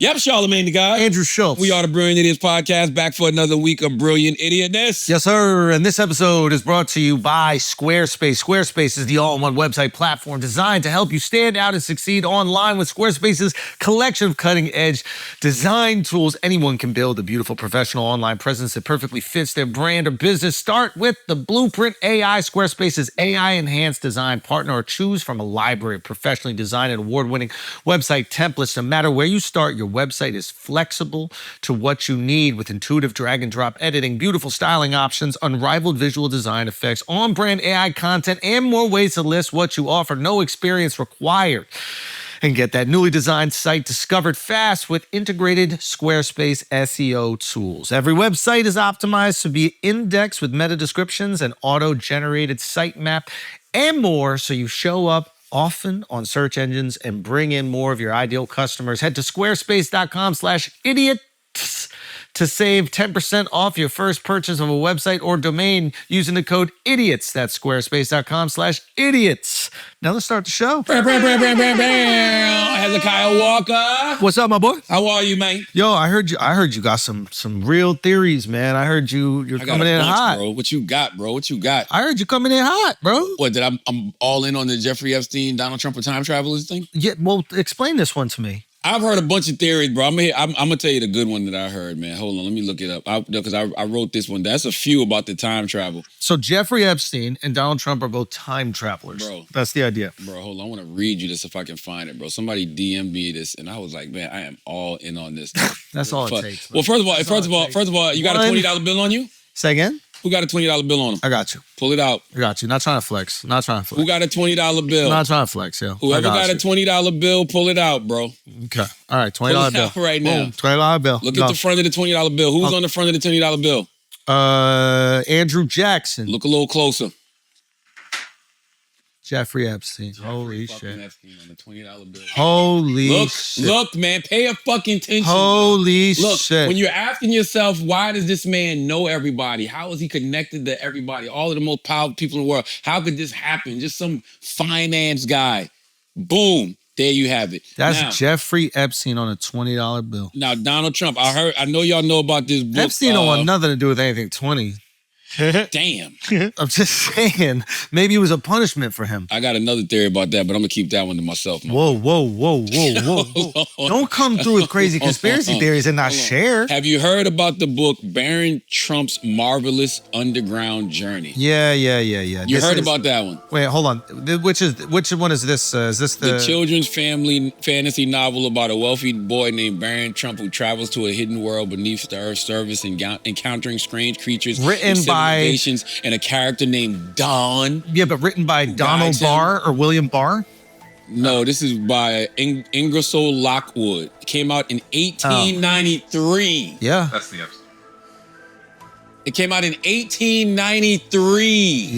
Yep, Charlamagne the guy. Andrew Schulz. We are the Brilliant Idiots podcast, back for another week of brilliant idiotness. Yes, sir. And this episode is brought to you by Squarespace. Squarespace is the all-in-one website platform designed to help you stand out and succeed online with Squarespace's collection of cutting-edge design tools. Anyone can build a beautiful professional online presence that perfectly fits their brand or business. Start with the Blueprint AI, Squarespace's AI-enhanced design partner, or choose from a library of professionally designed and award-winning website templates. No matter where you start, your website is flexible to what you need with intuitive drag and drop editing, beautiful styling options, unrivaled visual design effects, on-brand AI content, and more ways to list what you offer. No experience required. And get that newly designed site discovered fast with integrated Squarespace SEO tools. Every website is optimized to be indexed with meta descriptions, and auto-generated sitemap, and more, so you show up often on search engines and bring in more of your ideal customers. Head to squarespace.com/idiots to save 10% off your first purchase of a website or domain using the code IDIOTS. That's squarespace.com/idiots. Now let's start the show. Hezekiah Walker. What's up, my boy? How are you, man? Yo, I heard you got some real theories, man. I heard you're coming in hot. Bro. What you got, bro? What you got? I heard you coming in hot, bro. What, I'm all in on the Jeffrey Epstein, Donald Trump, or time travelers thing? Yeah, well, explain this one to me. I've heard a bunch of theories, bro. I'm gonna tell you the good one that I heard, man. Hold on, let me look it up. Because I wrote this one. That's a few about the time travel. So Jeffrey Epstein and Donald Trump are both time travelers. Bro. That's the idea. Bro, hold on. I want to read you this if I can find it, bro. Somebody DM'd me this, and I was like, man, I am all in on this. That's all it takes. Well, first of all, you got a $20 bill on you? Say again? Who got a $20 bill on him? I got you. Pull it out. I got you. Not trying to flex. Who got a $20 bill? Not trying to flex, yo. Whoever got a $20 bill, pull it out, bro. Okay. All right, $20 bill. Right now. Boom, $20 bill. Look at the front of the $20 bill. Who's on the front of the $20 bill? Andrew Jackson. Look a little closer. Jeffrey Epstein. Holy shit. Epstein on the $20 bill. Holy shit. Look, man, pay a fucking attention. Holy look, shit. When you're asking yourself, why does this man know everybody? How is he connected to everybody? All of the most powerful people in the world. How could this happen? Just some finance guy. Boom. There you have it. That's now, Jeffrey Epstein on a $20 bill. Now, Donald Trump, I know y'all know about this book. Epstein don't want nothing to do with anything 20. Damn. I'm just saying, maybe it was a punishment for him. I got another theory about that, but I'm going to keep that one to myself. Man. Whoa. Don't come through with crazy conspiracy theories and not share. Have you heard about the book Barron Trump's Marvelous Underground Journey? Yeah. You heard about that one? Wait, hold on. Which one is this? Is this the children's family fantasy novel about a wealthy boy named Barron Trump who travels to a hidden world beneath the Earth's surface and encountering strange creatures, written by and a character named Don. Yeah, but written by Donald Barr or William Barr? No, this is by Ingersoll Lockwood. It came out in 1893. Yeah. That's the episode. It came out in 1893.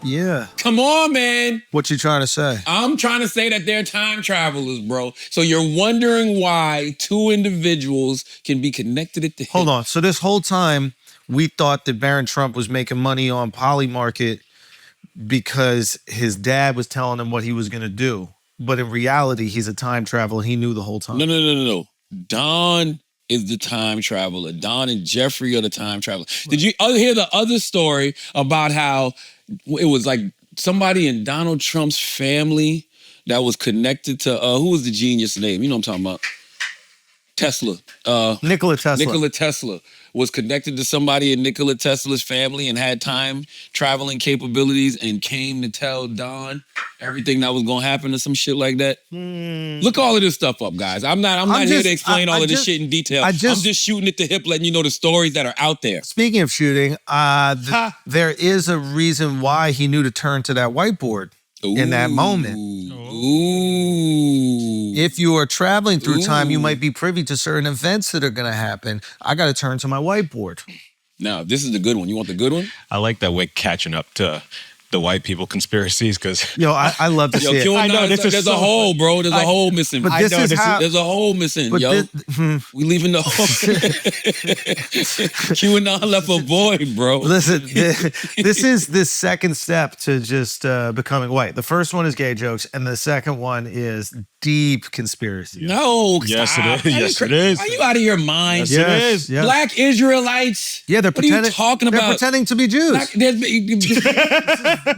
Yeah. Come on, man. What you trying to say? I'm trying to say that they're time travelers, bro. So you're wondering why two individuals can be connected at the hip. Hold on. So this whole time, we thought that Barron Trump was making money on Polymarket because his dad was telling him what he was going to do. But in reality, he's a time traveler. He knew the whole time. No. Don is the time traveler. Don and Jeffrey are the time traveler. Did you hear the other story about how it was like somebody in Donald Trump's family that was connected to, who was the genius name? You know what I'm talking about? Tesla. Nikola Tesla. Nikola Tesla was connected to somebody in Nikola Tesla's family and had time traveling capabilities and came to tell Don everything that was going to happen or some shit like that. Look all of this stuff up, guys. I'm not here to explain all of this shit in detail. I'm just shooting at the hip, letting you know the stories that are out there. Speaking of shooting, there is a reason why he knew to turn to that whiteboard in that moment. Ooh. If you are traveling through time, you might be privy to certain events that are going to happen. I got to turn to my whiteboard. Now, this is the good one. You want the good one? I like that we're catching up to the white people conspiracies because I love to see it. I know, there's a hole, bro. There's a hole missing. But there's a hole missing, yo. We leaving the hole. QAnon left a void, bro. Listen, this is the second step to just becoming white. The first one is gay jokes, and the second one is deep conspiracy. No, Yes, stop. it is. Yes, it is. Are you out of your mind? Yes, it is. Yes. Black Israelites. Yeah, they're What are you pretending. talking They're about? pretending to be Jews. There's-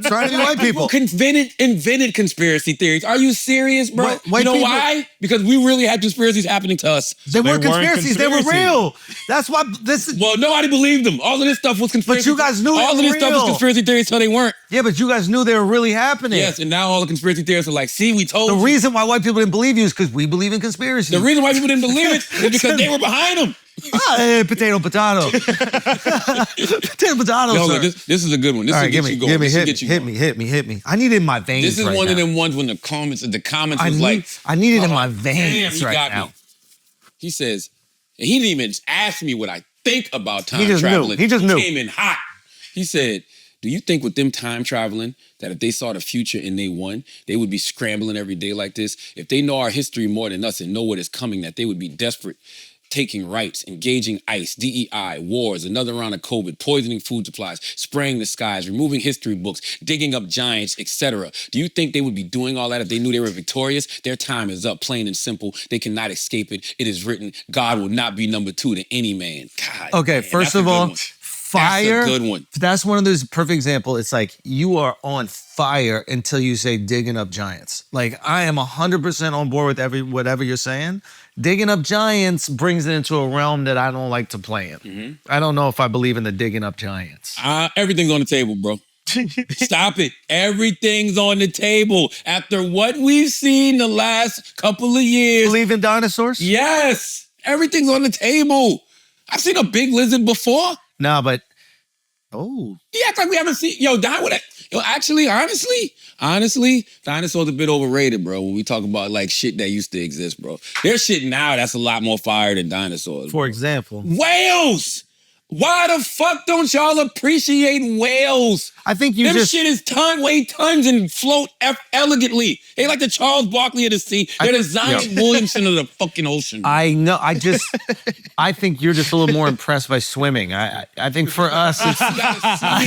Trying to be white people. Invented conspiracy theories. Are you serious, bro? White you know people- why? Because we really had conspiracies happening to us. They weren't weren't conspiracies. They were conspiracy. real. That's why this is. Well, nobody believed them. All of this stuff was conspiracy. But you guys knew all they of were this stuff was real. conspiracy theories until they weren't. Yeah, but you guys knew they were really happening. Yes, and now all the conspiracy theorists are like, see, we told The you. reason why white people didn't believe you is because we believe in conspiracy. The reason why people didn't believe it is because they were behind them. Potato. Potato, potato, Yo, sir. look, this is a good one. This All will right, get you going. This will get you going. hit me. I need it in my veins. This is right one now. of them ones when the comments I was need, like, I need it in oh, my damn, veins he right got now. me. He says, and he didn't even ask me what I think about time He just knew. traveling. He just knew. Came in hot. He said, do you think with them time traveling that if they saw the future and they won, they would be scrambling every day like this? If they know our history more than us and know what is coming, that they would be desperate, taking rights, engaging ICE, DEI, wars, another round of COVID, poisoning food supplies, spraying the skies, removing history books, digging up giants, etc. Do you think they would be doing all that if they knew they were victorious? Their time is up, plain and simple. They cannot escape it. It is written, God will not be number two to any man. God, Okay, man, first that's a of good all, one. fire. That's a good one. That's one of those perfect examples. It's like you are on fire until you say digging up giants. Like I am 100% on board with whatever you're saying. Digging up giants brings it into a realm that I don't like to play in. Mm-hmm. I don't know if I believe in the digging up giants. Everything's on the table, bro. Stop it. Everything's on the table. After what we've seen the last couple of years. Believe in dinosaurs? Yes. Everything's on the table. I've seen a big lizard before. No, but oh, He acts like we haven't seen. Yo, actually, honestly, dinosaurs a bit overrated, bro. When we talk about like shit that used to exist, bro. There's shit now that's a lot more fire than dinosaurs. for example, Whales. Why the fuck don't y'all appreciate whales? I think you Them just shit is weigh tons and float elegantly. They like the Charles Barkley of the sea. They're the Zion Williamson of the fucking ocean. I know. I think you're just a little more impressed by swimming. I think for us, it's.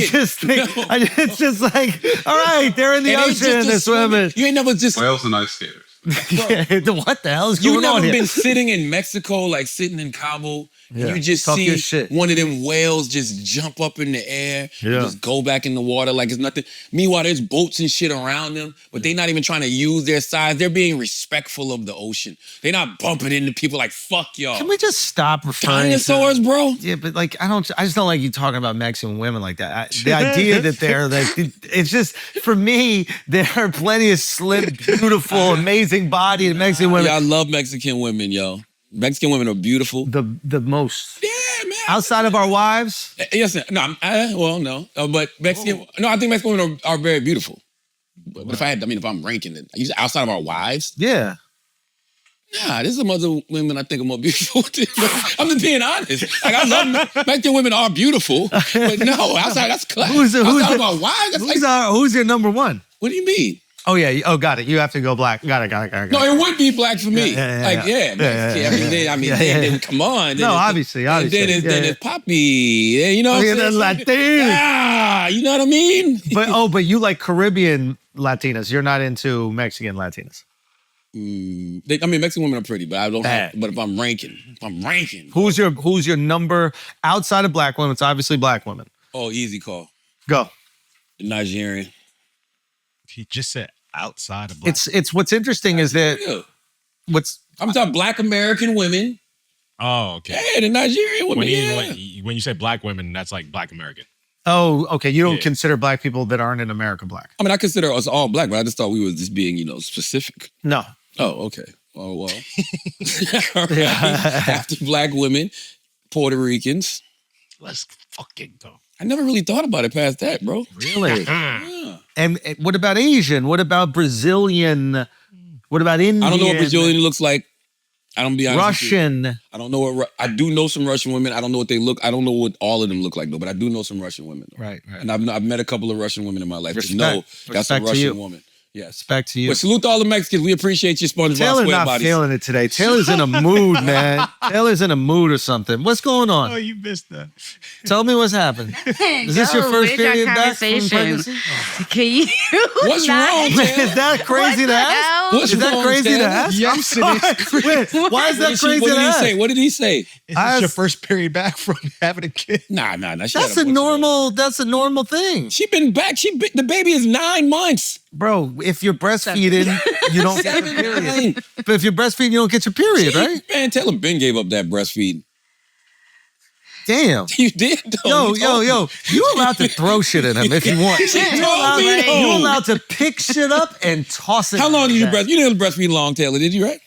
It's just like, all right, they're in the It ain't ocean, just a they're swimming. You ain't never just. Whales are ice skaters. What the hell is You going on never here? been sitting in Mexico, like sitting in Cabo, Yeah. and you just Talk your see shit. one of them whales just jump up in the air, Yeah. just go back in the water like it's nothing. Meanwhile, there's boats and shit around them, but they're not even trying to use their size. They're being respectful of the ocean. They're not bumping into people like, fuck y'all. Can we just stop referring Dinosaurs, to, bro? Yeah, but like I just don't like you talking about Mexican women like that. The idea that they're like, it's just for me, there are plenty of slim, beautiful, amazing body Mexican women. Yeah, I love Mexican women, yo. Mexican women are beautiful. The most Yeah, man. outside of our wives. Yes, no, no. But Mexican, no, I think Mexican women are very beautiful. But if if I'm ranking it, outside of our wives, Yeah. nah, there's some other women I think are more beautiful. I'm just being honest. Like, I love Mexican women are beautiful, but no, outside that's class. Outside of our wives, that's like, Who's your number one? what do you mean? Oh yeah. Oh, got it. You have to go black. Got it. No, it would be black for me. Yeah. Then come on. No, obviously. And then it's Poppy. Yeah, you know what I'm saying? Latin. Ah, you know what I mean? But you like Caribbean Latinas. You're not into Mexican Latinas. Mexican women are pretty, but I don't have, but if I'm ranking. Who's your number outside of black women? It's obviously black women. Oh, easy call. Go. Nigerian. He just said outside of black. It's what's interesting is that Yeah. I'm talking black American women. Oh, okay. Yeah, the Nigerian women. When you say black women, that's like black American. oh, okay. You don't consider black people that aren't in America black. I mean, I consider us all black, but I just thought we were just being, specific. No. Oh, okay. Oh, well. All right. After black women, Puerto Ricans. Let's fucking go. I never really thought about it past that, bro. Really? Yeah. And what about Asian? What about Brazilian? What about Indian? I don't know what Brazilian looks like. I don't be honest. Russian. I don't know what I do know some Russian women. I don't know what they look. I don't know what all of them look like though, but I do know some Russian women. Though. Right. And I've met a couple of Russian women in my life. Respect. No, that's a Respect to you. Russian woman. Yes. Back to you. But salute to all the Mexicans. We appreciate you, SpongeBob Taylor Square not Bodies. feeling it today. Taylor's in a mood, man. Taylor's in a mood or something. What's going on? Oh, you missed that. Tell me what's happened. Is this your first period back from pregnancy? Can you? What's wrong, Man, Taylor? is that crazy to ask? What's Is that wrong, crazy to Taylor? ask? Yes, it is. Wait, why is that crazy What to did he ask? say? What did he say? Is this I- your first period back from having a kid? Nah. That's a normal thing. She been back. The baby is 9 months. Bro, if you're breastfeeding, you don't get your 7, period. 9. But if you're breastfeeding, you don't get your period, right? Man, Taylor Ben gave up that breastfeed. Damn. You did, though. Yo. You allowed to throw shit at him if you want. She told me, though. You allowed to pick shit up and toss it. How long did you breastfeed? You didn't breastfeed long, Taylor, did you, right?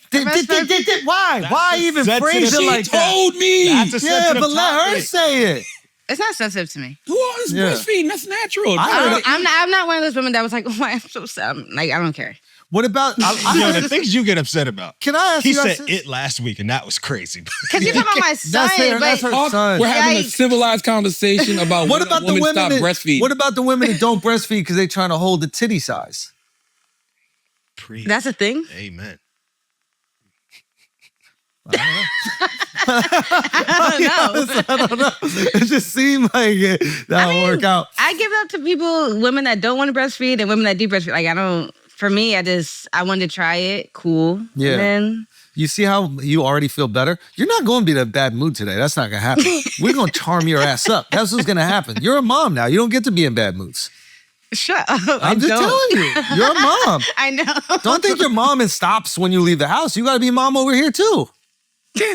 Why? Why even phrase it She like that? told me. That's a Yeah, sensitive but let her topic. say it. It's not sensitive to me. Who is Yeah. breastfeeding? That's natural. I'm not one of those women that was like, oh, I'm so sad. Like, I don't care. What about? The things you get upset about. Can I ask He you? said guys- it last week, and that was crazy. Because you're talking about my son. That's fair. That's but her son. We're having a Yikes. civilized conversation about What when about the women women? stop That, breastfeeding. what about the women that don't breastfeed because they're trying to hold the titty size? That's a thing? Amen. I don't know. It just seemed like that'll work out. I give it up to people, women that don't want to breastfeed and women that do breastfeed. Like, I don't, for me, I wanted to try it. Cool. Yeah. And then, You see how you already feel better? You're not going to be in a bad mood today. That's not going to happen. We're going to charm your ass up. That's what's going to happen. You're a mom now. You don't get to be in bad moods. shut up. I'm just telling you. You're a mom. I know. Don't think your mom stops when you leave the house. You got to be mom over here too.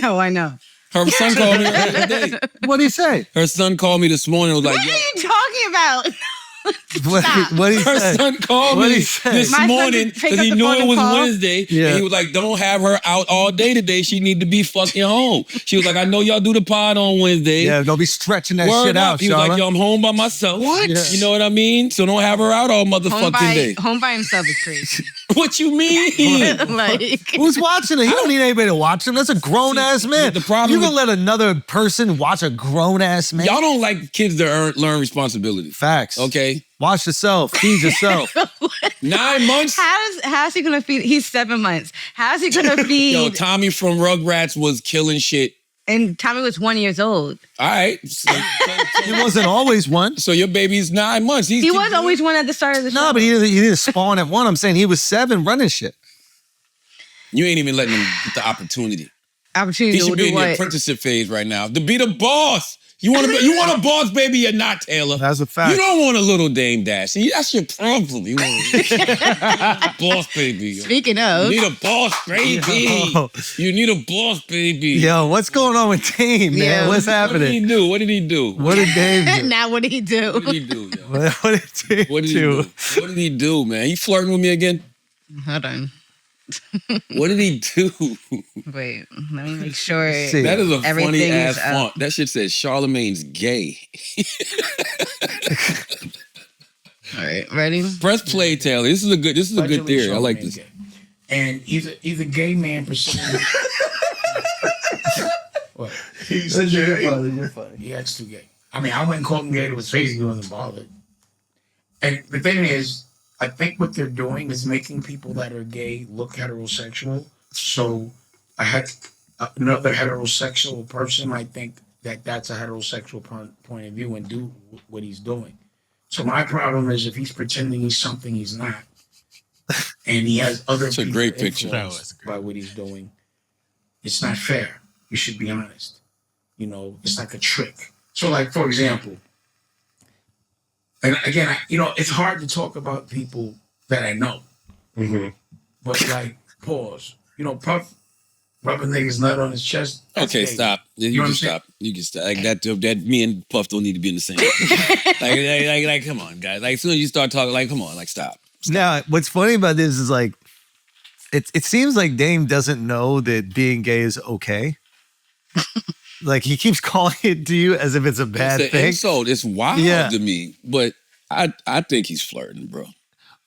Oh, I know. Her son called me the other day. What'd he say? Her son called me this morning. Was like, What yo. are you talking about? What'd he Her say? son called What'd me he say? this My son morning just pick because up he the knew phone it and was call. Wednesday. Yeah. And he was like, don't have her out all day today. She need to be fucking home. She was like, I know y'all do the pod on Wednesday. Yeah, don't be stretching that Word shit up. out, He was like, Charla. yo, I'm home by myself. What? Yeah. You know what I mean? So don't have her out all motherfucking day. Home by himself is crazy. What you mean? Like, Who's watching it? You don't need anybody to watch him. That's a grown ass man. the problem you gonna with- let another person watch a grown ass man? Y'all don't like kids that learn responsibility. Facts. Okay? Watch yourself. Feed yourself. 9 months? how's he gonna feed? He's 7 months. How's he gonna feed? Yo, Tommy from Rugrats was killing shit. And Tommy was 1 year old. All right. He wasn't always one. So your baby's 9 months. He was always one at the start of the show. No, but he didn't spawn at one. I'm saying he was 7 running shit. You ain't even letting him get the opportunity. Opportunity He to should be do in the what? apprenticeship phase right now. To be the boss. You want a boss baby, you're not, Taylor. That's a fact. You don't want a little Dame Dash. See, that's your problem. You want boss baby. Speaking of, You need a boss baby. Yo. You need a boss baby. Yo, what's going on with Dame, man? Yeah. What's What did he happening? do? What did he do? What did Dame do? now what did he do? What did he do, yo? What did Dame What did he do? What did he do, man? He flirting with me again? Hold on. What did he do? Wait, let me make sure. See. That is a funny Everything ass is up. font. That shit says Charlamagne's gay. All right, ready? Press play, Taylor. This is a good theory. I like this. And he's a gay man pursuing. What? You're funny. He acts too gay. I mean, I wouldn't call him gay to his face. He wasn't bothered. And the thing is, I think what they're doing is making people that are gay look heterosexual. So I had another heterosexual person might think that that's a heterosexual point of view and do what he's doing. So my problem is if he's pretending he's something he's not, and he has other That's a people great picture. influenced by what he's doing, it's not fair. You should be honest. You know, it's like a trick. So, like, for example, and again, it's hard to talk about people that I know. But, like, pause. Puff rubbing niggas nut on his chest. that's Okay, gay. stop. You know what can I'm saying? stop. You can stop. Like that. Me and Puff don't need to be in the same. like, come on, guys. Like, as soon as you start talking, like, come on, like, stop. Now, what's funny about this is like, it seems like Dame doesn't know that being gay is okay. Like he keeps calling it to you as if it's a bad It's an thing. insult. It's wild Yeah. to me, but I think he's flirting, bro.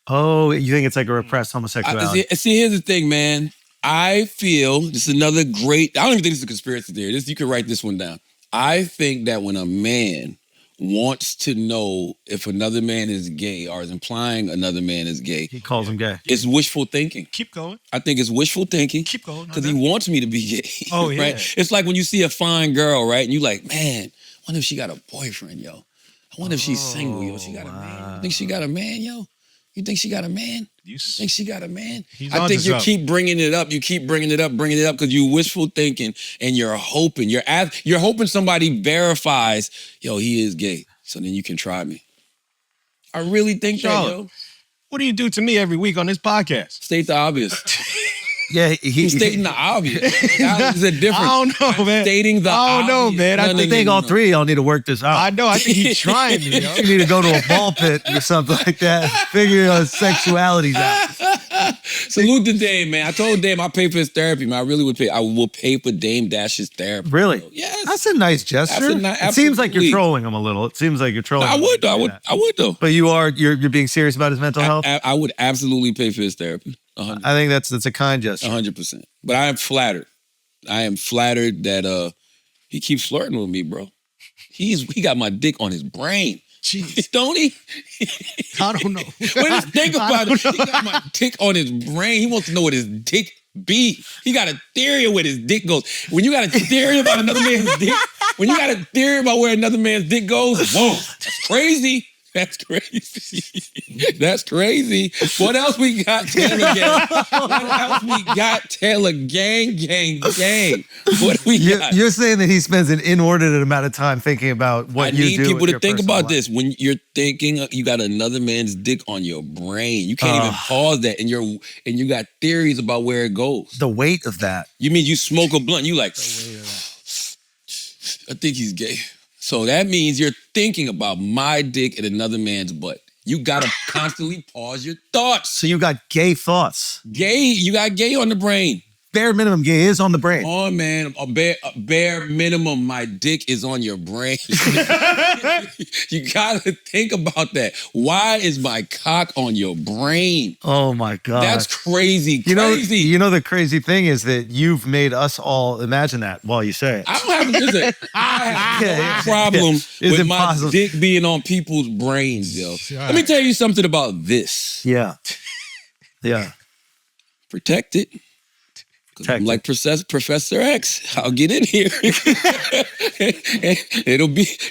Oh, you think it's like a repressed homosexuality? See, here's the thing, man. I feel this is another great. I don't even think this is a conspiracy theory. You can write this one down. I think that when a man wants to know if another man is gay or is implying another man is gay, He calls him gay. it's wishful thinking. Keep going. I think it's wishful thinking. Keep going. Because he wants me to be gay. Oh, yeah. Right? It's like when you see a fine girl, right? And you like, man, I wonder if she got a boyfriend, yo. I wonder if she's single, yo. She got a man. You think she got a man, yo? You think she got a man? You think she got a man? I think you keep bringing it up. You keep bringing it up because you wishful thinking and you're hoping. You're hoping somebody verifies, yo, he is gay. So then you can try me. I really think that, yo. What do you do to me every week on this podcast? State the obvious. Yeah, He's stating the obvious. That is a difference. I don't know, man. Stating the obvious. I don't know, man. I think all three of y'all need to work this out. I know. I think he's trying me, yo. You need to go to a ball pit or something like that. Figure your sexualities out. Salute to Dame, man. I told Dame I'll pay for his therapy, man. I really would pay. I will pay for Dame Dash's therapy. Really? Yes. That's a nice gesture. It seems like you're trolling him a little. It seems like you're trolling him. I would, though. I would, though. But you're being serious about his mental health? I would absolutely pay for his therapy. 100%. I think that's a kind gesture. 100%. But I am flattered. I am flattered that he keeps flirting with me, bro. He got my dick on his brain. Jeez. Don't he? I don't know. When you think about it, he got my dick on his brain. He wants to know what his dick be. He got a theory of where his dick goes. When you got a theory about another man's dick, when you got a theory about where another man's dick goes, whoa, that's crazy. That's crazy. That's crazy. What else we got, Taylor Gang? What else we got, Taylor Gang? What do we got? You're saying that he spends an inordinate amount of time thinking about what you do. I need people to think about life. this. When you're thinking you got another man's dick on your brain, you can't even pause that, and you got theories about where it goes. The weight of that. You mean you smoke a blunt? You like, I think he's gay. So that means you're thinking about my dick in another man's butt. You gotta constantly pause your thoughts. So you got gay thoughts. You got gay on the brain. Bare minimum gay is on the brain. Oh man, a bare minimum, my dick is on your brain. You gotta think about that. Why is my cock on your brain? Oh my God. That's crazy. You know the crazy thing is that you've made us all imagine that while you say it. I have no problem with my dick being on people's brains, yo. Let me tell you something about this. Yeah. Protect it. I'm like Professor X. I'll get in here.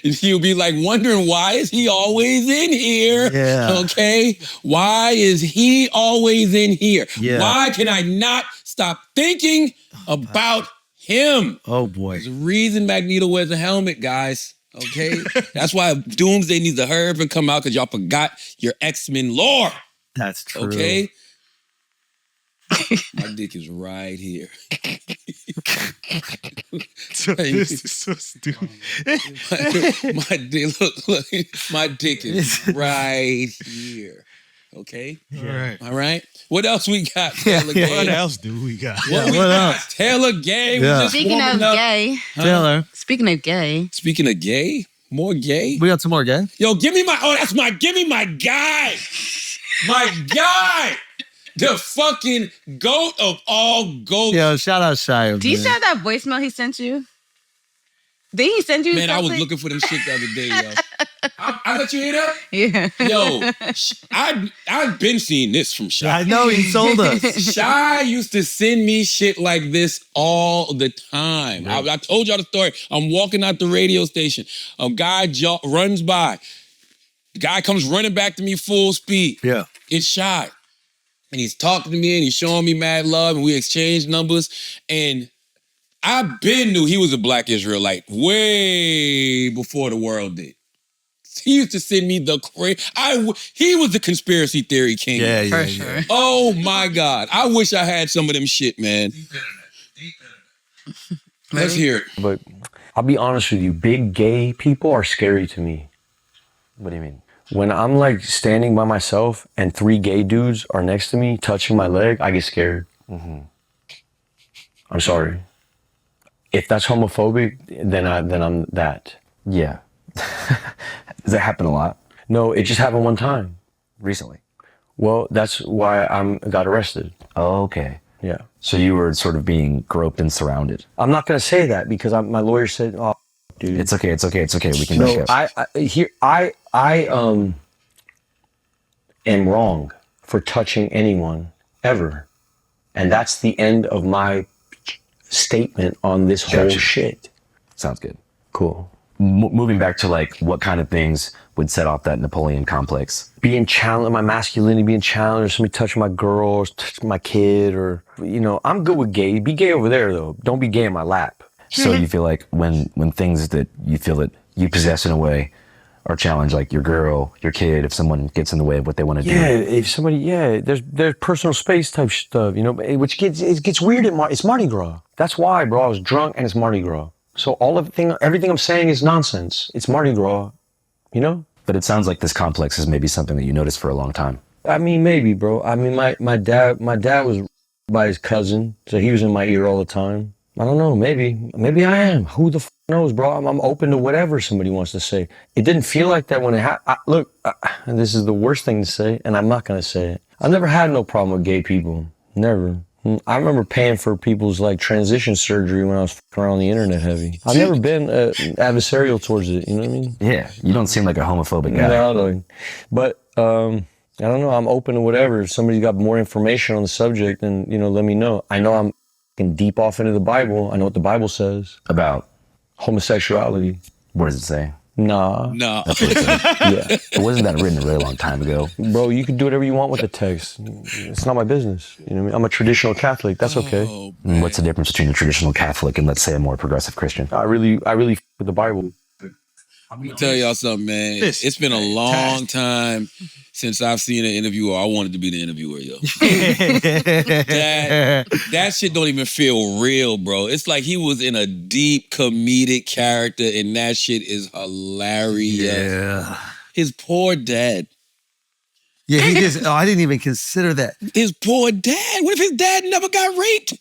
You'll be like wondering, why is he always in here? Yeah. Okay? Why is he always in here? Yeah. Why can I not stop thinking about him? Oh boy. There's a reason Magneto wears a helmet, guys. Okay? That's why Doomsday needs to hurry up and come out, because y'all forgot your X-Men lore. That's true. Okay? My dick is right here. This is so stupid. my dick, look, my dick is right here. Okay? All right? What else we got, Taylor Gang? What else do we got? What else? Taylor Gang. Yeah. Speaking of gay. Taylor. Speaking of gay. Speaking of gay? More gay? We got some more gay? Yo, give me my guy. My guy. The fucking goat of all goats. Yo, shout out Shia. Do you see that voicemail he sent you? Did he send you Man, something? I was looking for them shit the other day, yo. I let you hear that? Yeah. Yo, I've been seeing this from Shia. I know, he sold us. Shia used to send me shit like this all the time. Right. I told y'all the story. I'm walking out the radio station. A guy runs by. The guy comes running back to me full speed. Yeah. It's Shia. And he's talking to me and he's showing me mad love and we exchanged numbers. And I knew he was a black Israelite way before the world did. He used to send me the crazy. He was the conspiracy theory king. Yeah. For sure. Oh my God. I wish I had some of them shit, man. Let's hear it. But I'll be honest with you, big gay people are scary to me. What do you mean? When I'm like standing by myself and 3 gay dudes are next to me touching my leg, I get scared. Mm-hmm. I'm sorry. If that's homophobic, then I'm that. Yeah. Does that happen a lot? No, it just happened one time. Recently? Well, that's why I got arrested. Oh, okay. Yeah. So you were sort of being groped and surrounded. I'm not going to say that because my lawyer said, oh, dude. It's okay. We can No, make up. I am wrong for touching anyone ever. And that's the end of my statement on this whole Gotcha. shit. Sounds good. Cool. Moving back to like what kind of things would set off that Napoleon complex? Being challenged, my masculinity being challenged, or somebody touching my girl, or touching my kid, or, you know, I'm good with gay. Be gay over there, though. Don't be gay in my lap. So you feel like when things that you feel that you possess in a way are challenged, like your girl, your kid, if someone gets in the way of what they want to Yeah, do. if somebody, there's personal space type stuff, you know, which gets weird it's Mardi Gras. That's why, bro, I was drunk and it's Mardi Gras. So everything I'm saying is nonsense. It's Mardi Gras, you know? But it sounds like this complex is maybe something that you noticed for a long time. I mean, maybe, bro. I mean, my dad was by his cousin, so he was in my ear all the time. I don't know, maybe I am. Who the knows, bro? I'm open to whatever somebody wants to say. It didn't feel like that when it happened. Look, and this is the worst thing to say, and I'm not gonna say it. I've never had no problem with gay people. Never. I remember paying for people's like transition surgery when I was fucking around the internet heavy. I've never been adversarial towards it. You know what I mean? Yeah, you don't seem like a homophobic guy. No, but I don't know. I'm open to whatever. If somebody's got more information on the subject, then, you know, let me know. I know I'm fucking deep off into the Bible. I know what the Bible says About, homosexuality. what does it say? Nah. No. That's what it says. Yeah. It wasn't that written a really long time ago. Bro, you can do whatever you want with the text. It's not my business. You know what I mean? I'm a traditional Catholic. That's okay. Oh, And what's the difference between a traditional Catholic and, let's say, a more progressive Christian? I really f with the Bible. Let me tell y'all something, man. It's been a long time since I've seen an interviewer. I wanted to be the interviewer, yo. that shit don't even feel real, bro. It's like he was in a deep comedic character, and that shit is hilarious. Yeah. His poor dad. Yeah, he just, I didn't even consider that. His poor dad. What if his dad never got raped?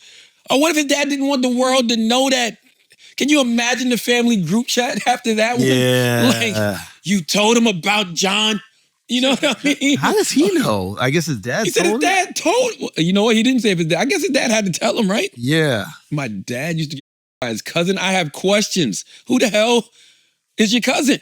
Or what if his dad didn't want the world to know that? Can you imagine the family group chat after that one? Yeah. Like, you told him about John. You know what I mean? How does he know? I guess his dad He said his told him? dad told. You know what? He didn't say if his dad. I guess his dad had to tell him, right? Yeah. My dad used to get by his cousin. I have questions. Who the hell is your cousin?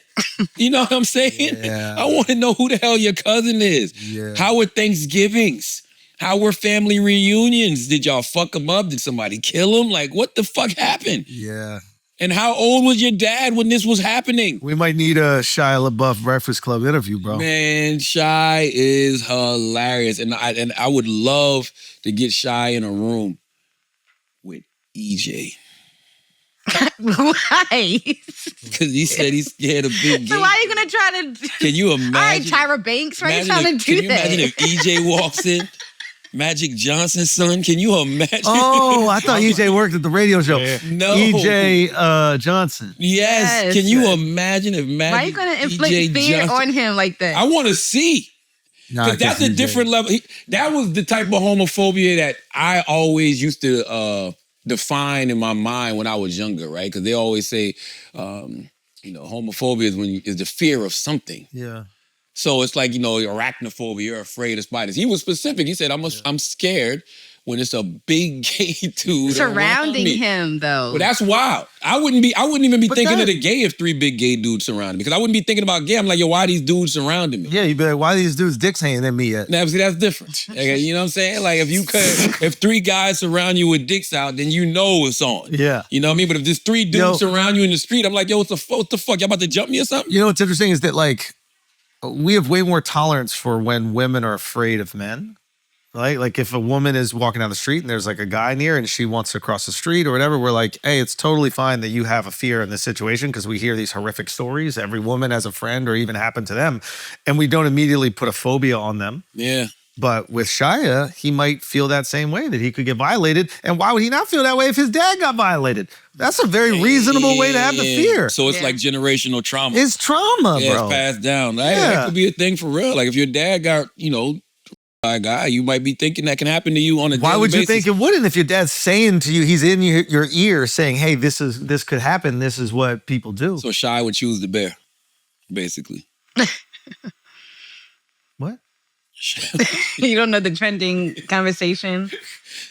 You know what I'm saying? Yeah. I want to know who the hell your cousin is. Yeah. How were Thanksgivings? How were family reunions? Did y'all fuck him up? Did somebody kill him? Like, what the fuck happened? Yeah. And how old was your dad when this was happening? We might need a Shia LaBeouf Breakfast Club interview, bro. Man, Shy is hilarious. And I would love to get Shy in a room with EJ. Why? Because he said he's scared of big So gay. why are you gonna try to? Can you imagine? All right, Tyra Banks, why are you trying to do Can you that? imagine if EJ walks in? Magic Johnson's son? Can you imagine? Oh, I thought EJ worked at the radio show. No. EJ Johnson. Yes. Yes. Can you imagine if Magic Why are you gonna inflict EJ fear Johnson? on him like that? I want to see. Nah, Because that's a EJ. different level. That was the type of homophobia that I always used to define in my mind when I was younger, right? Because they always say, homophobia is the fear of something. Yeah. So it's like, arachnophobia, you're afraid of spiders. He was specific. He said, I'm scared when it's a big gay dude around Surrounding me. him, though. But that's wild. I wouldn't even be But thinking that- of the gay if 3 big gay dudes surrounded me. Because I wouldn't be thinking about gay. I'm like, yo, why are these dudes surrounding me? Yeah, you'd be like, why are these dudes' dicks hanging at me yet? Now, see, that's different. You know what I'm saying? Like, if 3 guys surround you with dicks out, then you know it's on. Yeah. You know what I mean? But if there's 3 dudes surround you in the street, I'm like, yo, what the fuck? Y'all about to jump me or something? You know what's interesting is that, like, we have way more tolerance for when women are afraid of men. Right? Like if a woman is walking down the street and there's like a guy near and she wants to cross the street or whatever, we're like, hey, it's totally fine that you have a fear in this situation because we hear these horrific stories. Every woman has a friend or even happened to them. And we don't immediately put a phobia on them. Yeah. But with Shia, he might feel that same way, that he could get violated. And why would he not feel that way if his dad got violated? That's a very reasonable way to have the fear. So it's like generational trauma. It's trauma, Yeah, bro. it's passed down. Like, that could be a thing for real. Like if your dad got, a guy, you might be thinking that can happen to you on a Why daily would you basis. think it wouldn't if your dad's saying to you, he's in your ear saying, hey, this could happen. This is what people do. So Shy would choose the bear, basically. What? You don't know the trending conversation?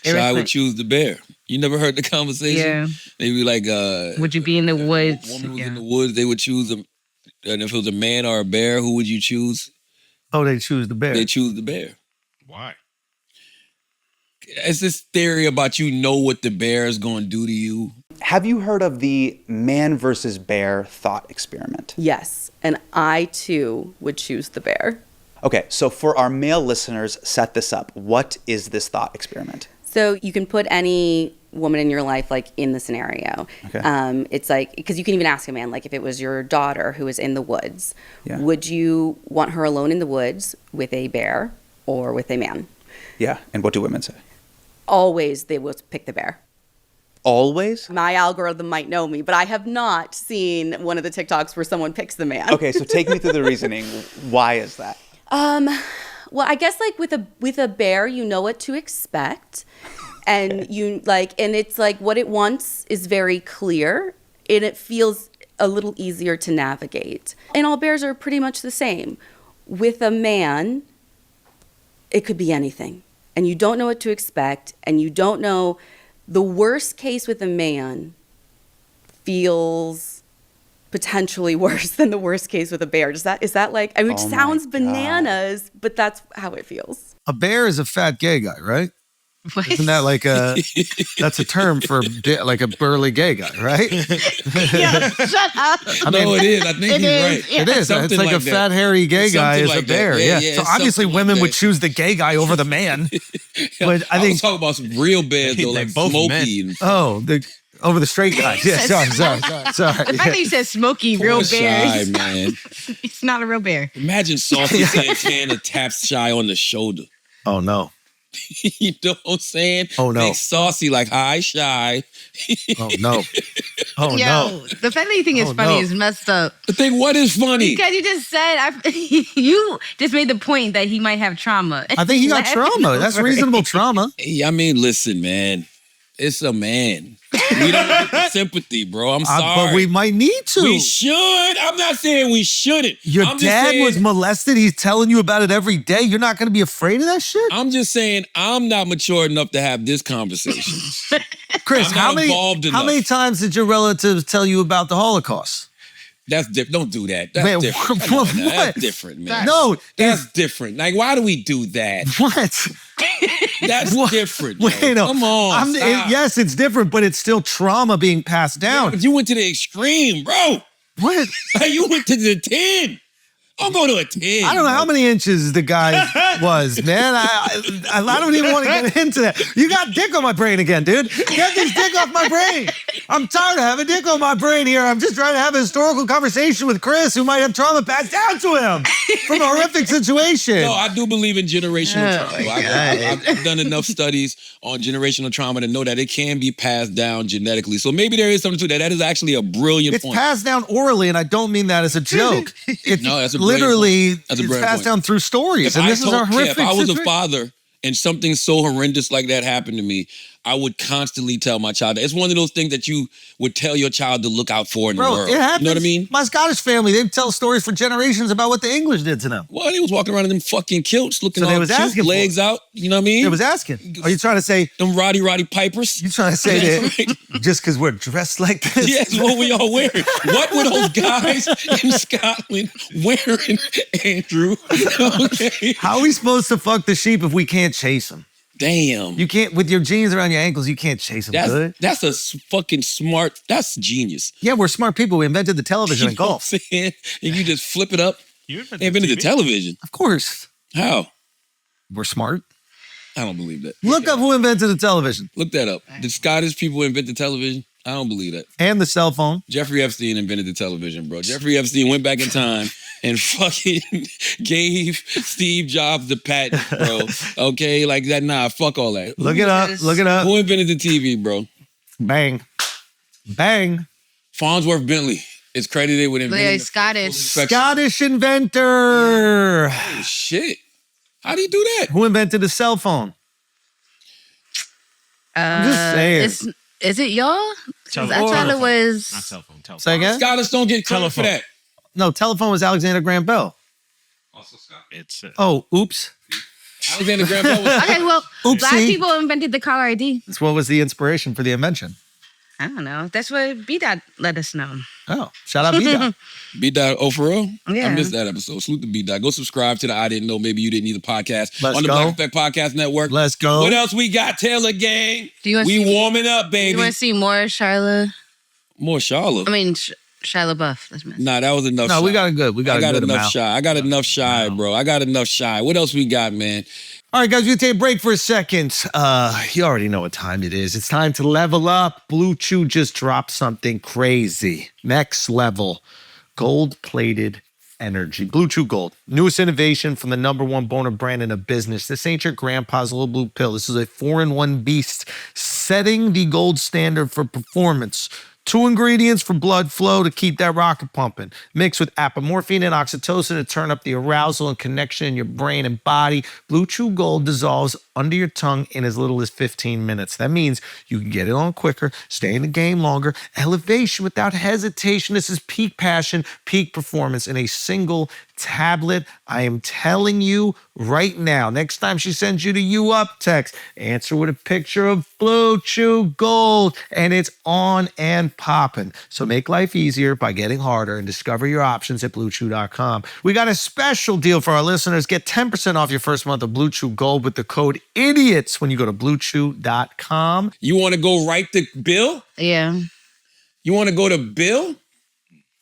Shy would choose the bear. You never heard the conversation? Yeah. They be like, Would you be in the woods? a woman was in the woods, they would choose and if it was a man or a bear, who would you choose? Oh, they choose the bear. They choose the bear. Why? It's this theory about what the bear is going to do to you. Have you heard of the man versus bear thought experiment? Yes, and I too would choose the bear. Okay, so for our male listeners, set this up. What is this thought experiment? So you can put any woman in your life like in the scenario. Okay. It's like, because you can even ask a man, like if it was your daughter who is in the woods, Yeah. would you want her alone in the woods with a bear or with a man? Yeah, and what do women say? Always they will pick the bear. Always? My algorithm might know me, but I have not seen one of the TikToks where someone picks the man. Okay, so take me through the reasoning. Why is that? Well, I guess like with a bear, you know what to expect. And and it's like what it wants is very clear and it feels a little easier to navigate. And all bears are pretty much the same. With a man, it could be anything. And you don't know what to expect. And you don't know, the worst case with a man feels potentially worse than the worst case with a bear. Is that like, I mean, it Oh my sounds God. bananas, but that's how it feels. A bear is a fat gay guy, right? What? Isn't that like that's a term for like a burly gay guy, right? Yeah, shut up. No, it is. I think It he's is, right. yeah. It is. Something It's like a like that. fat, hairy gay guy Something is a like that. bear. Yeah, Yeah. yeah, So it's obviously something women like would that. choose the gay guy over the man. But I was think, talking about some real bears though, They're like both Smokey. And over the straight guy. Yeah, sorry. The fact that you said smoky, real Poor bears. Shy, man. It's not a real bear. Imagine Saucy Santana taps Shy on the shoulder. Oh, no. You know what I'm saying? Oh, no. Make Saucy like, hi, Shy. Oh, no. Oh, Yo, no. the fact that you think it's Oh, funny no. is messed up. I think what is funny? Because you just said, you just made the point that he might have trauma. I think he got Laughing trauma. That's over it. reasonable trauma. Hey, I mean, listen, man. It's a man. We don't get the sympathy, bro. I'm sorry. But we might need to. We should. I'm not saying we shouldn't. Your I'm just dad saying- was molested. He's telling you about it every day. You're not going to be afraid of that shit? I'm just saying I'm not mature enough to have this conversation. Chris, I'm how not involved many enough. times did your relatives tell you about the Holocaust? That's different. Don't do that. That's Man, different. Come on now. what? That's different, man. No, That's different. Like, why do we do that? what? That's What? different. Wait, yo. no. Come on. Stop. Yes, it's different, but it's still trauma being passed down. But you went to the extreme, bro. What? You went to the 10. I'm going to a 10. I don't know how many inches the guy was, man. I don't even want to get into that. You got dick on my brain again, dude. Get this dick off my brain. I'm tired of having dick on my brain here. I'm just trying to have a historical conversation with Chris, who might have trauma passed down to him from a horrific situation. No, I do believe in generational Oh, trauma. my I've done enough studies on generational trauma to know that it can be passed down genetically. So maybe there is something to that. That is actually a brilliant It's point. passed down orally, and I don't mean that as a joke. It's No, that's a brilliant literally point. That's a it's brilliant passed point. down through stories, and this is a horrific if I was a situation. father and something so horrendous like that happened to me, I would constantly tell my child. It's one of those things that you would tell your child to look out for in the Bro, world. it happens. You know what I mean? My Scottish family, they tell stories for generations about what the English did to them. Well, they was walking around in them fucking kilts, looking So they all was cute, asking for legs out. You know what I mean? It was asking. Are you trying to say, them Roddy Pipers. you trying to say That's that just because we're dressed like this? Yes, what we all wearing. What were those guys in Scotland wearing, Andrew? Okay. How are we supposed to fuck the sheep if we can't chase them? Damn. You can't, with your jeans around your ankles, you can't chase them good. That's fucking smart. That's genius. Yeah, we're smart people. We invented the television and You know golf. what I'm saying? And you just flip it up. You They invented the television. Of course. How? We're smart. I don't believe that. Look up who invented the television Look that up. Did Scottish people invent the television? I don't believe that. and the cell phone. Jeffrey Epstein invented the television, bro. Jeffrey Epstein went back in time and fucking gave Steve Jobs the patent, bro. Okay, like that. Nah, fuck all that. Look it up. Look it up. Who invented the TV, bro? Bang. Bang. Farnsworth Bentley is credited with inventing Yeah, the he's Scottish. Scottish inventor. Oh, shit. How do you do that? Who invented the cell phone? I'm just saying. Is it y'all? 'Cause I thought it was. Not cell phone. Telephone. Say again? Scottish don't get credit for Telephone. that. No, telephone was Alexander Graham Bell. It's Oh, oops. Alexander Graham Bell was Okay, well, black Oopsie. people invented the caller ID. That's what was the inspiration for the invention. I don't know. That's what B-Dot let us know. Oh, shout out B-Dot. B-Dot, oh, for real? Yeah. I missed that episode. Salute to B-Dot. Go subscribe to the I Didn't Know, Maybe You Didn't Either podcast Let's on the go. Black Effect Podcast Network. Let's go. What else we got, Taylor Gang? Do you want We warming up, baby. You want to see more Charla? More Charla. I mean, Shia LaBeouf. That's my Nah, that was enough. No, Shy. we got a good. We got I a got good enough amount. Shy. I got enough Shy, bro. I got enough Shy. What else we got, man? All right, guys, we're going to take a break for a second. You already know what time it is. It's time to level up. Blue Chew just dropped something crazy. Next level. Gold-plated energy. Blue Chew Gold. Newest innovation from the #1 boner brand in the business. This ain't your grandpa's little blue pill. This is a 4-in-1 beast setting the gold standard for performance. 2 ingredients for blood flow to keep that rocket pumping. Mixed with apomorphine and oxytocin to turn up the arousal and connection in your brain and body. Blue Chew Gold dissolves under your tongue in as little as 15 minutes. That means you can get it on quicker, stay in the game longer, elevation without hesitation. This is peak passion, peak performance in a single tablet. I am telling you right now, next time she sends you the "you up" text, answer with a picture of Blue Chew Gold, and it's on and popping. So make life easier by getting harder and discover your options at BlueChew.com. We got a special deal for our listeners. Get 10% off your first month of Blue Chew Gold with the code IDIOTS when you go to BlueChew.com. You want to go right to Bill? Yeah. You want to go to Bill?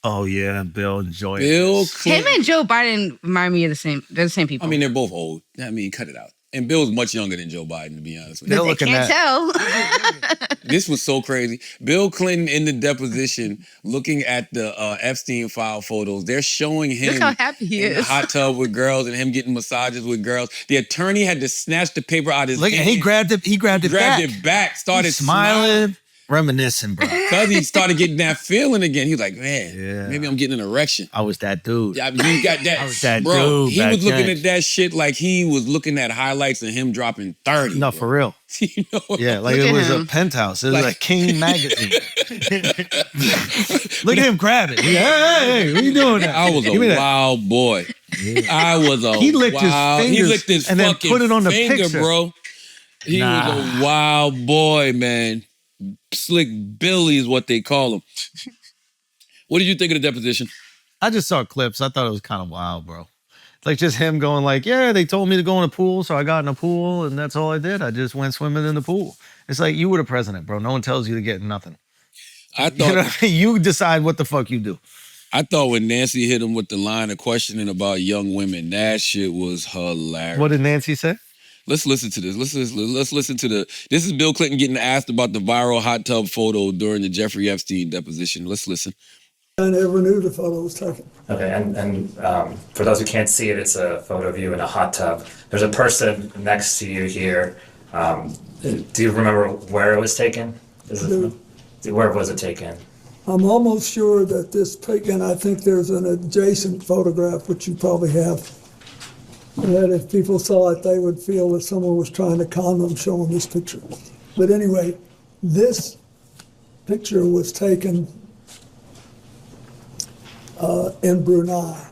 Oh yeah, Bill, enjoy Bill it. Him and Joe Biden remind me of the same. They're the same people. I mean, they're both old. I mean, cut it out. And Bill's much younger than Joe Biden, to be honest with you. They're they looking can't at tell. This was so crazy. Bill Clinton in the deposition, looking at the Epstein file photos. They're showing him Look how happy he in the is. hot tub with girls and him getting massages with girls. The attorney had to snatch the paper out of his Look, hand. he grabbed it. He grabbed it back. Grabbed it back. Started smiling, reminiscing, bro. because he started getting that feeling again. He was like, man, Yeah. maybe I'm getting an erection. I was that dude. Yeah, you got that. I was that bro, dude he back was looking then. at that shit like he was looking at highlights of him dropping 30. No, bro. for real. You know what Yeah, like Look it at was a him. penthouse. It was Like- like King magazine. Look at him grab it. Hey, what you doing now? I was Give me a that. wild boy. I was a He licked his wild. He fingers licked his and then fucking put it on the finger, picture. bro. He was a wild boy, man. Slick Billy is what they call him. What did you think of the deposition? I just saw clips. I thought it was kind of wild, bro. Like just him going like, yeah, they told me to go in a pool, so I got in a pool, and that's all I did. I just went swimming in the pool. It's like you were the president, bro. No one tells you to get nothing. I You know thought what I mean? You decide what the fuck you do. I thought when Nancy hit him with the line of questioning about young women, that shit was hilarious. What did Nancy say? Let's listen to this. Let's listen to the. This is Bill Clinton getting asked about the viral hot tub photo during the Jeffrey Epstein deposition. Let's listen. I never knew the photo was taken. Okay, and for those who can't see it, it's a photo of you in a hot tub. There's a person next to you here. Do you remember where it was taken? Where was it taken? I'm almost sure that this taken, I think there's an adjacent photograph, which you probably have, that if people saw it, they would feel that someone was trying to con them showing this picture. But anyway, this picture was taken in Brunei.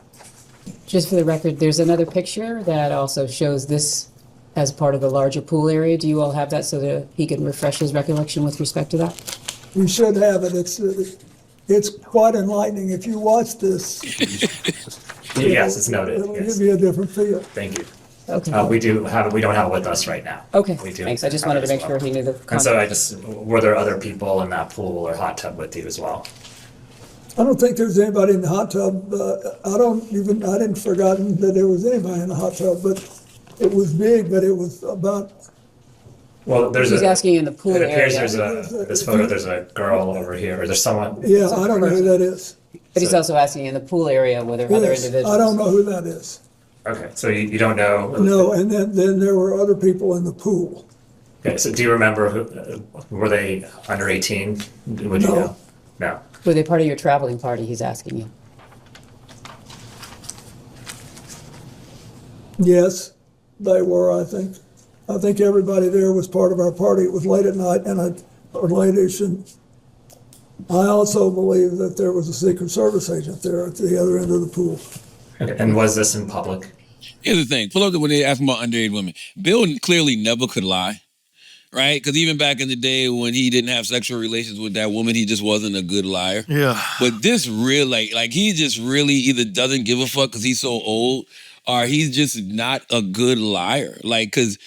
Just for the record, there's another picture that also shows this as part of the larger pool area. Do you all have that so that he can refresh his recollection with respect to that? We should have it. It's quite enlightening. If you watch this, Yes, it's noted. it'll Yes. give you a different feel. Thank you. Okay. We don't have it with us right now. Okay, We do thanks. I just have wanted it to as make well. sure he knew the And so context. were there other people in that pool or hot tub with you as well? I don't think there's anybody in the hot tub. I didn't forgotten that there was anybody in the hot tub, but it was big, but it was about, Well, He's asking in the pool It appears area. this photo, there's a girl over here, or there's someone. yeah, I don't know who that is. But he's also asking in the pool area whether other Yes, individuals. I don't know who that is. Okay, so you don't know? No, and then there were other people in the pool. Okay, so do you remember were they under 18? Would you No. know? No. Were they part of your traveling party, he's asking you? Yes, they were, I think. I think everybody there was part of our party. It was late at night or late-ish, and I also believe that there was a Secret Service agent there at the other end of the pool. Okay, and was this in public? Here's the thing. Pull up when they ask about underage women. Bill clearly never could lie. Right? Because even back in the day when he didn't have sexual relations with that woman, he just wasn't a good liar. Yeah. But this real, like he just really either doesn't give a fuck because he's so old, or he's just not a good liar. Like, because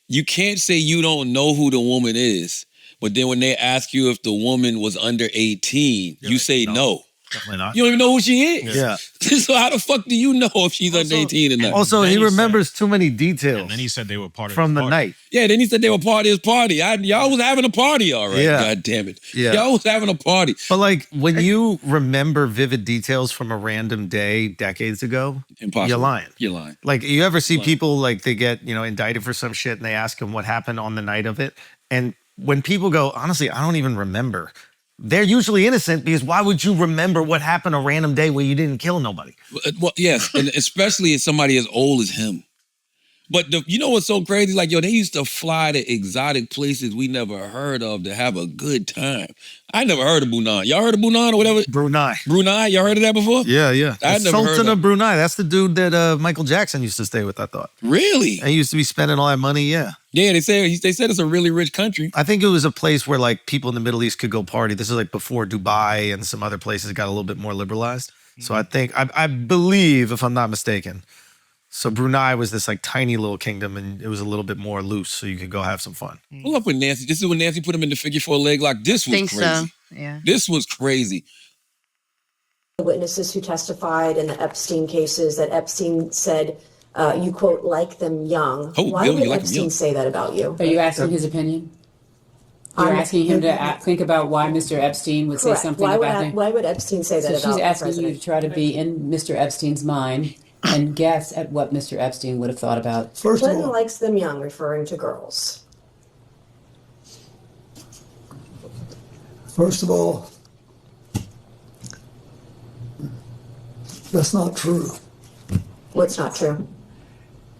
you can't say you don't know who the woman is, but then when they ask you if the woman was under 18, you say no. Definitely not. You don't even know who she is. Yeah. So how the fuck do you know if she's under 18 or not? Also, he remembers too many details. And then he said they were part of from his the party. night. Yeah, then he said they were part of his party. Y'all was having a party, all right. Yeah. God damn it. Yeah. Y'all was having a party. But like when you remember vivid details from a random day decades ago, Impossible. you're lying. You're lying. Like you ever see people like they get, indicted for some shit and they ask them what happened on the night of it. And when people go, honestly, I don't even remember. They're usually innocent because why would you remember what happened a random day where you didn't kill nobody? Well, yes, and especially as somebody as old as him. But you know what's so crazy? Like, yo, they used to fly to exotic places we never heard of to have a good time. I never heard of Brunei. Y'all heard of Brunei or whatever? Brunei. Y'all heard of that before? Yeah, yeah. I never heard Sultan of of Brunei. That's the dude that Michael Jackson used to stay with, I thought. Really? And he used to be spending all that money, yeah. Yeah, they said it's a really rich country. I think it was a place where like people in the Middle East could go party. This is like before Dubai and some other places got a little bit more liberalized. So I think, I believe, if I'm not mistaken, so Brunei was this like tiny little kingdom and it was a little bit more loose so you could go have some fun. Pull up with Nancy. This is when Nancy put him in the figure 4 leg lock. This was Think crazy. so. Yeah. This was crazy. The witnesses who testified in the Epstein cases that Epstein said, you quote, like them young. Oh, Why Bill, would you like them Epstein young. say that about you? Are you asking his opinion? You're asking him to think about why Mr. Epstein would Correct. say something Why would, about him. why would Epstein say that So about she's the asking you president? to try to be in Mr. Epstein's mind and guess at what Mr. Epstein would have thought about. Clinton likes them young, referring to girls. First of all, that's not true. What's not true?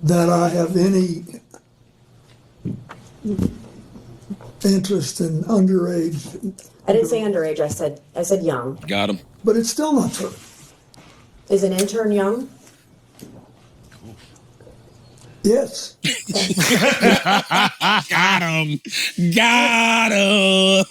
That I have any interest in underage. I didn't say underage. I said young. Got him. But it's still not true. Is an intern young? Yes. Got him. Got him.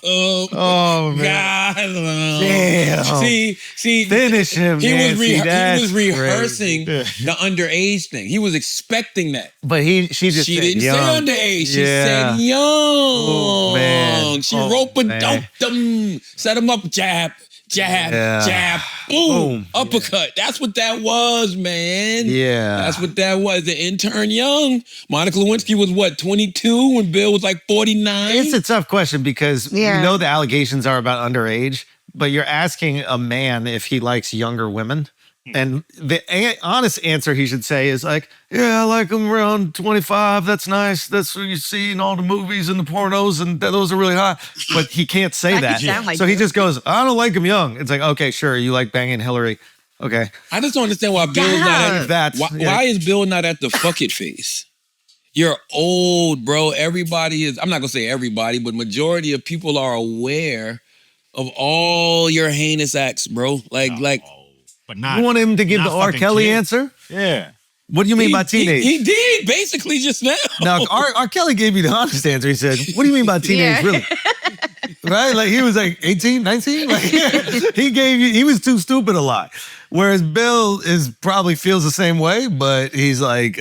Oh, man. Got him. Damn. See. Finish him, He Nancy. was rehearsing crazy. the underage thing. He was expecting that. But she just She said didn't young. say underage. She Yeah. said young. Oh, man. She Oh, rope-a-doped him. Set him up. Jab. Yeah. Jab. Boom. Uppercut. That's what that was, man. Yeah. That's what that was. The intern young. Monica Lewinsky was what, 22 when Bill was like 49? It's a tough question because you know the allegations are about underage, but you're asking a man if he likes younger women. And the honest answer he should say is like, yeah, I like them around 25. That's nice. That's what you see in all the movies and the pornos, and those are really hot. But he can't say that. Like so he just goes, I don't like them young. It's like, okay, sure. You like banging Hillary. Okay. I just don't understand why Bill's not at That's why is Bill not at the fuck it face? You're old, bro. Everybody is, I'm not gonna say everybody, but majority of people are aware of all your heinous acts, bro. Like But not. You want him to give not the R. fucking Kelly kid. answer? Yeah. What do you mean by teenage? He did basically just now. Now, R. Kelly gave you the honest answer. He said, what do you mean by teenage, really? Right? Like, he was like 18, 19? Like, he was too stupid a lot. Whereas Bill probably feels the same way, but he's like,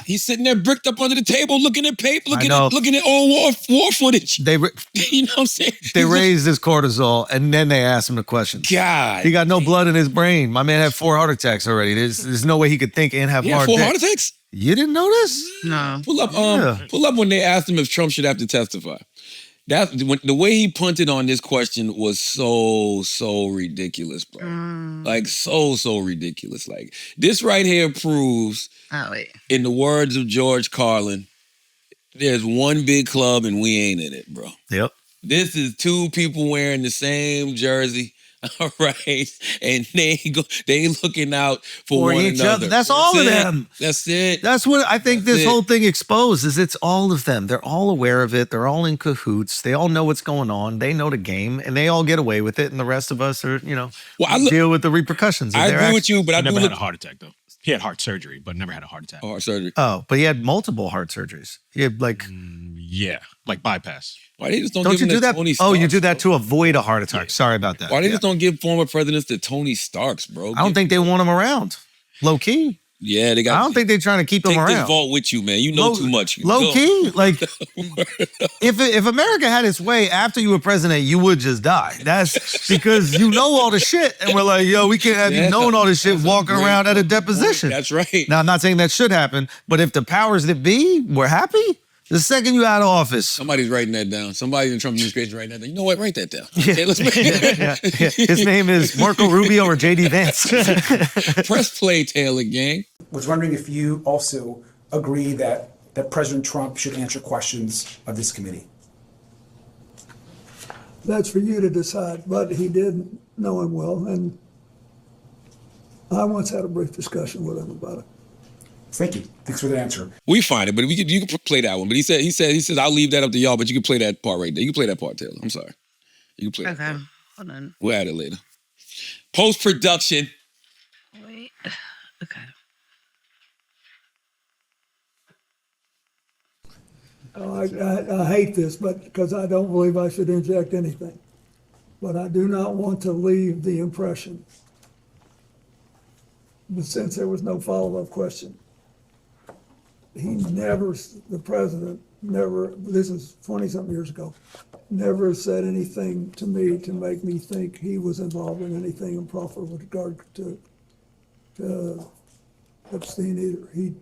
He's sitting there bricked up under the table, looking at paper, looking know. at old war footage. They, You know what I'm saying? they raised his cortisol, and then they asked him the question. God. He got no blood in his brain. My man had 4 heart attacks already. There's no way he could think and have Yeah, hard 4 dick. heart attacks? You didn't notice? No. Pull up when they asked him if Trump should have to testify. The way he punted on this question was so ridiculous, bro. Like so ridiculous. Like this right here proves, in the words of George Carlin, there's one big club and we ain't in it, bro. Yep. This is 2 people wearing the same jersey. All right, and they looking out for one each another. other. That's all of it. them. That's it. That's what I think That's this it. whole thing exposes. It's all of them. They're all aware of it. They're all in cahoots. They all know what's going on. They know the game, and they all get away with it. And the rest of us are, deal with the repercussions of I their agree with actions. you, but I He do never had look. a heart attack though. He had heart surgery, but never had a heart attack. Oh, heart surgery. Oh, but he had multiple heart surgeries. He had like Yeah, like bypass. Why they just don't don't give you him do the that? Tony Oh, you Starks, do that bro? to avoid a heart attack. Sorry about that. Why they Yeah. just don't give former presidents the Tony Starks, bro? I don't think they want him around. Low key. Yeah, they got. I don't think they're trying to keep him Take this around. vault with you, man. You know too much. Low Go. key, like if America had its way after you were president, you would just die. That's because you know all the shit, and we're like, yo, we can't have you knowing all this shit walking around at a deposition. That's right. Now, I'm not saying that should happen, but if the powers that be were happy, the second you out of office, Somebody's writing that down. Somebody in the Trump administration writing that down. You know what? Write that down. Yeah. Okay, let's make Yeah. His name is Marco Rubio or JD Vance. Press play, Taylor gang. Was wondering if you also agree that President Trump should answer questions of this committee. That's for you to decide, but he did know him well, and I once had a brief discussion with him about it. Thank you. Thanks for the answer. We find it, but you can play that one. But he said, I'll leave that up to y'all, but you can play that part right there. You can play that part, Taylor. I'm sorry. You can play that. Okay, hold on. We'll add it later. Post-production. Wait. Okay. I hate this, but because I don't believe I should inject anything. But I do not want to leave the impression, but since there was no follow-up question, the president never, this is 20-something years ago, never said anything to me to make me think he was involved in anything improper with regard to Epstein either. He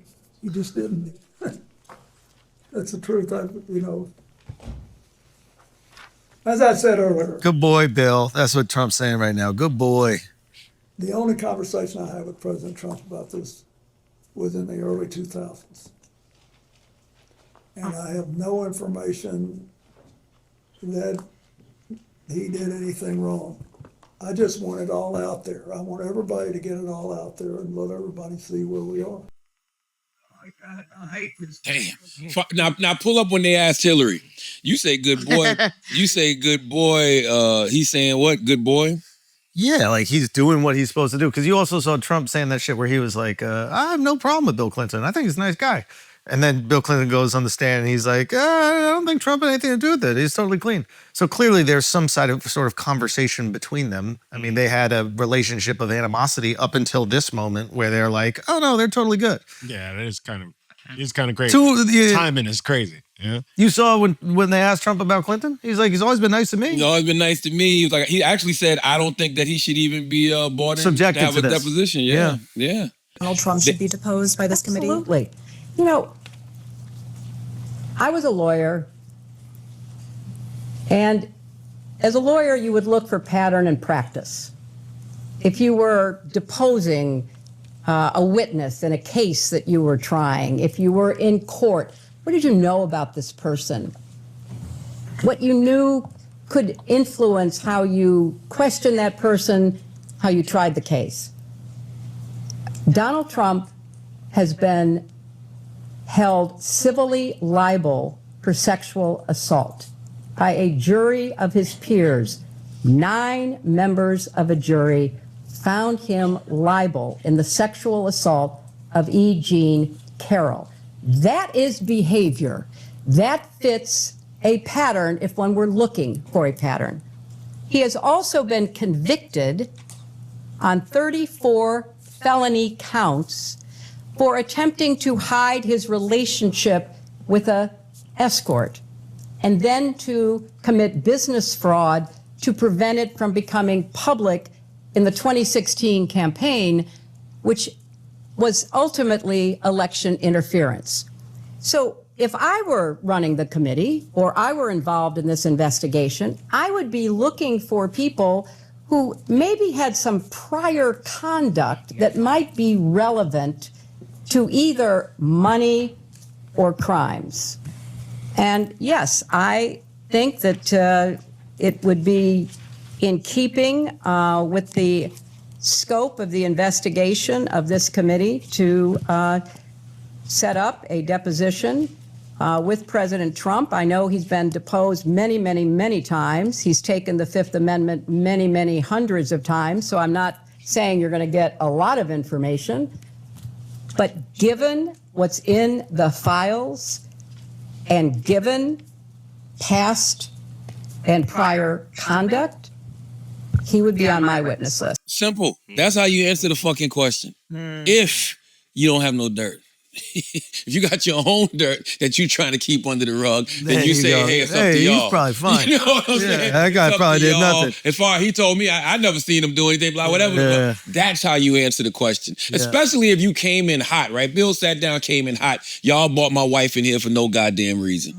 just didn't. That's the truth. As I said earlier, Good boy, Bill. That's what Trump's saying right now. Good boy. the only conversation I had with President Trump about this was in the early 2000s. And I have no information that he did anything wrong. I just want it all out there. I want everybody to get it all out there and let everybody see where we are. I hate this. Damn. Now pull up when they asked Hillary. You say good boy. You say good boy. He's saying what? Good boy? Yeah, like he's doing what he's supposed to do. Because you also saw Trump saying that shit where he was like, I have no problem with Bill Clinton. I think he's a nice guy. And then Bill Clinton goes on the stand and he's like, I don't think Trump had anything to do with it. He's totally clean. So clearly there's some sort of conversation between them. I mean, they had a relationship of animosity up until this moment where they're like, oh no, they're totally good. Yeah, that is kind of great. Yeah. Timing is crazy. Yeah. You saw when they asked Trump about Clinton? He's like, he's always been nice to me. He's always been nice to me. He was like, he actually said, I don't think that he should even be brought in Subjected to have to a this. deposition. Yeah. Donald Trump should be deposed by this committee? Absolutely. You know, I was a lawyer, and as a lawyer, you would look for pattern and practice. If you were deposing a witness in a case that you were trying, if you were in court, what did you know about this person? What you knew could influence how you questioned that person, how you tried the case. Donald Trump has been held civilly liable for sexual assault by a jury of his peers. 9 members of a jury found him liable in the sexual assault of E. Jean Carroll. That is behavior. That fits a pattern if one were looking for a pattern. He has also been convicted on 34 felony counts for attempting to hide his relationship with an escort and then to commit business fraud to prevent it from becoming public in the 2016 campaign, which was ultimately election interference. So if I were running the committee or I were involved in this investigation, I would be looking for people who maybe had some prior conduct that might be relevant to either money or crimes. And yes, I think that it would be in keeping with the scope of the investigation of this committee to set up a deposition with President Trump. I know he's been deposed many, many, many times. He's taken the Fifth Amendment many, many hundreds of times. So I'm not saying you're going to get a lot of information. But given what's in the files and given past and prior conduct, he would be on my witness list. Simple. That's how you answer the fucking question. If you don't have no dirt. If you got your own dirt that you trying to keep under the rug, then There you you say, go. hey, it's up Hey, to he's y'all. probably fine. You know what I'm Yeah, saying? that guy It's up probably to did y'all. nothing. As far as he told me, I never seen him do anything, like whatever. Yeah. That's how you answer the question. Yeah. Especially if you came in hot, right? Bill sat down, came in hot. Y'all brought my wife in here for no goddamn reason.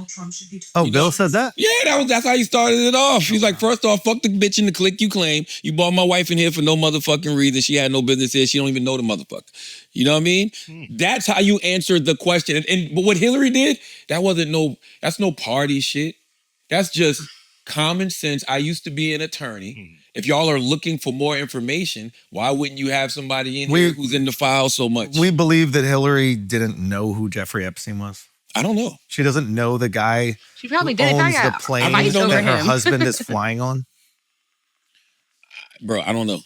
Oh, Bill said that? Yeah, that's how he started it off. He's like, first off, fuck the bitch in the clique you claim. You brought my wife in here for no motherfucking reason. She had no business here. She don't even know the motherfucker. You know what I mean? That's how you answered the question. But what Hillary did, that's no party shit. That's just common sense. I used to be an attorney. If y'all are looking for more information, why wouldn't you have somebody in here who's in the file so much? We believe that Hillary didn't know who Jeffrey Epstein was. I don't know. She doesn't know the guy She probably who did. owns Probably the got plane fights over that her him. husband is flying on. Bro, I don't know.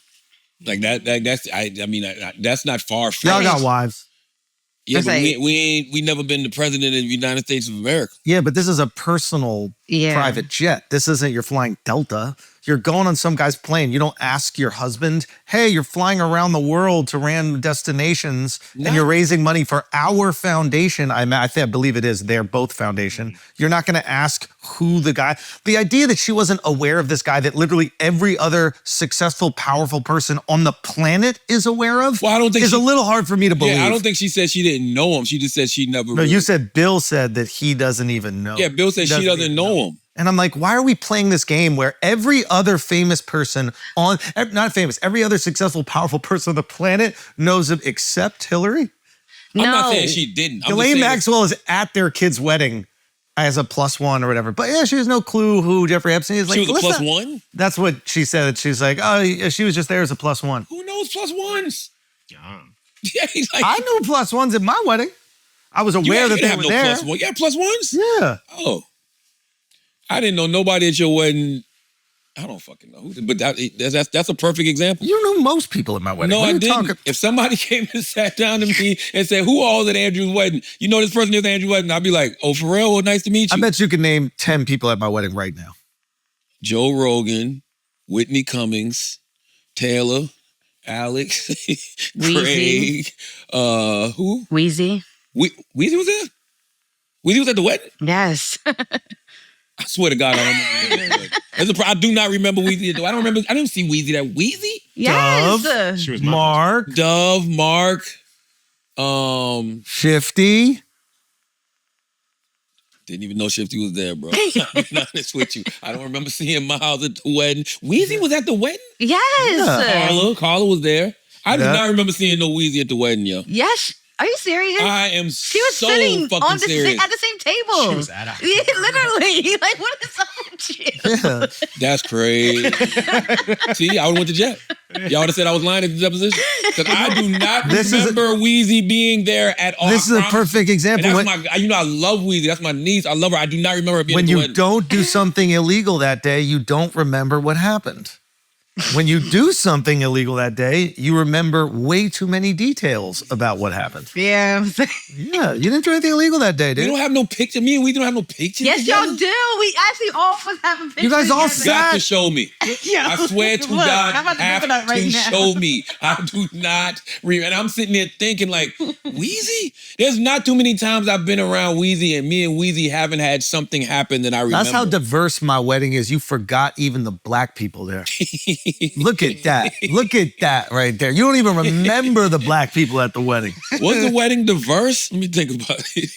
Like that's not far from Y'all got wives. Yeah, That's but like- we never been the president of the United States of America. Yeah, but this is a personal private jet. This isn't you're flying Delta. You're going on some guy's plane. You don't ask your husband, hey, you're flying around the world to random destinations and you're raising money for our foundation. I believe it is. They're both foundation. You're not going to ask who the guy, the idea that she wasn't aware of this guy that literally every other successful, powerful person on the planet is aware of is a little hard for me to believe. Yeah, I don't think she said she didn't know him. She just said she never. No, you said Bill said that he doesn't even know. Yeah, Bill said she doesn't even know him. And I'm like, why are we playing this game where every other famous person not famous, every other successful, powerful person on the planet knows him except Hillary? I'm not saying she didn't. I'm just Ghislaine saying Maxwell is at their kid's wedding as a +1 or whatever. But yeah, she has no clue who Jeffrey Epstein is. Like, She was a listen, +1? That's what she said. She's like, oh, yeah, she was just there as a +1. Who knows +1s? Yeah, he's like, I knew +1s at my wedding. I was aware that they were there. +1. Yeah, +1s? Yeah. Oh. I didn't know nobody at your wedding. I don't fucking know. But that's a perfect example. You knew most people at my wedding. No, What are I you didn't. talking- If somebody came and sat down to me and said, who all at Andrew's wedding? You know this person is at Andrew's wedding? I'd be like, oh, for real? Well, nice to meet you. I bet you could name 10 people at my wedding right now. Joe Rogan, Whitney Cummings, Taylor, Alex, Craig, who? Weezy. Weezy was there? Weezy was at the wedding? Yes. I swear to God, I don't remember. I do not remember Weezy. I don't remember. I didn't see Weezy there. Weezy? Yes. Dove, She was Mark. Dove, Mark. Shifty. Didn't even know Shifty was there, bro. I'll be honest with you. I don't remember seeing Miles at the wedding. Weezy was at the wedding? Yes. Carla was there. I do Yeah. not remember seeing no Weezy at the wedding, yo. Yes. Are you serious? I am She was so sitting fucking on serious. at the same table. She was at our- Yeah, literally. Like, what is up with you? That's crazy. See, I would have went to Jet. Y'all would have said I was lying at the deposition. Because I do not remember Weezy being there at all. This is I a promise. perfect example. And When- that's I love Weezy. That's my niece. I love her. I do not remember her being When at the you wedding. don't do something illegal that day, you don't remember what happened. When you do something illegal that day, you remember way too many details about what happened. Yeah. Yeah, you didn't do anything illegal that day, dude. We don't have no picture. Me and we don't have no pictures. Yes, together? y'all do. We actually all was having pictures. You guys all together. You got to show me. Yeah. I swear to Look, God, I'm about to have whip it up right to now. show me. I do not remember. And I'm sitting there thinking like, Weezy? There's not too many times I've been around Weezy and me and Weezy haven't had something happen that I remember. That's how diverse my wedding is. You forgot even the black people there. Look at that. Look at that right there. You don't even remember the black people at the wedding. Was the wedding diverse? Let me think about it.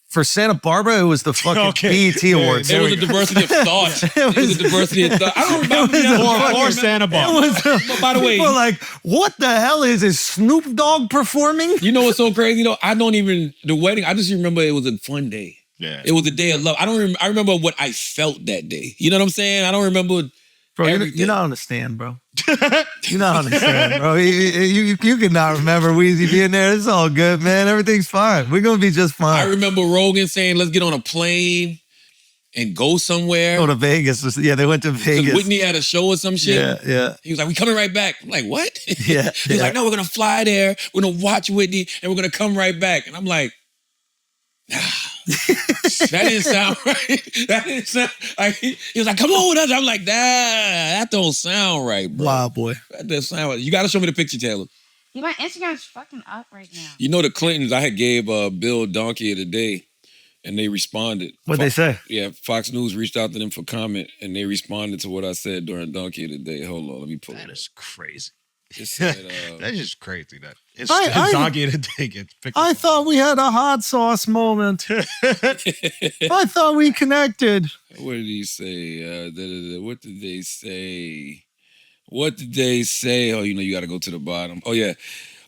For Santa Barbara, it was the fucking BET Awards. It was a diversity of thought. It was a diversity of thought. I don't remember. Or Santa Barbara. By the way, people are like, what the hell is Snoop Dogg performing? You know what's so crazy though? I don't even the wedding. I just remember it was a fun day. Yeah, it was a day of love. I don't. I remember what I felt that day. You know what I'm saying? I don't remember. Bro, you don't understand, bro. You don't understand, bro. You cannot remember Weezy being there. It's all good, man. Everything's fine. We're gonna be just I fine. remember Rogan saying, "Let's get on a plane." and go somewhere. Go to Vegas. Yeah, they went to Vegas. Whitney had a show or some shit. Yeah. He was like, we coming right back. I'm like, what? Yeah. He's like, no, we're going to fly there. We're going to watch Whitney and we're going to come right back. And I'm like, nah. That didn't sound right. That didn't sound like he was like, come on with us. I'm like, nah, that don't sound right, bro. Wow, boy. That doesn't sound right. You got to show me the picture, Taylor. Yeah, my Instagram's fucking up right now. You know the Clintons, I had gave Bill Donkey of the Day, and they responded. What'd they say? Yeah, Fox News reached out to them for comment, and they responded to what I said during Donkey of the Day. Hold on, let me pull it up. That is crazy. It said, That's just crazy. That it's I- Donkey of the Day gets picked I thought we had a hot sauce moment. I thought we connected. what did he say? What did they say? What did they say? Oh, you got to go to the bottom. Oh, yeah.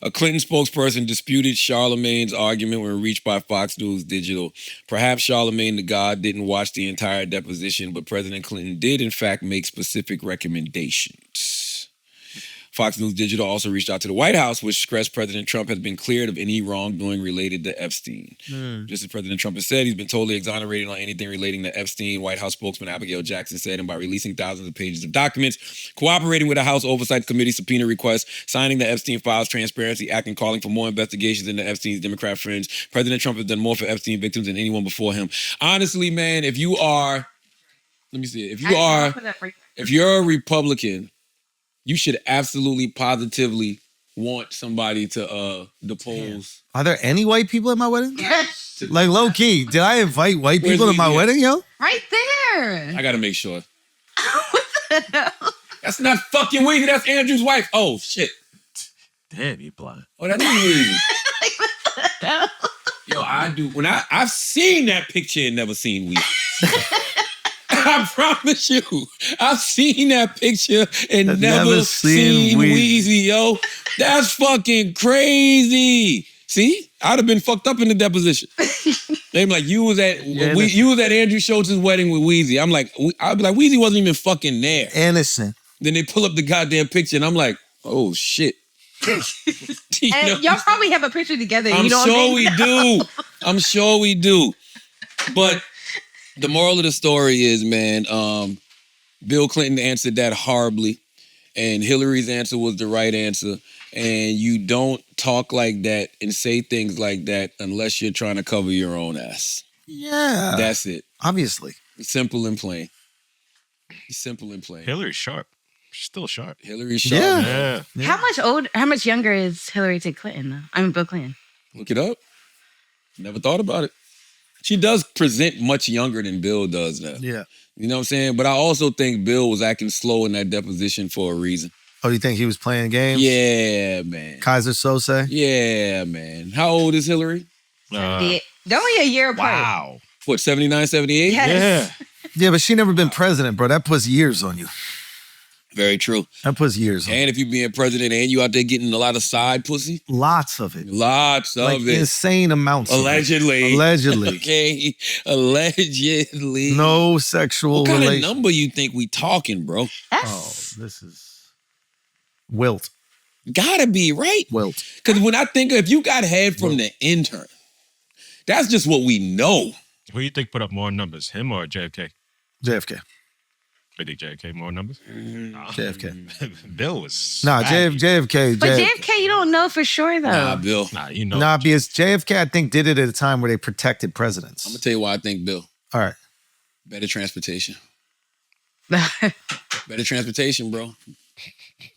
A Clinton spokesperson disputed Charlamagne's argument when reached by Fox News Digital. Perhaps Charlamagne the God didn't watch the entire deposition, but President Clinton did, in fact, make specific recommendations. Fox News Digital also reached out to the White House, which stressed President Trump has been cleared of any wrongdoing related to Epstein. Just as President Trump has said, he's been totally exonerated on anything relating to Epstein. White House spokesman Abigail Jackson said, and by releasing thousands of pages of documents, cooperating with the House Oversight Committee subpoena request, signing the Epstein Files Transparency Act, and calling for more investigations into Epstein's Democrat friends, President Trump has done more for Epstein victims than anyone before him. Honestly, man, if you are, let me see, if you're a Republican, you should absolutely, positively want somebody to depose. Are there any white people at my wedding? Yes. Like, low key, did I invite white Where's people to my Weezy at? wedding, yo? Right there. I gotta make sure. That's not fucking Weezy, that's Andrew's wife. Oh, shit. Damn, you blind. Oh, that's Weezy. Yo, I do. I've seen that picture and never seen Weezy. I promise you, I've seen that picture and never seen Weezy, yo. That's fucking crazy. See, I'd have been fucked up in the deposition. They'd be like, you was at Andrew Schultz's wedding with Weezy. I'd be like, Weezy wasn't even fucking there. Innocent. Then they pull up the goddamn picture and I'm like, oh shit. And y'all probably have a picture together. I'm you don't sure we think do. I'm sure we do. But the moral of the story is, man, Bill Clinton answered that horribly, and Hillary's answer was the right answer. And you don't talk like that and say things like that unless you're trying to cover your own ass. Yeah. That's it. Obviously. Simple and plain. Simple and plain. Hillary's sharp. She's still sharp. Hillary's sharp. Yeah. How much younger is Hillary to Clinton, though? I mean, Bill Clinton. Look it up. Never thought about it. She does present much younger than Bill does now. Yeah. You know what I'm saying? But I also think Bill was acting slow in that deposition for a reason. Oh, you think he was playing games? Yeah, man. Kaiser Sose? Yeah, man. How old is Hillary? They're only a year apart. Wow. What, 79, 78? Yes. Yeah, but she never been president, bro. That puts years on you. Very true. That puts years on you. And if you being president and you out there getting a lot of side pussy? Lots of it. Lots of like it. Insane amounts Allegedly. of it. Allegedly. Okay. Allegedly. No sexual What kind relation. of number you think we talking, bro? Oh, this is wilt. Gotta be, right? Wilt. Because when I think if you got head from the intern, that's just what we know. Who do you think put up more numbers, him or JFK? JFK. I think JFK more numbers. JFK. Bill was. Nah, JFK. But JFK, you don't know for sure, though. Nah, Bill. Nah, you know. Nah, because JFK, I think, did it at a time where they protected presidents. I'm gonna tell you why I think Bill. All right. Better transportation. Better transportation, bro.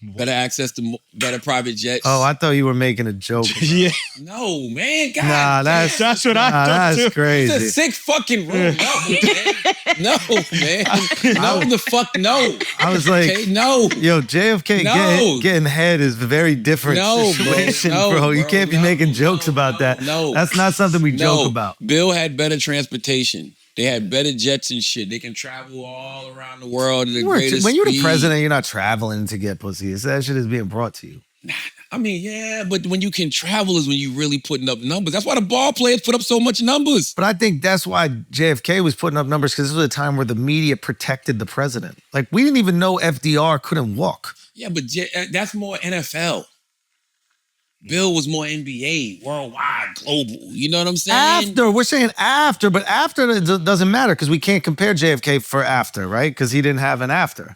Better access to better private jets. Oh, I thought you were making a joke. Yeah. No, man. God. Nah, that's what I thought that's too. crazy. It's a sick fucking room. No, man. No, the fuck no. I was like, okay, no. Yo, JFK No. getting head is a very different No, situation, bro. bro. No, You can't be making jokes about that. No. That's not something we joke about. Bill had better transportation. They had better jets and shit. They can travel all around the world at the greatest When you're the speed. president, you're not traveling to get pussy. That shit is being brought to you. I mean, yeah, but when you can travel is when you really putting up numbers. That's why the ball players put up so much numbers. But I think that's why JFK was putting up numbers, because this was a time where the media protected the president. Like, we didn't even know FDR couldn't walk. Yeah, but that's more NFL. Bill was more NBA, worldwide, global. You know what I'm saying? After, we're saying after, but after it doesn't matter because we can't compare JFK for after, right? Because he didn't have an after.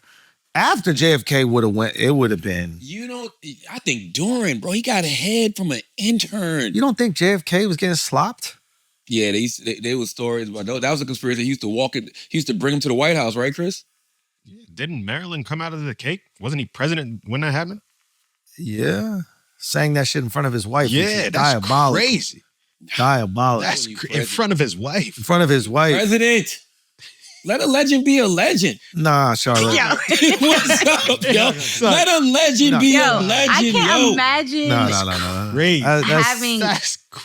After JFK would have went, it would have been. You know, I think during, bro, he got a head from an intern. You don't think JFK was getting slopped? Yeah, they was stories about that was a conspiracy. He used to walk it. He used to bring him to the White House, right, Chris? Didn't Maryland come out of the cake? Wasn't he president when that happened? Yeah. Saying that shit in front of his wife. Yeah, that's diabolical. crazy. Diabolical. That's in front of his wife. In front of his wife. President. Let a legend be a legend. Nah, Charla. What's up, yo? Let a legend be a legend, I can't imagine No. having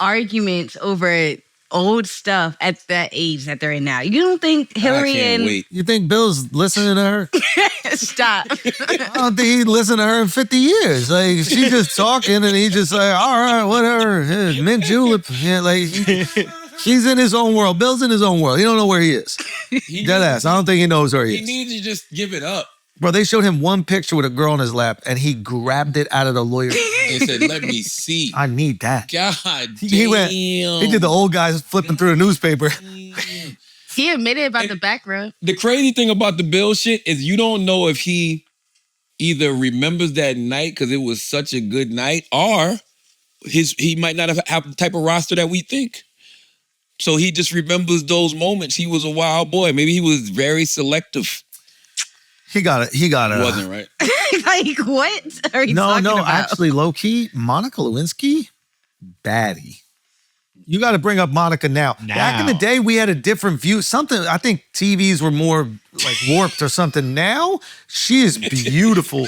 arguments over old stuff at that age that they're in now. You don't think Hillary and You think Bill's listening to her? stop? I don't think he'd listen to her in 50 years. Like, she's just talking and he just like, all right, whatever. Yeah, mint julep. Yeah, like, she's in his own world. Bill's in his own world. He don't know where he is. Dead ass. I don't think he knows where he He is. needs to just give it up. Bro, they showed him one picture with a girl on his lap and he grabbed it out of the lawyer. And said, let me see. I need that. God He went, he did the old guys flipping through the newspaper. He admitted about the back rub. The crazy thing about the Bill shit is you don't know if he either remembers that night because it was such a good night, or he might not have the type of roster that we think. So he just remembers those moments. He was a wild boy. Maybe he was very selective. He got it. He wasn't right. Like, what are you No, talking about? actually, low key, Monica Lewinsky, baddie. You got to bring up Monica now. Back in the day, we had a different view. Something, I think TVs were more like warped or something. Now, she is beautiful.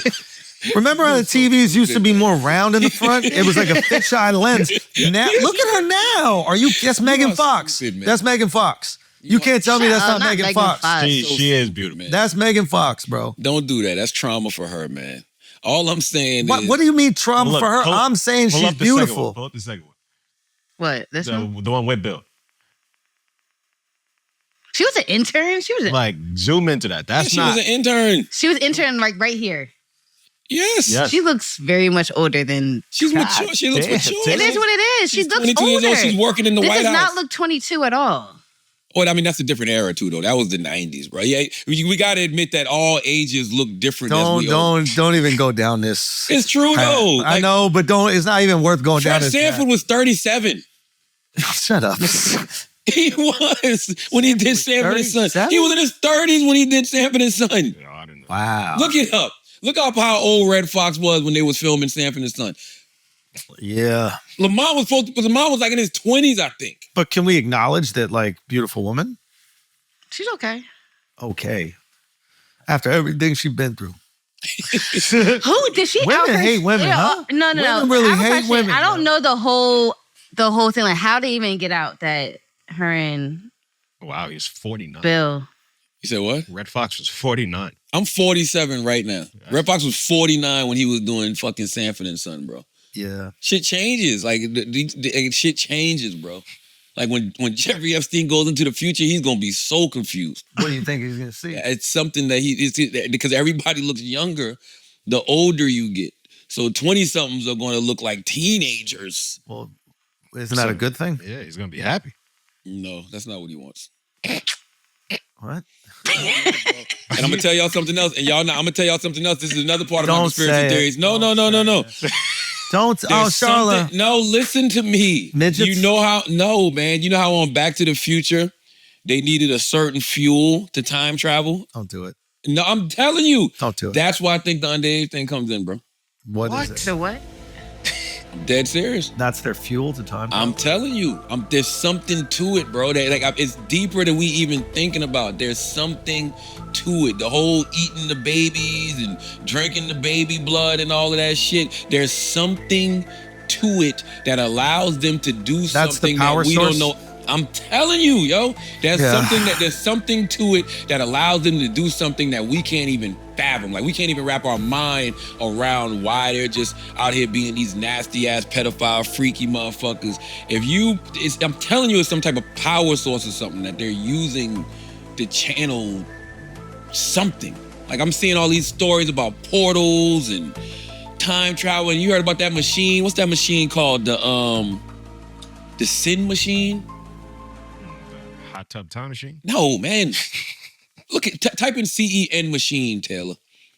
Remember how the TVs used to be more round in the front? It was like a fisheye lens. Now, look at her now. That's Megan Fox. That's Megan Fox. You can't tell me that's not Megan Fox. She is beautiful. That's Megan Fox, bro. Don't do that. That's trauma for her, man. All I'm saying is... What do you mean trauma for her? I'm saying she's beautiful. Pull up the second one. What? This one? The one with Bill. She was an intern? She was Like, zoom into that. That's she not... was an intern. She was intern like right here. Yes. She looks very much older than... She's mature. She looks mature. It is what it is. She looks 22 older. years old. She's working in the this White does House. not look 22 at all. Well, I mean, that's a different era too, though. That was the 90s, bro. Yeah, we got to admit that all ages look different. Don't even go down this. It's true though. I know, but don't. It's not even worth going down Fred this. Sanford was 37. Shut up. He was when he did Sanford and Son. He was in his 30s when he did Sanford and Son. Wow. Look it up. Look up how old Red Fox was when they was filming Sanford and Son. Yeah. Lamont was like in his 20s, I think. But can we acknowledge that, like, beautiful woman? She's okay. Okay. After everything she's been through. Who did she? Women hate women, huh? No. Women really I have a hate question. women. I don't know the whole thing. Like, how they even get out that her and Wow, he's 49. Bill. You said what? Red Fox was 49. I'm 47 right now. Red Fox was 49 when he was doing fucking Sanford and Son, bro. Yeah. Shit changes. Like, shit changes, bro. Like, when Jeffrey Epstein goes into the future, he's going to be so confused. What do you think he's going to see? It's something that because everybody looks younger the older you get. So 20-somethings are going to look like teenagers. Well, isn't that a good thing? Yeah, he's going to be happy. No, that's not what he wants. What? And I'm gonna tell y'all something else. And y'all know, I'm gonna tell y'all something else. This is another part of my Don't conspiracy say it. theories. No. Don't. There's Charla. No, listen to me. Midgets? You know how? No, man. You know how on Back to the Future, they needed a certain fuel to time travel. Don't do it. No, I'm telling you. Don't do it. That's why I think the underage thing comes in, bro. What is it? So what? I'm dead serious. That's their fuel to time travel? I'm telling you, there's something to it, bro. It's deeper than we even thinking about. There's something to it. The whole eating the babies and drinking the baby blood and all of that shit. There's something to it that allows them to do something that we don't know. I'm telling you, yo. There's something to it that allows them to do something that we can't even fathom. Like, we can't even wrap our mind around why they're just out here being these nasty ass pedophile freaky motherfuckers. I'm telling you, it's some type of power source or something that they're using to channel something. Like, I'm seeing all these stories about portals and time travel, and you heard about that machine. What's that machine called? The sin machine? Hot tub time machine? No, man. Look at type in CEN machine, Taylor.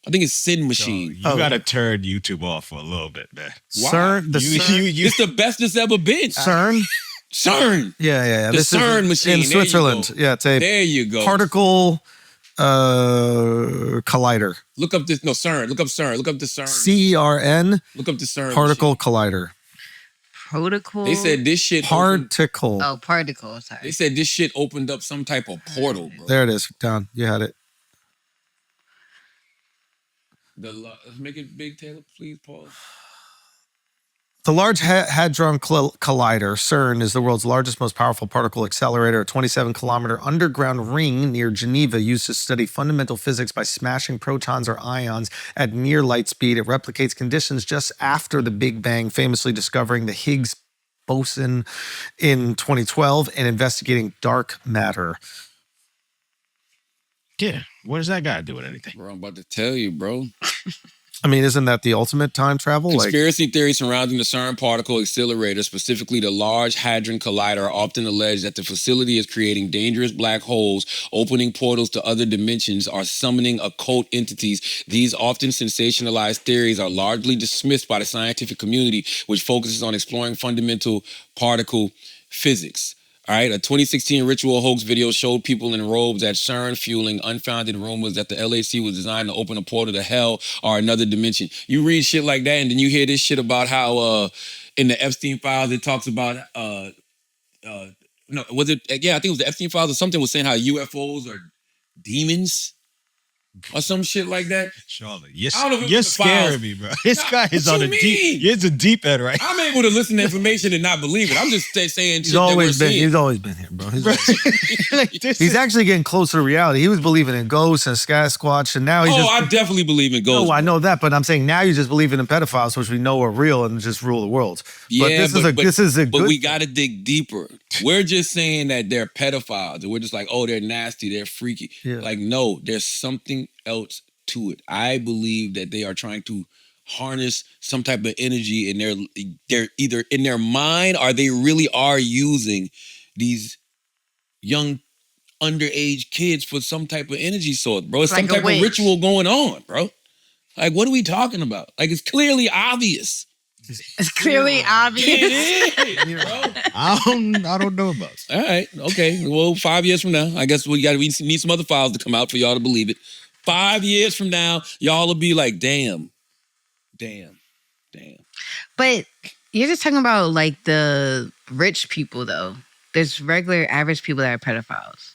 I think it's sin machine. You gotta turn YouTube off for a little bit, man. CERN, It's the best it's ever been. CERN? CERN. Yeah. The This CERN is machine. in There you Switzerland. go. Yeah, it's a There you go. particle collider. Look up this. No, CERN. Look up CERN. Look up the CERN. CERN. Look up the CERN. Particle collider. Protocol. They said this shit. Particle. Oh, particle. Sorry. They said this shit opened up some type of portal, bro. There it is. Down. You had it. Let's make it big, Taylor. Please pause. The Large Hadron Collider, CERN, is the world's largest, most powerful particle accelerator, a 27-kilometer underground ring near Geneva used to study fundamental physics by smashing protons or ions at near light speed. It replicates conditions just after the Big Bang, famously discovering the Higgs boson in 2012 and investigating dark matter. Yeah, what does that got to do with anything? Bro, I'm about to tell you, bro. I mean, isn't that the ultimate time travel? Conspiracy theories surrounding the CERN particle accelerator, specifically the Large Hadron Collider, are often alleged that the facility is creating dangerous black holes, opening portals to other dimensions, or summoning occult entities. These often sensationalized theories are largely dismissed by the scientific community, which focuses on exploring fundamental particle physics. All right, a 2016 ritual hoax video showed people in robes at CERN fueling unfounded rumors that the LHC was designed to open a portal to hell or another dimension. You read shit like that, and then you hear this shit about how in the Epstein files it talks about no, was it? Yeah, I think it was the Epstein files or something was saying how UFOs are demons or some shit like that. Charla, I don't know if it you're was the files. scaring me, bro. This guy is what on you a deep. mean? It's a deep end, right? I'm able to listen to information and not believe it. I'm just saying shit He's that we're always been. seeing. He's always been here, bro. He's actually getting closer to reality. He was believing in ghosts and Sasquatch, and now he's just. I definitely believe in ghosts. No, I know that, but I'm saying now you're just believing in pedophiles, which we know are real and just rule the world. But this is a But good. we got to dig deeper. We're just saying that they're pedophiles, and we're just like, oh, they're nasty, they're freaky. Yeah. Like, no, there's something else to it. I believe that they are trying to harness some type of energy, and they're either in their mind or they really are using these young underage kids for some type of energy source, bro. It's Like some a type witch. of ritual going on, bro. Like, what are we talking about? Like, it's clearly obvious. It's clearly obvious. It is, bro. I don't know about it. All right, okay. Well, 5 years from now, I guess we need some other files to come out for y'all to believe it. 5 years from now, y'all will be like, damn. But you're just talking about like the rich people, though. There's regular average people that are pedophiles.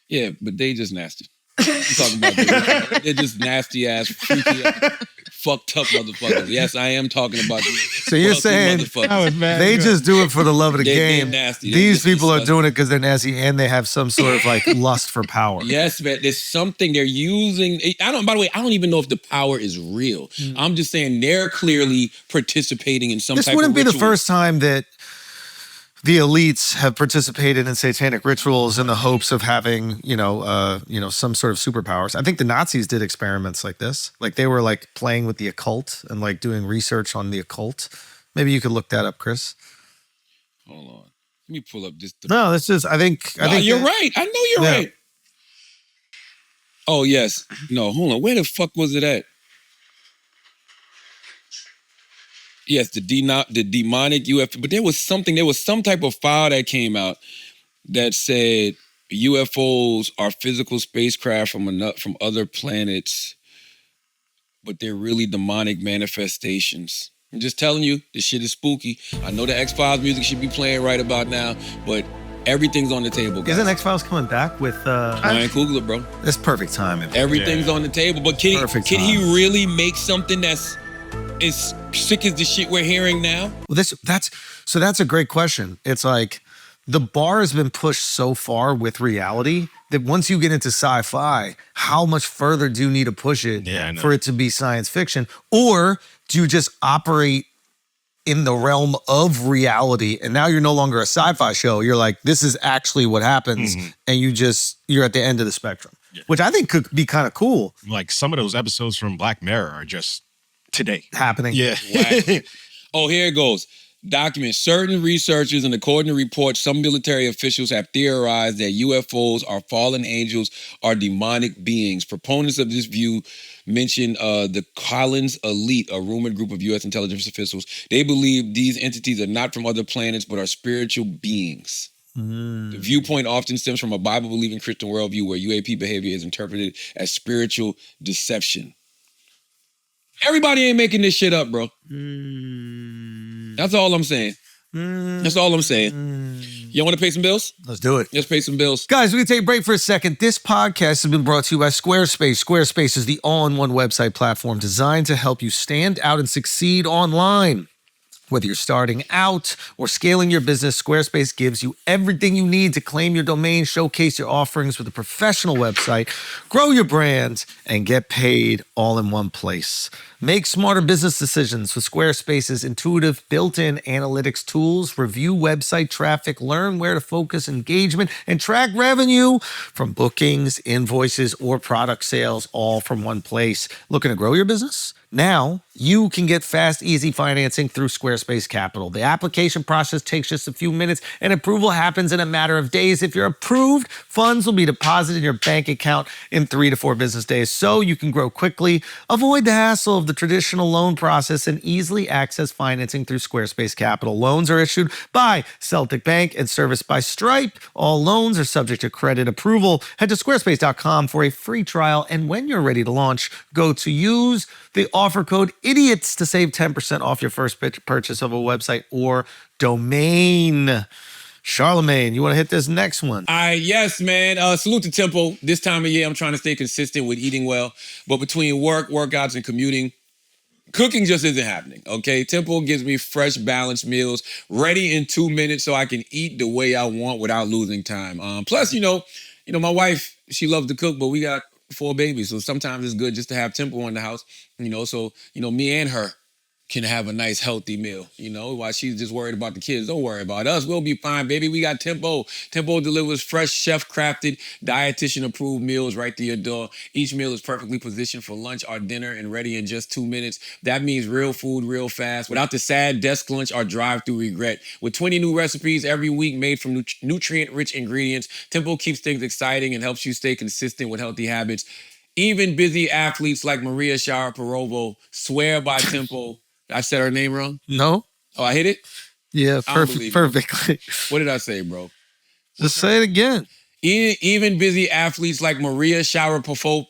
Yeah, but they just nasty. I'm talking about they're just nasty ass, freaky ass, fucked up motherfuckers. Yes, I am talking about these. So you're fucked saying motherfuckers. they just do it for the love of the They're game. nasty. They're These just people are disgusting. doing it because they're nasty and they have some sort of like lust for power. Yes, man. There's something they're using. By the way, I don't even know if the power is real. I'm just saying they're clearly participating in some This type wouldn't of be the ritual. first time that the elites have participated in satanic rituals in the hopes of having, some sort of superpowers. I think the Nazis did experiments like this. Like they were like playing with the occult and like doing research on the occult. Maybe you could look that up, Chris. Hold on. Let me pull up this. No, that's just, I think you're right. I know you're Yeah. right. Oh, yes. No, hold on. Where the fuck was it at? Yes, the demonic UFO. But there was some type of file that came out that said UFOs are physical spacecraft from other planets, but they're really demonic manifestations. I'm just telling you, this shit is spooky. I know the X-Files music should be playing right about now, but everything's on the table, guys. Isn't X-Files coming back with Ryan Coogler, bro? It's perfect timing. Everything's on the table, but can he time. really make something that's as sick as the shit we're hearing now? Well, that's a great question. It's like the bar has been pushed so far with reality that once you get into sci-fi, how much further do you need to push it for it to be science fiction? Or do you just operate in the realm of reality and now you're no longer a sci-fi show? You're like, this is actually what happens, and you're at the end of the spectrum, which I think could be kind of cool. Like some of those episodes from Black Mirror are just today. Happening. Yeah. Oh, here it goes. Documents. Certain researchers and according to reports, some military officials have theorized that UFOs are fallen angels or demonic beings. Proponents of this view mention the Collins Elite, a rumored group of U.S. intelligence officials. They believe these entities are not from other planets, but are spiritual beings. The viewpoint often stems from a Bible-believing Christian worldview where UAP behavior is interpreted as spiritual deception. Everybody ain't making this shit up, bro. That's all I'm saying. That's all I'm saying. You want to pay some bills? Let's do it. Let's pay some bills. Guys, we're going to take a break for a second. This podcast has been brought to you by Squarespace. Squarespace is the all-in-one website platform designed to help you stand out and succeed online. Whether you're starting out or scaling your business, Squarespace gives you everything you need to claim your domain, showcase your offerings with a professional website, grow your brand, and get paid all in one place. Make smarter business decisions with Squarespace's intuitive built-in analytics tools. Review website traffic, learn where to focus engagement, and track revenue from bookings, invoices, or product sales, all from one place. Looking to grow your business? Now, you can get fast, easy financing through Squarespace Capital. The application process takes just a few minutes, and approval happens in a matter of days. If you're approved, funds will be deposited in your bank account in 3 to 4 business days, so you can grow quickly, avoid the hassle of the traditional loan process, and easily access financing through Squarespace Capital. Loans are issued by Celtic Bank and serviced by Stripe. All loans are subject to credit approval. Head to squarespace.com for a free trial, and when you're ready to launch, go to use the offer code IDIOTS to save 10% off your first purchase of a website or domain. Charlamagne, you want to hit this next one? Yes, man. Salute to Tempo. This time of year, I'm trying to stay consistent with eating well. But between work, workouts, and commuting, cooking just isn't happening, okay? Tempo gives me fresh, balanced meals ready in 2 minutes so I can eat the way I want without losing time. Plus, you know, my wife, she loves to cook, but we got 4 babies, so sometimes it's good just to have Tempo in the house, so me and her can have a nice healthy meal, while she's just worried about the kids. Don't worry about us. We'll be fine, baby. We got Tempo. Tempo delivers fresh, chef-crafted, dietitian-approved meals right to your door. Each meal is perfectly positioned for lunch or dinner and ready in just 2 minutes. That means real food, real fast, without the sad desk lunch or drive-through regret. With 20 new recipes every week made from nutrient-rich ingredients, Tempo keeps things exciting and helps you stay consistent with healthy habits. Even busy athletes like Maria Sharapova swear by Tempo. I said her name wrong? No. Oh, I hit it? Yeah, perfectly. What did I say, bro? Just say it again. Even busy athletes like Maria Sharapova.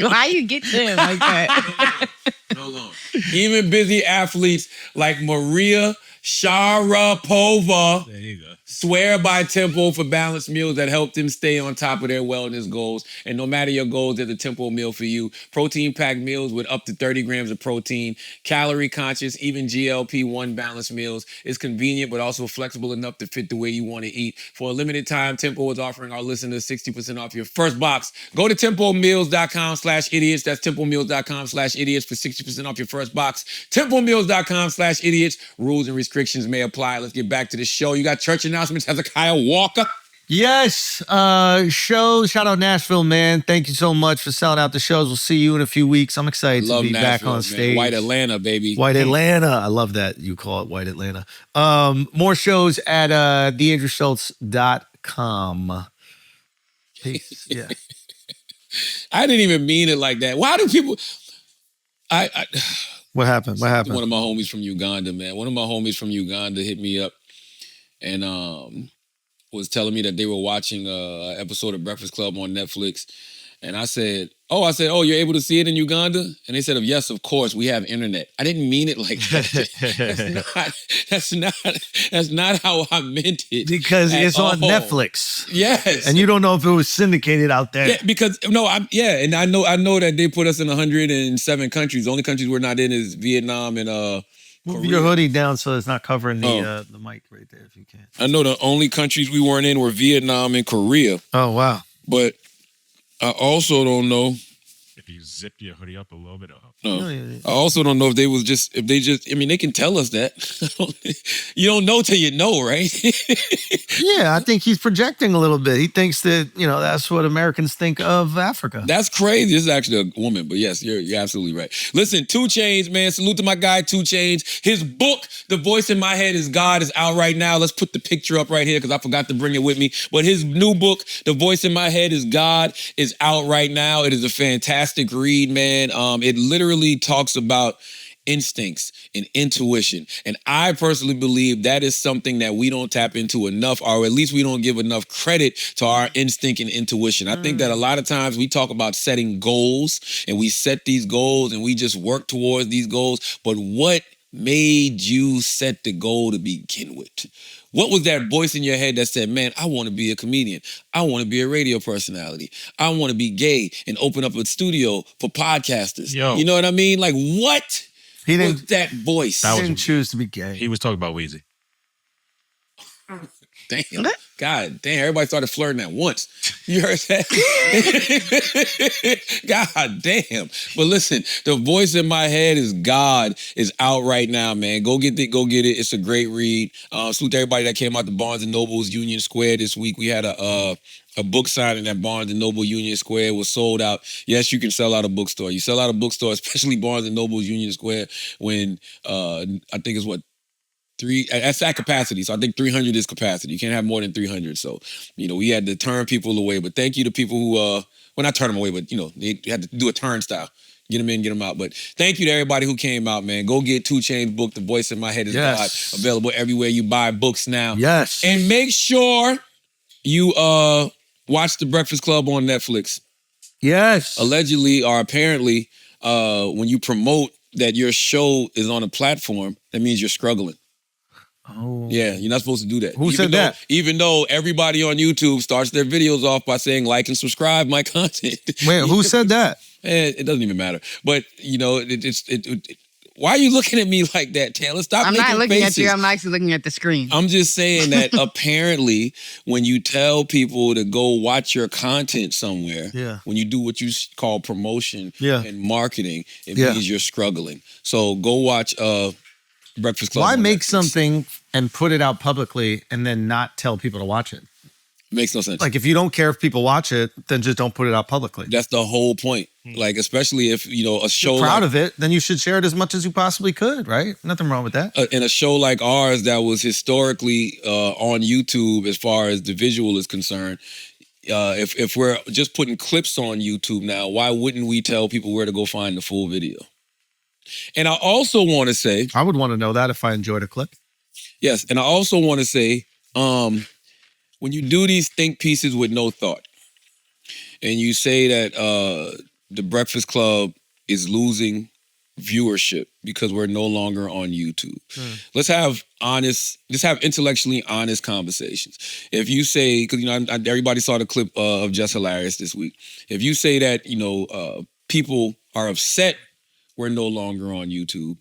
Why you get to him like that? Hold on. Even busy athletes like Maria Sharapova. There you go. Swear by Tempo for balanced meals that help them stay on top of their wellness goals. And no matter your goals, there's a Tempo meal for you. Protein-packed meals with up to 30 grams of protein. Calorie-conscious, even GLP-1 balanced meals. It's convenient, but also flexible enough to fit the way you want to eat. For a limited time, Tempo is offering our listeners 60% off your first box. Go to tempomeals.com/idiots. That's tempomeals.com/idiots for 60% off your first box. Tempomeals.com/idiots. Rules and restrictions may apply. Let's get back to the show. You got church announcements. Hezekiah Walker. Yes. Shows. Shout out Nashville, man. Thank you so much for selling out the shows. We'll see you in a few weeks. I'm excited to be back on stage. Man. White Atlanta, baby. White Atlanta. I love that you call it White Atlanta. More shows at theandrewschultz.com. Peace. Yeah. I didn't even mean it like that. Why do people... What happened? What happened? One of my homies from Uganda, man. One of my homies from Uganda hit me up and was telling me that they were watching an episode of Breakfast Club on Netflix. And I said, oh, you're able to see it in Uganda? And they said, yes, of course, we have internet. I didn't mean it like that. That's not how I meant it. Because it's on Netflix. Yes. And you don't know if it was syndicated out there. Yeah, because and I know that they put us in 107 countries. The only countries we're not in is Vietnam and Move your hoodie down so it's not covering the mic right there if you can. I know the only countries we weren't in were Vietnam and Korea. Oh, wow. But I also don't know. If you zip your hoodie up a little bit, No. I also don't know if they I mean, they can tell us that. You don't know till you know, right? Yeah, I think he's projecting a little bit. He thinks that, that's what Americans think of Africa. That's crazy. This is actually a woman, but yes, you're absolutely right. Listen, 2 Chainz, man. Salute to my guy, 2 Chainz. His book, The Voice in My Head is God, is out right now. Let's put the picture up right here because I forgot to bring it with me. But his new book, The Voice in My Head is God, is out right now. It is a fantastic read, man. It literally talks about instincts and intuition. And I personally believe that is something that we don't tap into enough, or at least we don't give enough credit to our instinct and intuition. I think that a lot of times we talk about setting goals and we set these goals and we just work towards these goals. But what made you set the goal to begin with? What was that voice in your head that said, man, I want to be a comedian. I want to be a radio personality. I want to be gay and open up a studio for podcasters. Yo. You know what I mean? Like, what was that voice? He didn't choose to be gay. He was talking about Weezy. Damn. God damn, everybody started flirting at once. You heard that? God damn. But listen, The Voice in My Head is God is out right now, man. Go get it. It's a great read. Salute to everybody that came out to Barnes & Noble's Union Square this week. We had a book signing at Barnes & Noble Union Square. It was sold out. Yes, you can sell out a bookstore. You sell out a bookstore, especially Barnes & Noble's Union Square, when I think it's what, that's at capacity. So I think 300 is capacity. You can't have more than 300. So, we had to turn people away. But thank you to people who, well, not turn them away, but, they had to do a turnstile. Get them in, get them out. But thank you to everybody who came out, man. Go get 2 Chainz book, The Voice in My Head is God. Available everywhere you buy books now. Yes. And make sure you watch The Breakfast Club on Netflix. Yes. Allegedly or apparently, when you promote that your show is on a platform, that means you're struggling. Oh. Yeah, you're not supposed to do that. Who said that? Even though everybody on YouTube starts their videos off by saying like and subscribe my content. Wait, who said that? It doesn't even matter. But, why are you looking at me like that, Taylor? Stop I'm making not looking faces. at you. I'm actually looking at the screen. I'm just saying that apparently when you tell people to go watch your content somewhere, when you do what you call promotion and marketing, it means you're struggling. So go watch Breakfast Club. Why on make Netflix. something and put it out publicly and then not tell people to watch it? Makes no sense. Like, if you don't care if people watch it, then just don't put it out publicly. That's the whole point. Like, especially if, a show You're proud like, of it, then you should share it as much as you possibly could, right? Nothing wrong with that. in a show like ours that was historically on YouTube as far as the visual is concerned, if we're just putting clips on YouTube now, why wouldn't we tell people where to go find the full video? And I also want to say... I would want to know that if I enjoyed a clip. Yes, and I also want to say, when you do these think pieces with no thought, and you say that the Breakfast Club is losing viewership because we're no longer on YouTube. Let's have intellectually honest conversations. If you say, because everybody saw the clip of Jess Hilarious this week. If you say that people are upset we're no longer on YouTube,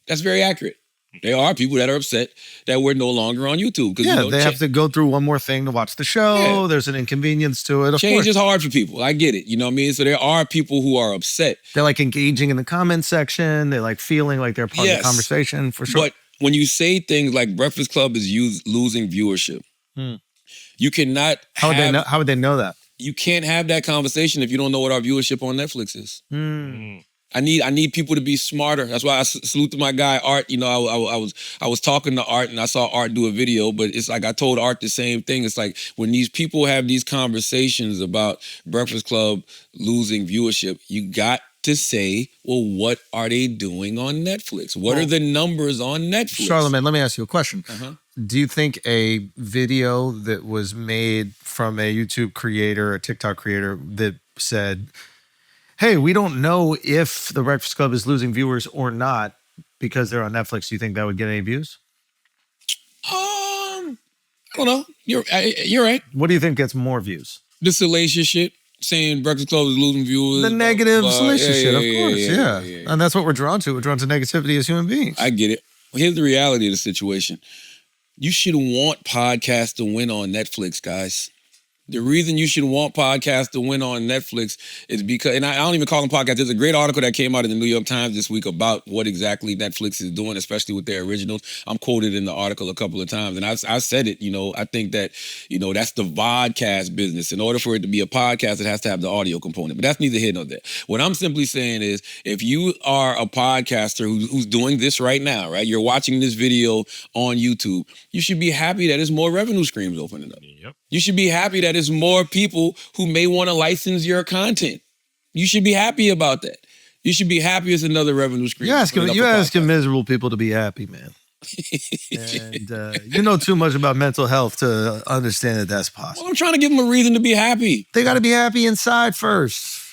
that's very accurate. There are people that are upset that we're no longer on YouTube. Yeah, they have to go through one more thing to watch the show. Yeah. There's an inconvenience to it. Of Change course. is hard for people. I get it. You know what I mean? So there are people who are upset. They're like engaging in the comment section. They like feeling like they're part of the conversation, for sure. But when you say things like Breakfast Club is losing viewership, you cannot How would they know that? You can't have that conversation if you don't know what our viewership on Netflix is. I need people to be smarter. That's why I salute to my guy Art. I was talking to Art and I saw Art do a video, but it's like I told Art the same thing. It's like when these people have these conversations about Breakfast Club losing viewership, you got to say, well, what are they doing on Netflix? What are the numbers on Netflix? Charlamagne, let me ask you a question. Do you think a video that was made from a YouTube creator, a TikTok creator that said, hey, we don't know if the Breakfast Club is losing viewers or not because they're on Netflix, do you think that would get any views? I don't know. You're right. What do you think gets more views? The salacious shit, saying Breakfast Club is losing viewers. The negative, salacious shit, of course, yeah. And that's what we're drawn to. We're drawn to negativity as human beings. I get it. Well, here's the reality of the situation. You should want podcasts to win on Netflix, guys. The reason you should want podcasts to win on Netflix is because, and I don't even call them podcasts. There's a great article that came out in the New York Times this week about what exactly Netflix is doing, especially with their originals. I'm quoted in the article a couple of times, and I said it, I think that, that's the vodcast business. In order for it to be a podcast, it has to have the audio component, but that's neither here nor there. What I'm simply saying is, if you are a podcaster who's doing this right now, right? You're watching this video on YouTube, you should be happy that there's more revenue streams opening up. Yep. You should be happy that there's more people who may want to license your content. You should be happy about that. You should be happy it's another revenue stream. You're asking miserable people to be happy, man. And you know too much about mental health to understand that that's possible. Well, I'm trying to give them a reason to be happy. They got to be happy inside first.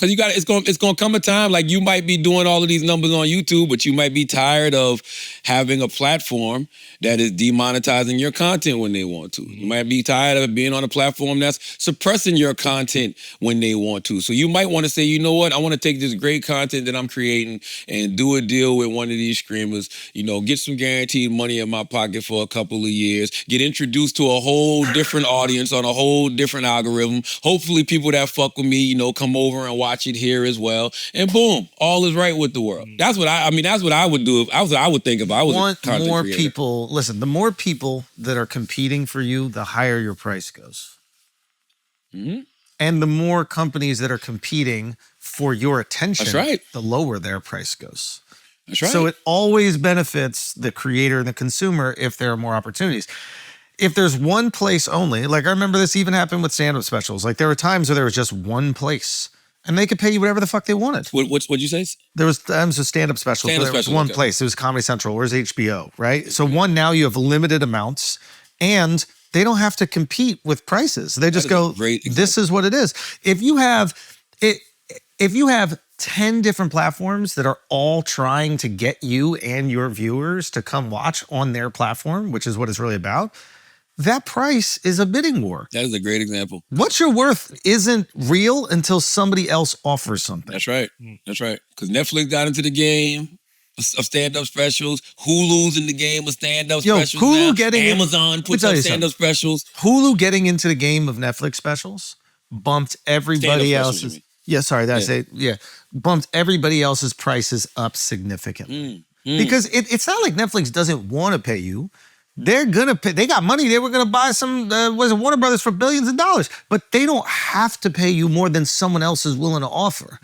Because it's gonna come a time like you might be doing all of these numbers on YouTube, but you might be tired of having a platform that is demonetizing your content when they want to. You might be tired of being on a platform that's suppressing your content when they want to. So you might want to say, you know what, I want to take this great content that I'm creating and do a deal with one of these streamers, get some guaranteed money in my pocket for a couple of years, get introduced to a whole different audience on a whole different algorithm. Hopefully people that fuck with me, come over and watch it here as well, and boom, all is right with the world. That's what that's what I would do. That's what I would think if I was a content more creator. people. Listen, the more people that are competing for you, the higher your price goes. Mm-hmm. And the more companies that are competing for your attention, That's right. the lower their price goes. That's right. So it always benefits the creator and the consumer if there are more opportunities. If there's one place only, like I remember this even happened with stand-up specials. Like there were times where there was just one place. And they could pay you whatever the fuck they wanted. What'd you say? There was times of stand-up specials. There was one place. It was Comedy Central. Where's HBO, right? So now you have limited amounts, and they don't have to compete with prices. They just go, this is what it is. If you have 10 different platforms that are all trying to get you and your viewers to come watch on their platform, which is what it's really about, that price is a bidding war. That is a great example. What you're worth isn't real until somebody else offers something. That's right. That's right. Because Netflix got into the game of stand-up specials. Hulu's in the game of stand-up specials now. Amazon puts up stand-up specials. Hulu getting into the game of Netflix specials bumped everybody else's. Bumped everybody else's prices up significantly. Because it's not like Netflix doesn't want to pay you. They're gonna pay. They got money. They were gonna buy some Warner Brothers for billions of dollars, but they don't have to pay you more than someone else is willing to offer,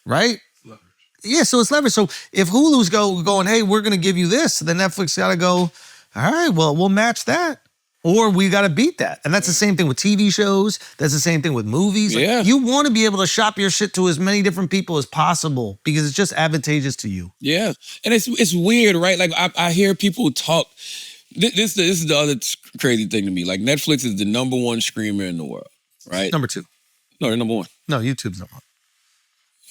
right? Leverage. Yeah, so it's leverage. So if Hulu's going, hey, we're gonna give you this, then Netflix gotta go, all right, well, we'll match that, or we gotta beat that. And that's the same thing with TV shows. That's the same thing with movies. Yeah. Like, you want to be able to shop your shit to as many different people as possible because it's just advantageous to you. Yeah, and it's weird, right? Like I hear people talk. This is the other crazy thing to me. Like Netflix is the number one streamer in the world, right? Number two. No, they're number one. No, YouTube's number one.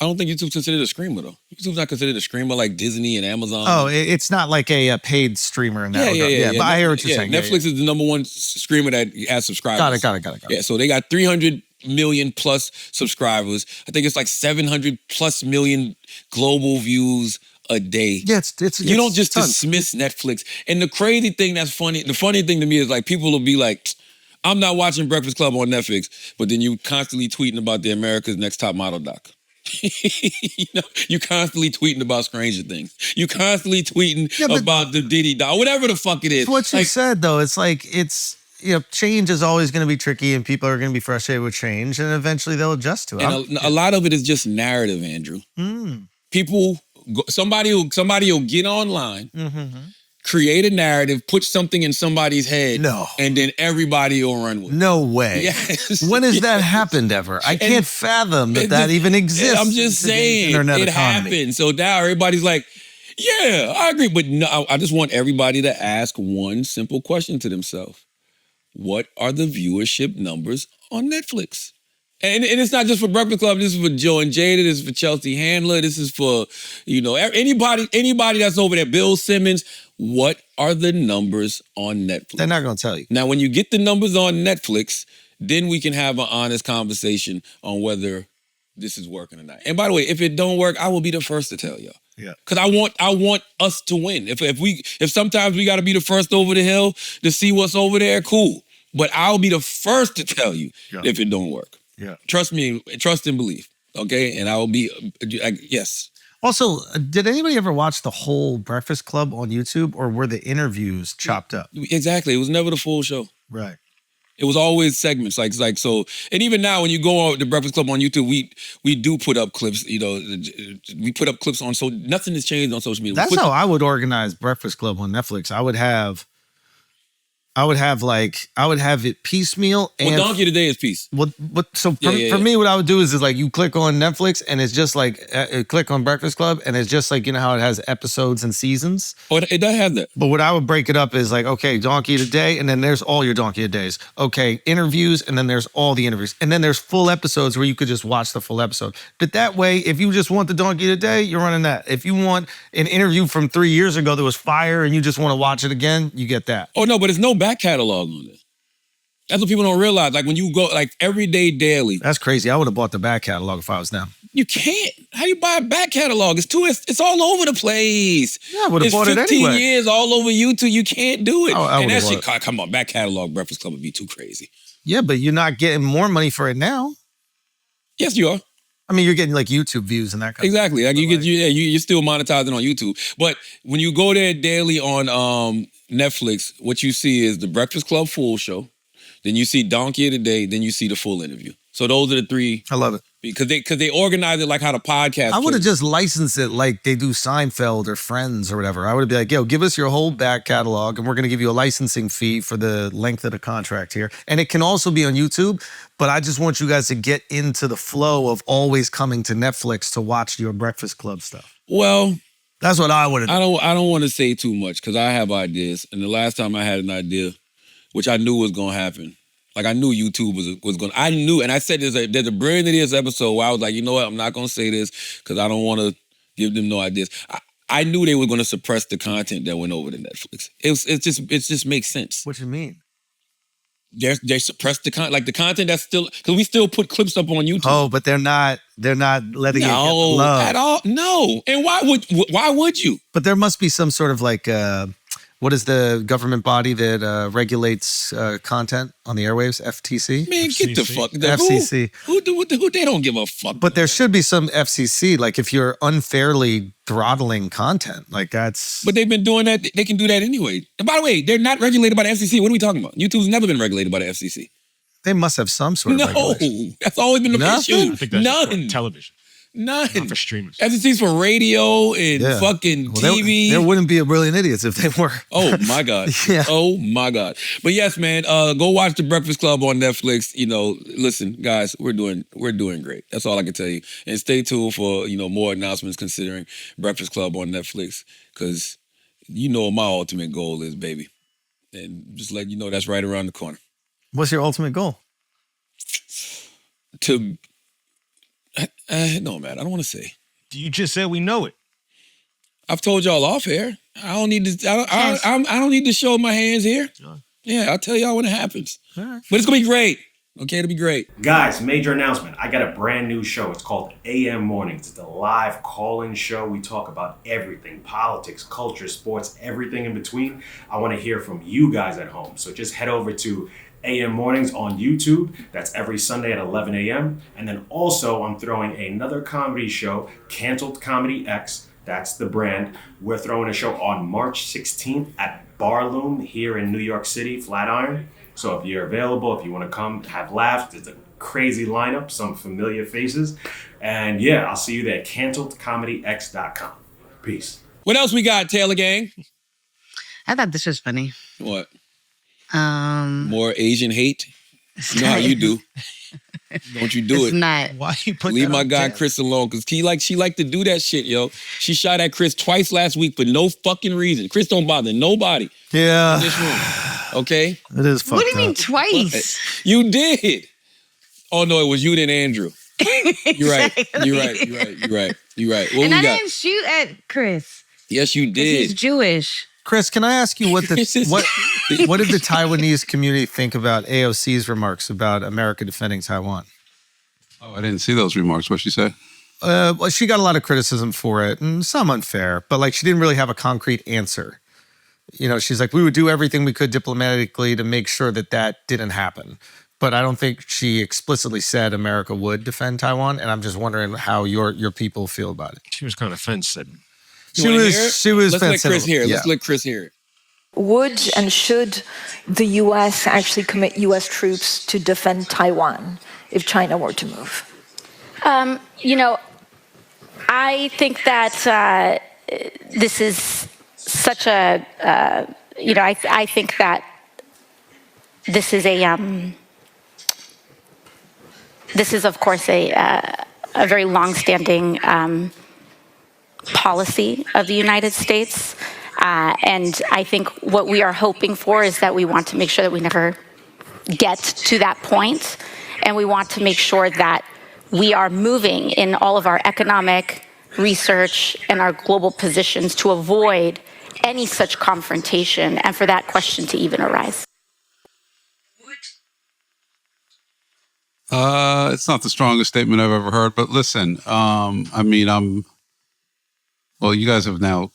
I don't think YouTube's considered a streamer though. YouTube's not considered a streamer like Disney and Amazon. Oh, it's not like a paid streamer in that regard. Yeah. But I hear what you're saying. Netflix is the number one streamer that has subscribers. Got it. Yeah, so they got 300 million plus subscribers. I think it's like 700 plus million global views a day. Yeah, you don't just dismiss Netflix. And the crazy thing that's funny, the funny thing to me is like people will be like, I'm not watching Breakfast Club on Netflix, but then you constantly tweeting about the America's Next Top Model doc. You constantly tweeting about Stranger Things. You constantly tweeting about the Diddy doc, whatever the fuck it is. It's what you said though. It's like change is always going to be tricky, and people are going to be frustrated with change, and eventually they'll adjust to it. And a lot of it is just narrative, Andrew. People. Somebody will get online, create a narrative, put something in somebody's head, and then everybody will run with it. No way. Yes. When has that happened ever? I can't fathom that even exists. I'm just saying, it happened. So now everybody's like, yeah, I agree. But no, I just want everybody to ask one simple question to themselves. What are the viewership numbers on Netflix? And it's not just for Breakfast Club. This is for Joe and Jada. This is for Chelsea Handler. This is for, anybody that's over there. Bill Simmons. What are the numbers on Netflix? They're not going to tell you. Now, when you get the numbers on Netflix, then we can have an honest conversation on whether this is working or not. And by the way, if it don't work, I will be the first to tell y'all. Yeah. Because I want us to win. If sometimes we got to be the first over the hill to see what's over there, cool. But I'll be the first to tell you if it don't work. Yeah. Trust me, trust and believe. Okay? And I will be, yes. Also, did anybody ever watch the whole Breakfast Club on YouTube, or were the interviews chopped up? Exactly. It was never the full show. Right. It was always segments, like so. And even now, when you go on the Breakfast Club on YouTube, we do put up clips. You know, we put up clips on. So nothing has changed on social media. That's how I would organize Breakfast Club on Netflix. I would have it piecemeal. And Well, Donkey Today is piece. For me, what I would do is like you click on Netflix and it's just like click on Breakfast Club and it's just like, you know how it has episodes and seasons. Oh, it does have that. But what I would break it up is like, okay, Donkey Today, and then there's all your Donkey Days. Okay, interviews, and then there's all the interviews, and then there's full episodes where you could just watch the full episode. But that way, if you just want the Donkey Today, you're running that. If you want an interview from 3 years ago that was fire and you just want to watch it again, you get that. Oh no, but it's no back catalog on this. That's what people don't realize. Like when you go like Everyday Daily. That's crazy. I would have bought the back catalog if I was them. You can't. How you buy a back catalog? It's all over the place. Yeah, I would have bought it anyway. 15 years all over YouTube. You can't do it. I and that would've shit, come on, back catalog Breakfast Club would be too crazy. Yeah, but you're not getting more money for it now. Yes, you are. I mean, you're getting like YouTube views and that kind Exactly. Like you're still monetizing on YouTube. But when you go there daily on Netflix, what you see is the Breakfast Club full show. Then you see Donkey of the Day. Then you see the full interview. So those are the three. I love it. Because they organize it like how the podcast. I would have just licensed it like they do Seinfeld or Friends or whatever. I would be like, yo, give us your whole back catalog and we're going to give you a licensing fee for the length of the contract here. And it can also be on YouTube, but I just want you guys to get into the flow of always coming to Netflix to watch your Breakfast Club stuff. Well, that's what I would have done. I don't want to say too much because I have ideas. And the last time I had an idea, which I knew was going to happen, like I knew YouTube was going. I knew, and I said there's a brilliant ideas episode where I was like, you know what, I'm not going to say this because I don't want to give them no ideas. I knew they were going to suppress the content that went over to Netflix. It just makes sense. What you mean? They suppressed the content, like the content that's still, because we still put clips up on YouTube. Oh, but they're not letting it get No, love at all. No, and why would you? But there must be some sort of like. What is the government body that regulates content on the airwaves? FTC? Man, get the fuck. FCC. Who they don't give a fuck. But there should be some FCC, like if you're unfairly throttling content, like that's. But they've been doing that. They can do that anyway. And by the way, they're not regulated by the FCC. What are we talking about? YouTube's never been regulated by the FCC. They must have some sort of regulation. No, that's always been the issue. I think that's None. for television. None. Not for streamers. FCC's for radio and fucking TV. There wouldn't be a Brilliant Idiots if they were. Oh my God. Yeah. Oh my God. But yes, man, go watch The Breakfast Club on Netflix. You know, listen, guys, we're doing great. That's all I can tell you. And stay tuned for, more announcements considering Breakfast Club on Netflix. Cause you know what my ultimate goal is, baby. And just let you know that's right around the corner. What's your ultimate goal? No, man, I don't want to say. You just said we know it. I've told y'all off air. I don't need to. I don't need to show my hands here. Yeah, I'll tell y'all when it happens. But it's gonna be great. Okay, it'll be great. Guys, major announcement. I got a brand new show. It's called AM Mornings. It's a live call-in show. We talk about everything, politics, culture, sports, everything in between. I want to hear from you guys at home. So just head over to AM Mornings on YouTube. That's every Sunday at 11 a.m. And then also I'm throwing another comedy show, Canceled Comedy X. That's the brand. We're throwing a show on March 16th at Barloom here in New York City, Flatiron. So if you're available, if you want to come have laughs, it's a crazy lineup, some familiar faces. And yeah, I'll see you there, canceledcomedyx.com. Peace. What else we got, Taylor Gang? I thought this was funny. What? More Asian hate? You know how you do. Don't you do It's it. not. Why you put Leave that my on guy Jess? Chris alone, because she like to do that shit, yo. She shot at Chris twice last week for no fucking reason. Chris don't bother nobody Yeah. in this room. Okay? It is fucked What do you mean up. twice? You did. Oh no, it was you then Andrew. You're right. You're right. You're right. You're right. You're right. What And we I got? didn't shoot at Chris. Yes, you 'Cause he's did. Jewish. Chris, can I ask you what did the Taiwanese community think about AOC's remarks about America defending Taiwan? Oh, I didn't see those remarks. What'd she say? Well, she got a lot of criticism for it, and some unfair, but like she didn't really have a concrete answer. she's like, we would do everything we could diplomatically to make sure that didn't happen. But I don't think she explicitly said America would defend Taiwan. And I'm just wondering how your people feel about it. She was kind of fence-sitting. She was Let's let Chris hear it. Yeah. Let's let Chris hear it. Would and should the U.S. actually commit U.S. troops to defend Taiwan if China were to move? I think that this is such a, I think that this is this is, of course, a very longstanding policy of the United States. And I think what we are hoping for is that we want to make sure that we never get to that point. And we want to make sure that we are moving in all of our economic research and our global positions to avoid any such confrontation and for that question to even arise. It's not the strongest statement I've ever heard, but listen, you guys have now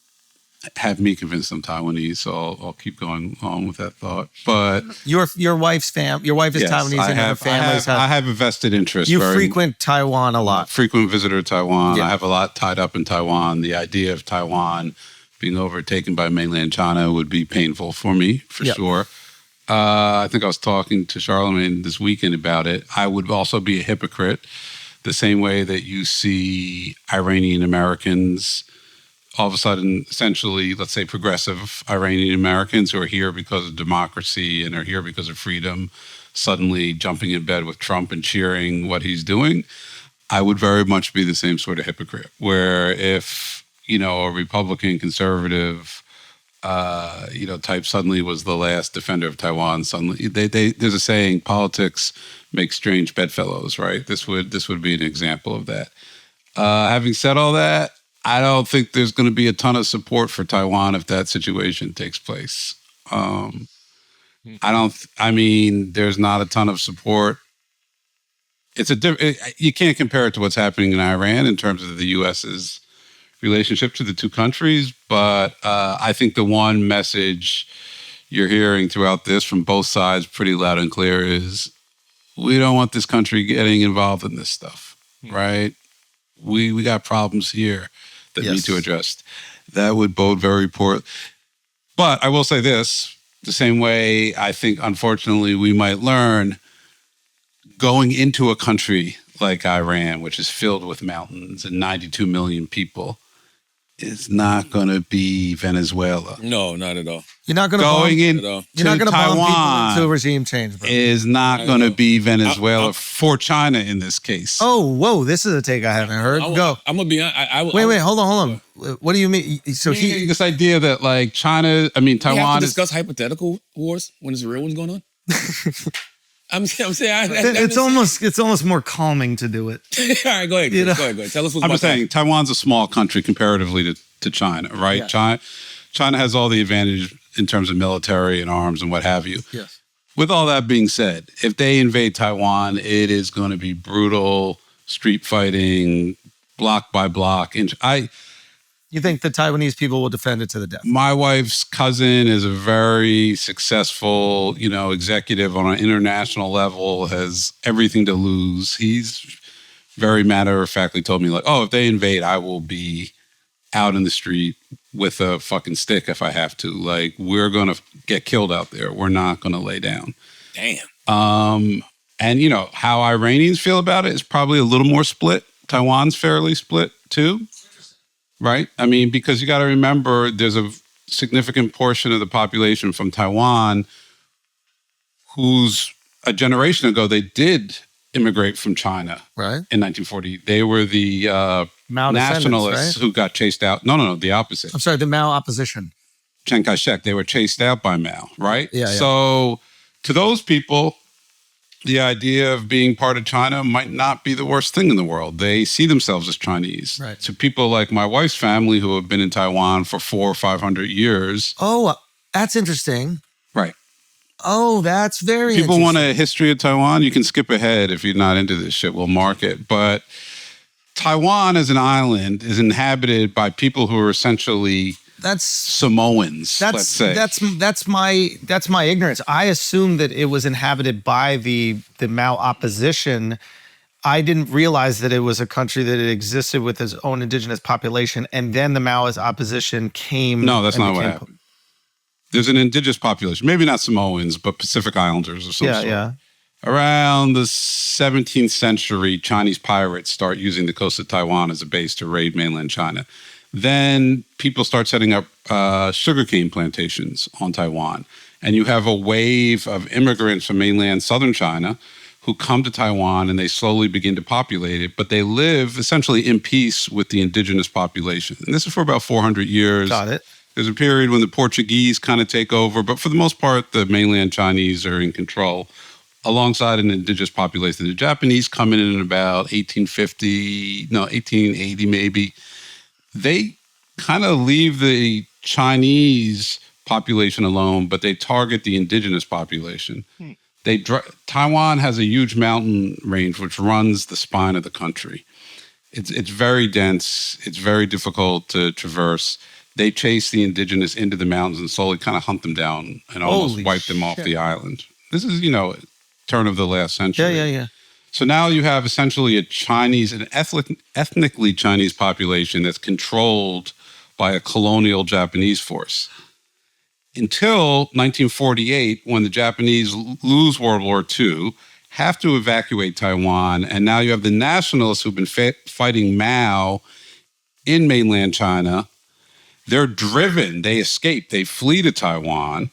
had me convinced I'm Taiwanese, so I'll keep going on with that thought. But your wife is yes, Taiwanese, and her family's I have a vested interest. You frequent Taiwan a lot. Frequent visitor to Taiwan. Yeah. I have a lot tied up in Taiwan. The idea of Taiwan being overtaken by mainland China would be painful for me, for sure. I think I was talking to Charlamagne this weekend about it. I would also be a hypocrite, the same way that you see Iranian Americans all of a sudden, essentially, let's say progressive Iranian Americans who are here because of democracy and are here because of freedom, suddenly jumping in bed with Trump and cheering what he's doing. I would very much be the same sort of hypocrite, where if, a Republican conservative, type suddenly was the last defender of Taiwan, suddenly there's a saying, politics makes strange bedfellows, right? This would be an example of that. Having said all that, I don't think there's going to be a ton of support for Taiwan if that situation takes place. There's not a ton of support. You can't compare it to what's happening in Iran in terms of the U.S.'s relationship to the two countries. But I think the one message you're hearing throughout this from both sides pretty loud and clear is we don't want this country getting involved in this stuff, right? We got problems here that need to address. That would bode very poor. But I will say this, the same way I think, unfortunately, we might learn going into a country like Iran, which is filled with mountains and 92 million people, is not going to be Venezuela. No, not at all. You're not going to bomb people into regime change, bro. Is not going to be Venezuela for China in this case. Oh, whoa! This is a take I haven't heard. Go. I'm gonna be. Wait. Hold on. What do you mean? So this idea that like China, Taiwan we have to discuss hypothetical wars when there's real ones going on. I'm saying it's almost more calming to do it. All right, go ahead. Go ahead. Tell us what's I'm just saying Taiwan's a small country comparatively to China, right? Yeah. China has all the advantage in terms of military and arms and what have you. Yes. With all that being said, if they invade Taiwan, it is going to be brutal, street fighting, block by block. You think the Taiwanese people will defend it to the death? My wife's cousin is a very successful, executive on an international level, has everything to lose. He's very matter-of-factly told me, like, oh, if they invade, I will be out in the street with a fucking stick if I have to. Like, we're going to get killed out there. We're not going to lay down. Damn. And, how Iranians feel about it is probably a little more split. Taiwan's fairly split, too. Right? Because you got to remember there's a significant portion of the population from Taiwan who's a generation ago, they did immigrate from China. Right. In 1940. They were the nationalists who got chased out. No, the opposite. I'm sorry, the Mao opposition. Chiang Kai-shek, they were chased out by Mao, right? Yeah. So to those people, the idea of being part of China might not be the worst thing in the world. They see themselves as Chinese. Right. So people like my wife's family who have been in Taiwan for 400 or 500 years. Oh, that's interesting. Right. Oh, that's very People interesting. want a history of Taiwan. You can skip ahead if you're not into this shit. We'll mark it. But Taiwan as an island is inhabited by people who are essentially Samoans, let's say. That's my ignorance. I assumed that it was inhabited by the Mao opposition. I didn't realize that it was a country that it existed with its own indigenous population, and then the Maoist opposition came. No, that's not what happened. There's an indigenous population, maybe not Samoans, but Pacific Islanders or some sort. Yeah. Around the 17th century, Chinese pirates start using the coast of Taiwan as a base to raid mainland China. Then people start setting up sugarcane plantations on Taiwan. And you have a wave of immigrants from mainland southern China who come to Taiwan and they slowly begin to populate it, but they live essentially in peace with the indigenous population. And this is for about 400 years. Got it. There's a period when the Portuguese kind of take over, but for the most part, the mainland Chinese are in control alongside an indigenous population. The Japanese come in about 1880 maybe. They kind of leave the Chinese population alone, but they target the indigenous population. Taiwan has a huge mountain range which runs the spine of the country. It's very dense. It's very difficult to traverse. They chase the indigenous into the mountains and slowly kind of hunt them down and almost wipe them off the island. This is, turn of the last century. Yeah. So now you have essentially an ethnically Chinese population that's controlled by a colonial Japanese force. Until 1948, when the Japanese lose World War II, have to evacuate Taiwan, and now you have the nationalists who've been fighting Mao in mainland China. They're driven, they escape, they flee to Taiwan,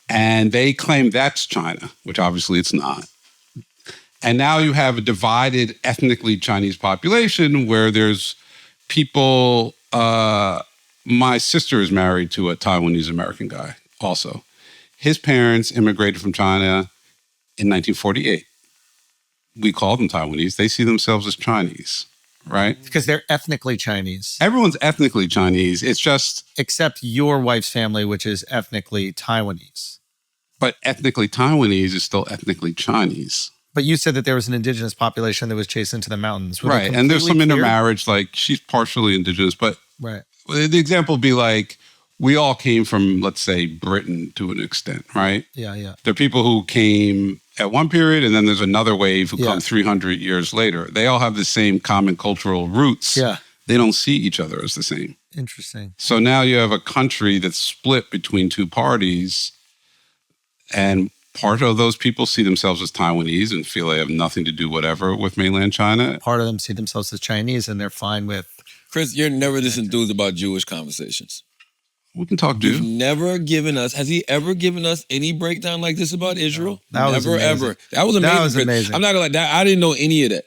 and they claim that's China, which obviously it's not. And now you have a divided ethnically Chinese population where there's people. My sister is married to a Taiwanese American guy also. His parents immigrated from China in 1948. We call them Taiwanese. They see themselves as Chinese, right? Because they're ethnically Chinese. Everyone's ethnically Chinese. It's just... Except your wife's family, which is ethnically Taiwanese. But ethnically Taiwanese is still ethnically Chinese. But you said that there was an indigenous population that was chased into the mountains. Right, and there's some intermarriage, like she's partially indigenous, but right. The example would be like, we all came from, let's say, Britain to an extent, right? Yeah. There are people who came at one period, and then there's another wave who come 300 years later. They all have the same common cultural roots. Yeah. They don't see each other as the same. Interesting. So now you have a country that's split between two parties, and part of those people see themselves as Taiwanese and feel they have nothing to do whatever with mainland China. Part of them see themselves as Chinese, and they're fine with... Chris, you're never this enthused about Jewish conversations. We can talk Jew. Has he ever given us any breakdown like this about Israel? That was amazing. Ever. That was amazing. That was amazing. I'm not gonna lie, that I didn't know any of that.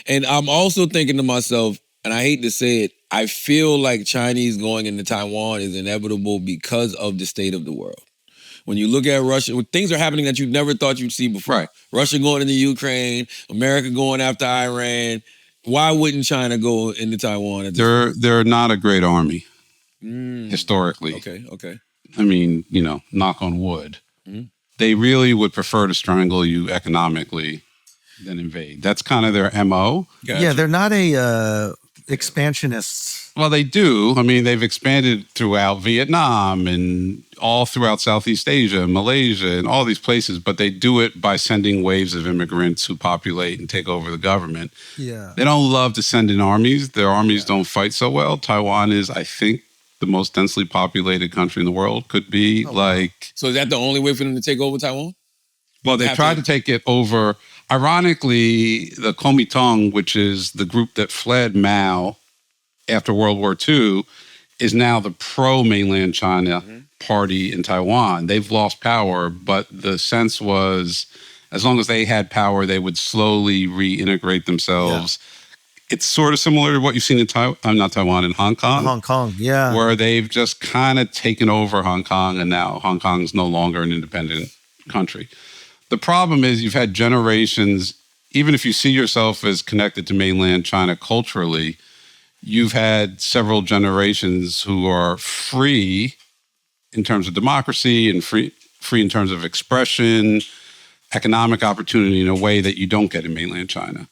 And I'm also thinking to myself, and I hate to say it, I feel like Chinese going into Taiwan is inevitable because of the state of the world. When you look at Russia, when things are happening that you never thought you'd see before. Right. Russia going into Ukraine, America going after Iran. Why wouldn't China go into Taiwan? They're not a great army, historically. Okay. I mean, knock on wood. They really would prefer to strangle you economically than invade. That's kind of their MO. Gotcha. Yeah, they're not a expansionists. Well, they do. I mean, they've expanded throughout Vietnam and all throughout Southeast Asia, Malaysia, and all these places, but they do it by sending waves of immigrants who populate and take over the government. Yeah. They don't love to send in armies. Their armies don't fight so well. Taiwan is, I think, the most densely populated country in the world. Could be So is that the only way for them to take over Taiwan? Well, they tried to take it over. Ironically, the Kuomintang, which is the group that fled Mao after World War II, is now the pro-mainland China party in Taiwan. They've lost power, but the sense was as long as they had power, they would slowly reintegrate themselves. Yeah. It's sort of similar to what you've seen in in Hong Kong. Hong Kong, yeah. Where they've just kind of taken over Hong Kong, and now Hong Kong is no longer an independent country. The problem is you've had generations, even if you see yourself as connected to mainland China culturally, you've had several generations who are free in terms of democracy and free in terms of expression, economic opportunity in a way that you don't get in mainland China.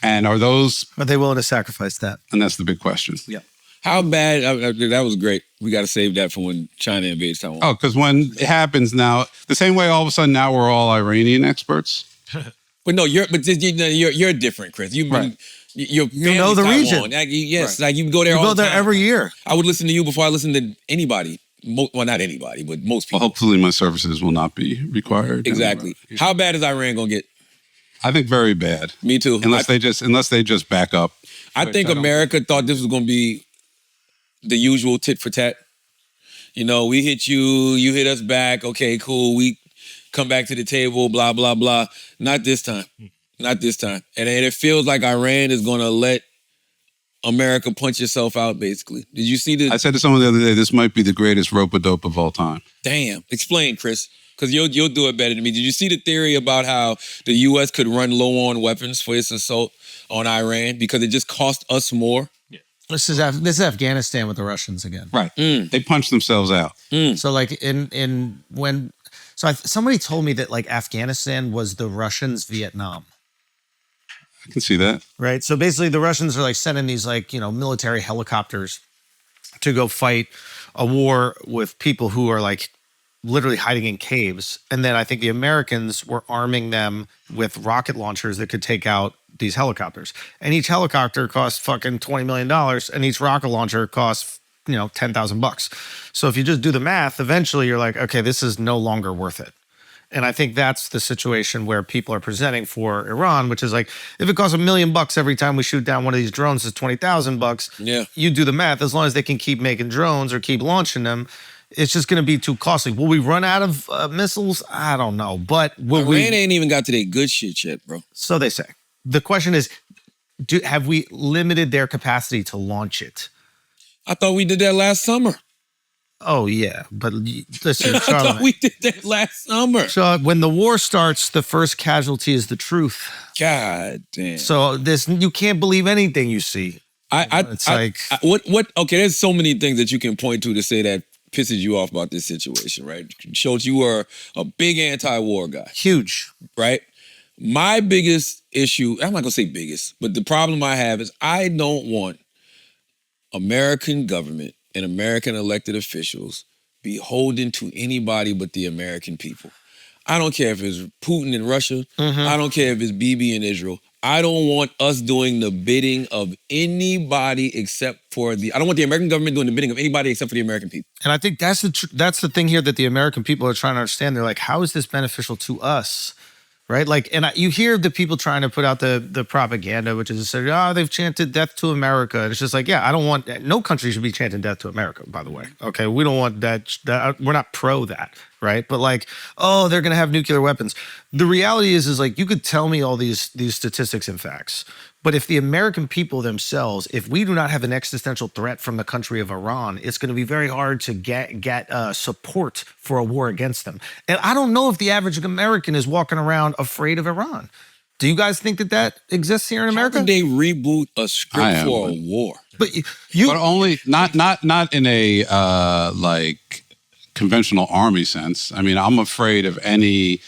And are they willing to sacrifice that? And that's the big question. Yeah. How bad, that was great. We got to save that for when China invades Taiwan. Oh, because when it happens now, the same way all of a sudden now we're all Iranian experts. But no, you're different, Chris. You've been your You know the family's region. Taiwan. Yes, like you go there. You all go the there time. every year. I would listen to you before I listen to anybody. Well, not anybody, but most people. Well, hopefully my services will not be required. Exactly. How bad is Iran gonna get? I think very bad. Me too. Unless they just back up. I think America thought this was gonna be the usual tit for tat. You know, we hit you, you hit us back. Okay, cool. We come back to the table, blah, blah, blah. Not this time. Not this time. And it feels like Iran is going to let America punch itself out, basically. Did you see the... I said to someone the other day, this might be the greatest rope-a-dope of all time. Damn. Explain, Chris. Because you'll do it better than me. Did you see the theory about how the U.S. could run low on weapons for its assault on Iran because it just cost us more? This is Afghanistan with the Russians again. Right. They punched themselves out. So like somebody told me that like Afghanistan was the Russians' Vietnam. I can see that. Right. So basically the Russians are like sending these like, military helicopters to go fight a war with people who are like literally hiding in caves. And then I think the Americans were arming them with rocket launchers that could take out these helicopters. And each helicopter costs fucking $20 million and each rocket launcher costs, $10,000. So if you just do the math, eventually you're like, okay, this is no longer worth it. And I think that's the situation where people are presenting for Iran, which is like, if it costs $1 million every time we shoot down one of these drones, it's $20,000. Yeah. You do the math. As long as they can keep making drones or keep launching them, it's just going to be too costly. Will we run out of missiles? I don't know. But will Iran ain't even got to their good shit yet, bro. So they say. The question is, have we limited their capacity to launch it? I thought we did that last summer. Oh, yeah. But listen, I thought we did that last summer. So when the war starts, the first casualty is the truth. God damn. So you can't believe anything you see. Okay, there's so many things that you can point to say that pisses you off about this situation, right? Schulz, you are a big anti-war guy. Huge. Right? My biggest issue, I'm not gonna say biggest, but the problem I have is I don't want American government and American elected officials beholden to anybody but the American people. I don't care if it's Putin in Russia. I don't care if it's Bibi in Israel. I don't want us doing the bidding of anybody except for I don't want the American government doing the bidding of anybody except for the American people. And I think that's the thing here that the American people are trying to understand. They're like, how is this beneficial to us? Right? Like, and you hear the people trying to put out the propaganda, which is they've chanted death to America. And it's just like, yeah, I don't want, no country should be chanting death to America, by the way. Okay. We don't want that. We're not pro that. Right. But like, oh, they're going to have nuclear weapons. The reality is like, you could tell me all these statistics and facts. But if the American people themselves, if we do not have an existential threat from the country of Iran, it's going to be very hard to get support for a war against them. And I don't know if the average American is walking around afraid of Iran. Do you guys think that exists here in America? How can they reboot a script for a war? But only not in a like conventional army sense. I mean, I'm afraid of any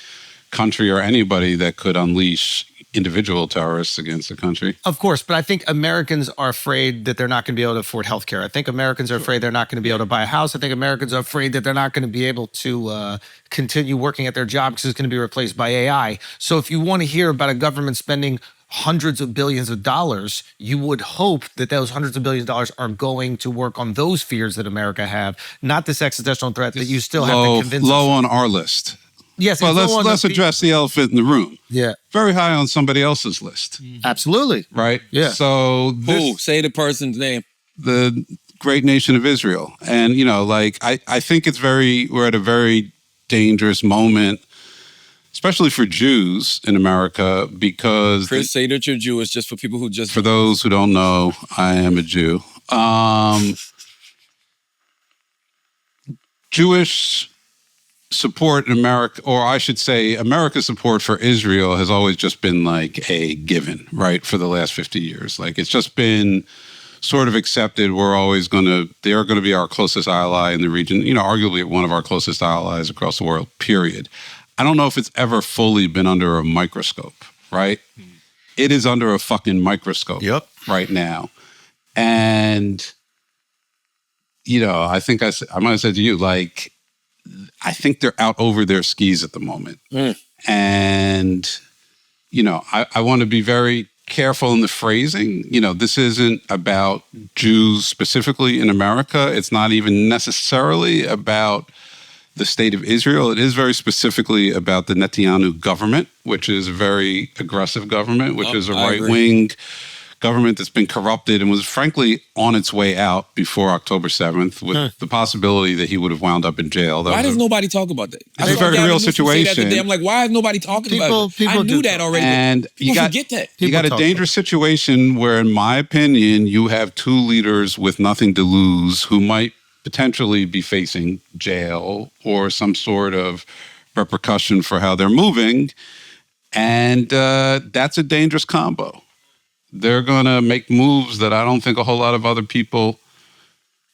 country or anybody that could unleash individual terrorists against the country. Of course, but I think Americans are afraid that they're not going to be able to afford healthcare. I think Americans are afraid they're not going to be able to buy a house. I think Americans are afraid that they're not going to be able to continue working at their job because it's going to be replaced by AI. So if you want to hear about a government spending hundreds of billions of dollars, you would hope that those hundreds of billions of dollars are going to work on those fears that America have, not this existential threat that you still have to convince us. Low on our list. Yes, but let's address the elephant in the room. Yeah. Very high on somebody else's list. Absolutely. Right? Yeah. So say the person's name. The great nation of Israel. And, I think we're at a very dangerous moment, especially for Jews in America, because... Chris, say that you're Jewish just for people who just... For those who don't know, I am a Jew. Jewish support in America, or I should say America's support for Israel has always just been like a given, right? For the last 50 years. Like it's just been sort of accepted. They're going to be our closest ally in the region, arguably one of our closest allies across the world, period. I don't know if it's ever fully been under a microscope, right? It is under a fucking microscope right now. And I think I might have said to you, like, I think they're out over their skis at the moment. And, I want to be very careful in the phrasing. This isn't about Jews specifically in America. It's not even necessarily about the state of Israel. It is very specifically about the Netanyahu government, which is a very aggressive government, which is a right-wing government that's been corrupted and was frankly on its way out before October 7th with the possibility that he would have wound up in jail. Why does nobody talk about that? It's a very real situation. I'm like, why is nobody talking about it? I knew that already. And you forget that. You got a dangerous situation where, in my opinion, you have two leaders with nothing to lose who might potentially be facing jail or some sort of repercussion for how they're moving. And that's a dangerous combo. They're going to make moves that I don't think a whole lot of other people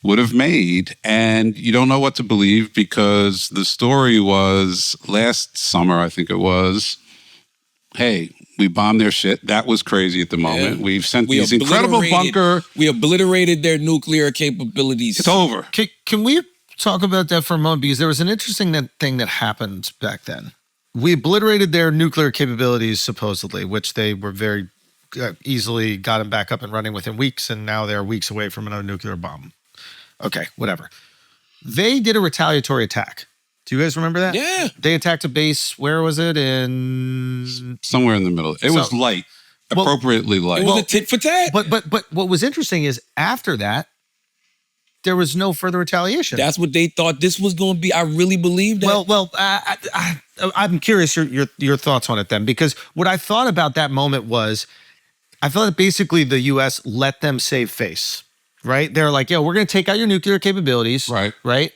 would have made. And you don't know what to believe because the story was last summer, I think it was, hey, we bombed their shit. That was crazy at the moment. Yeah. We've sent these incredible bunker. We obliterated their nuclear capabilities. It's over. Can we talk about that for a moment? Because there was an interesting thing that happened back then. We obliterated their nuclear capabilities, supposedly, which they were very easily got them back up and running within weeks, and now they're weeks away from another nuclear bomb. Okay, whatever. They did a retaliatory attack. Do you guys remember that? Yeah. They attacked a base. Where was it? Somewhere in the middle. It was light, appropriately light. It was a tit for tat. But what was interesting is after that, there was no further retaliation. That's what they thought this was going to be. I really believe that. Well, I'm curious your thoughts on it then, because what I thought about that moment was, I felt that basically the U.S. let them save face, right? They're like, we're going to take out your nuclear capabilities, right?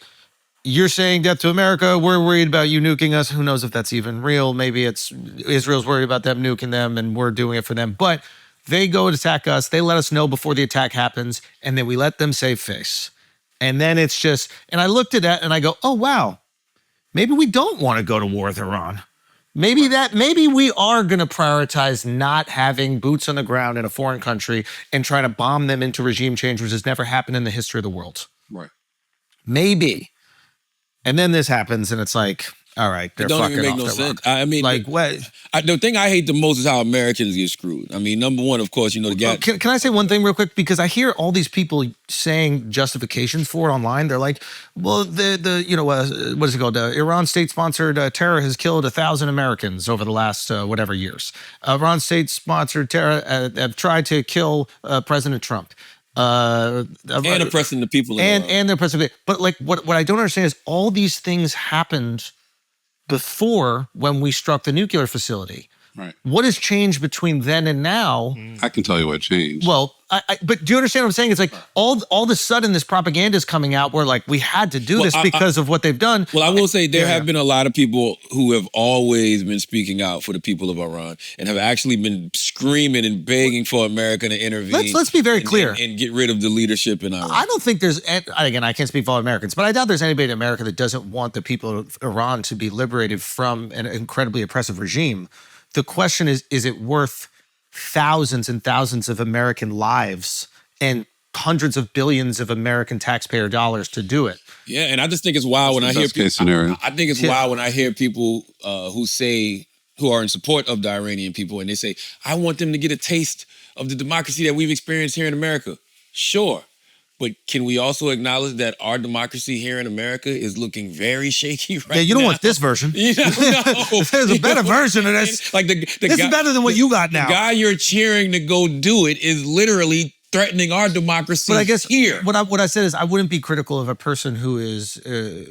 You're saying death to America. We're worried about you nuking us. Who knows if that's even real? Maybe it's Israel's worried about them nuking them and we're doing it for them. But they go to attack us. They let us know before the attack happens, and then we let them save face. And then it's just, and I looked at that and I go, oh, wow, maybe we don't want to go to war with Iran. Maybe we are going to prioritize not having boots on the ground in a foreign country and trying to bomb them into regime change, which has never happened in the history of the world. Right. Maybe. And then this happens and it's like, all right, they're fucking off. It don't even make no sense. I mean, like what? The thing I hate the most is how Americans get screwed. I mean, number one, of course, the guy. Can I say one thing real quick? Because I hear all these people saying justifications for it online. They're like, well, what is it called? Iran state-sponsored terror has killed 1,000 Americans over the last whatever years. Iran state-sponsored terror have tried to kill President Trump. And oppressing the people. And they're oppressing. But like, what I don't understand is all these things happened before when we struck the nuclear facility. Right. What has changed between then and now? I can tell you what changed. Well, but do you understand what I'm saying? It's like all of a sudden this propaganda is coming out where like we had to do this because of what they've done. Well, I will say there have been a lot of people who have always been speaking out for the people of Iran and have actually been screaming and begging for America to intervene. Let's be very clear. And get rid of the leadership in Iran. I don't think there's, again, I can't speak for all Americans, but I doubt there's anybody in America that doesn't want the people of Iran to be liberated from an incredibly oppressive regime. The question is it worth thousands and thousands of American lives and hundreds of billions of American taxpayer dollars to do it? Yeah, and I just think it's wild when I hear people. I think it's wild when I hear people who are in support of the Iranian people, and they say, I want them to get a taste of the democracy that we've experienced here in America. Sure. But can we also acknowledge that our democracy here in America is looking very shaky right now? Yeah, you don't want this version. No. There's a better version of this. Like this is better than what you got now. The guy you're cheering to go do it is literally threatening our democracy. But I guess here. What I said is I wouldn't be critical of a person who is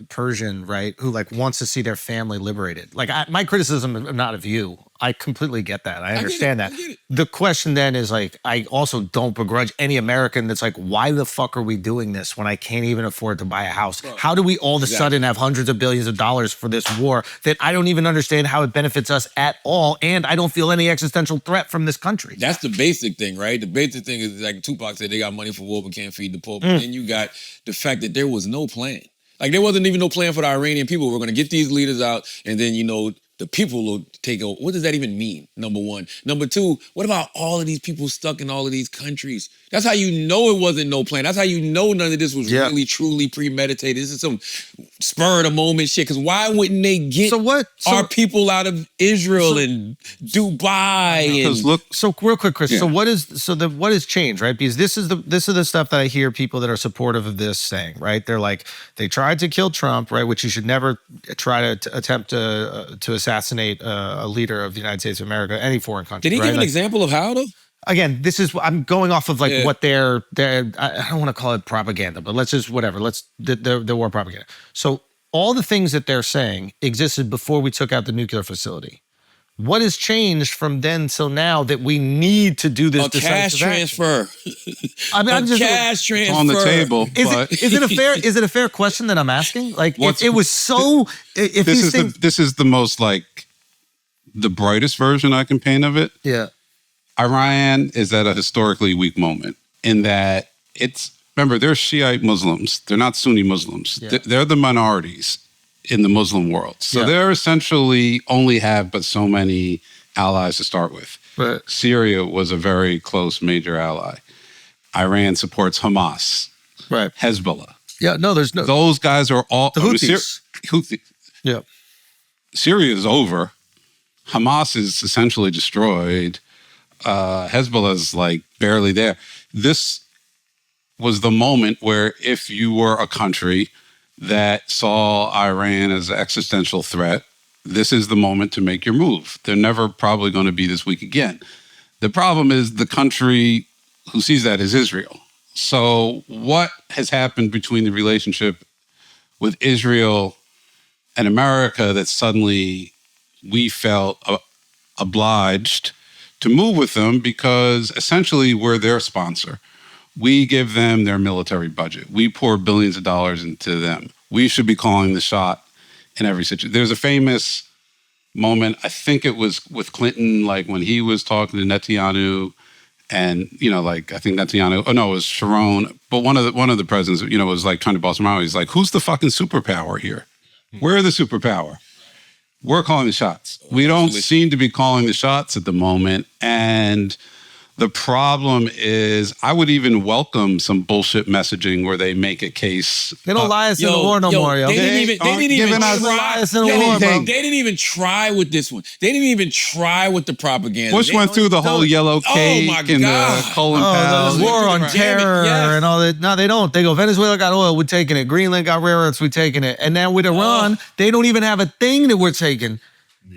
Persian, right? Who like wants to see their family liberated. Like my criticism is not of you. I completely get that. I understand that. The question then is like, I also don't begrudge any American that's like, why the fuck are we doing this when I can't even afford to buy a house? How do we all of a sudden have hundreds of billions of dollars for this war that I don't even understand how it benefits us at all, and I don't feel any existential threat from this country? That's the basic thing, right? The basic thing is like Tupac said, they got money for war but can't feed the poor. But then you got the fact that there was no plan. Like there wasn't even no plan for the Iranian people. We're going to get these leaders out and then, the people will take over. What does that even mean? Number one. Number two, what about all of these people stuck in all of these countries? That's how you know it wasn't no plan. That's how you know none of this was really, truly premeditated. This is some spur of the moment shit. Because why wouldn't they get our people out of Israel and Dubai? So real quick, Chris. So what has changed, right? Because this is the stuff that I hear people that are supportive of this saying, right? They're like, they tried to kill Trump, right? Which you should never try to attempt to assassinate a leader of the United States of America, any foreign country. Did he give an example of how though? Again, I'm going off of what they're I don't want to call it propaganda, but let's just whatever. The war propaganda. So all the things that they're saying existed before we took out the nuclear facility. What has changed from then till now that we need to do this cash transfer? I mean, I'm just cash transfer on the table. Is it a fair question that I'm asking? Like, if it was so. This is the most like the brightest version I can paint of it. Yeah. Iran is at a historically weak moment in that remember, they're Shiite Muslims. They're not Sunni Muslims. Yeah. They're the minorities in the Muslim world. So they're essentially only have but so many allies to start with. Right. Syria was a very close major ally. Iran supports Hamas. Right. Hezbollah. Yeah, no, there's no. Those guys are all. The Houthis. Houthi. Yeah. Syria is over. Hamas is essentially destroyed. Hezbollah is like barely there. This was the moment where if you were a country that saw Iran as an existential threat, this is the moment to make your move. They're never probably going to be this weak again. The problem is the country who sees that is Israel. So what has happened between the relationship with Israel and America that suddenly we felt obliged to move with them because essentially we're their sponsor. We give them their military budget. We pour billions of dollars into them. We should be calling the shot in every situation. There's a famous moment, I think it was with Clinton, like when he was talking to Netanyahu and, I think Netanyahu, it was Sharon, but one of the presidents, was like trying to boss him out. He's like, who's the fucking superpower here? We're the superpower. We're calling the shots. We don't seem to be calling the shots at the moment. And the problem is, I would even welcome some bullshit messaging where they make a case. They don't lie us in the war no more, yo. They didn't even try. They didn't even try with this one. They didn't even try with the propaganda. Bush went through the whole yellow cake and the Colin Powell. The war on terror and all that. No, they don't. They go, Venezuela got oil, we're taking it. Greenland got rare earths, we're taking it. And now with Iran, they don't even have a thing that we're taking.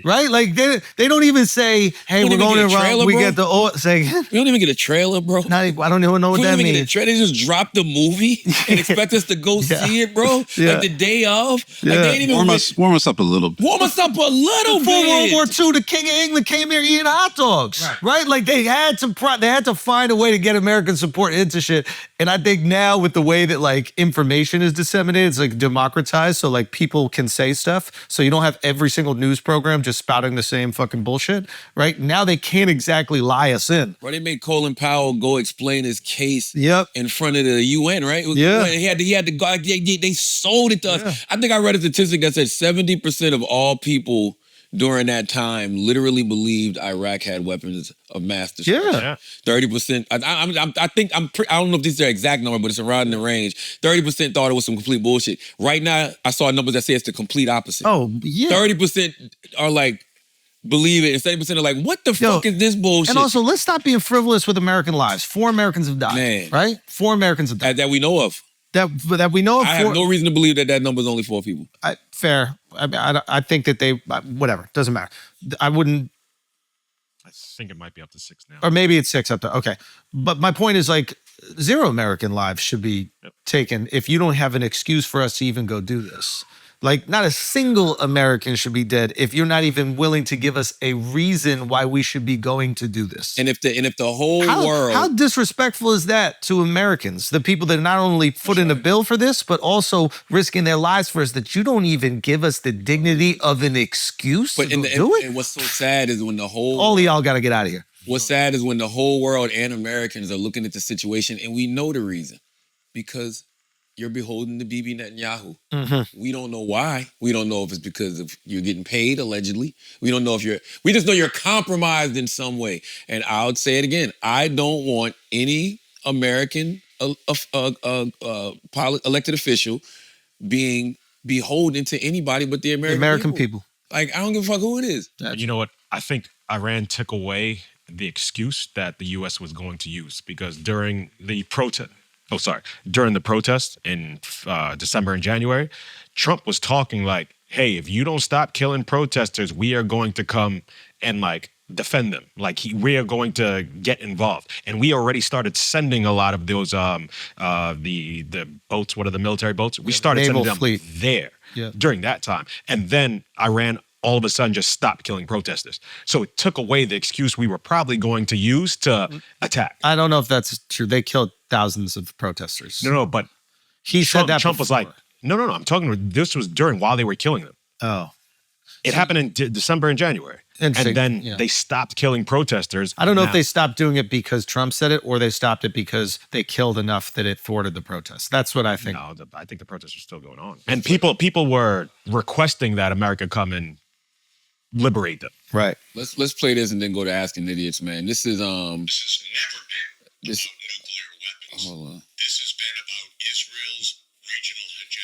Right? Like, they don't even say, hey, we're going to Iran, we get the oil. Say again? We don't even get a trailer, bro. I don't even know what that means. They just dropped the movie and expect us to go see it, bro. Yeah. Like the day of. Yeah. Like they didn't even warm us up a little bit. Warm us up a little bit. Before World War II, the King of England came here eating hot dogs. Right? Like they had to find a way to get American support into shit. And I think now with the way that like information is disseminated, it's like democratized. So like people can say stuff. So you don't have every single news program just spouting the same fucking bullshit, right? Now they can't exactly lie us in. Bro, they made Colin Powell go explain his case in front of the UN, right? He had to go. They sold it to us. I think I read a statistic that said 70% of all people during that time literally believed Iraq had weapons of mass destruction. 30%. I don't know if these are the exact number, but it's around the range. 30% thought it was some complete bullshit. Right now, I saw numbers that say it's the complete opposite. 30% are like, believe it, and 70% are like, what the fuck is this bullshit? And also, let's stop being frivolous with American lives. 4 Americans have died, right? 4 Americans have died. That we know of. That we know of. I have no reason to believe that number is only 4 people. Fair. I think that they, whatever, doesn't matter. I wouldn't. I think it might be up to 6 now. Or maybe it's 6 up to, okay. But my point is like, 0 American lives should be taken if you don't have an excuse for us to even go do this. Like, not a single American should be dead if you're not even willing to give us a reason why we should be going to do this. And if the whole world... How disrespectful is that to Americans? The people that not only foot in a bill for this, but also risking their lives for us, that you don't even give us the dignity of an excuse to do it? And what's so sad is when the whole... All of y'all got to get out of here. What's sad is when the whole world and Americans are looking at the situation and we know the reason. Because you're beholden to Bibi Netanyahu. Mm-hmm. We don't know why. We don't know if it's because of you're getting paid, allegedly. We don't know if we just know you're compromised in some way. And I'll say it again. I don't want any American elected official being beholden to anybody but the American people. Like, I don't give a fuck who it is. You know what? I think Iran took away the excuse that the U.S. was going to use because during the protest in December and January, Trump was talking like, hey, if you don't stop killing protesters, we are going to come and like defend them. Like we are going to get involved. And we already started sending a lot of those the boats, what are the military boats? We started Naval sending them fleet. there during that time. And then Iran all of a sudden just stopped killing protesters. So it took away the excuse we were probably going to use to attack. I don't know if that's true. They killed thousands of protesters. No, but he Trump, said that Trump was like, no, I'm talking about this was while they were killing them. Oh. It happened in December and January. And then they stopped killing protesters. I don't know if they stopped doing it because Trump said it or they stopped it because they killed enough that it thwarted the protests. That's what I think. No, I think the protests are still going on. And people were requesting that America come and liberate them. Right. Let's play this and then go to Asking Idiots, man. This is hold on.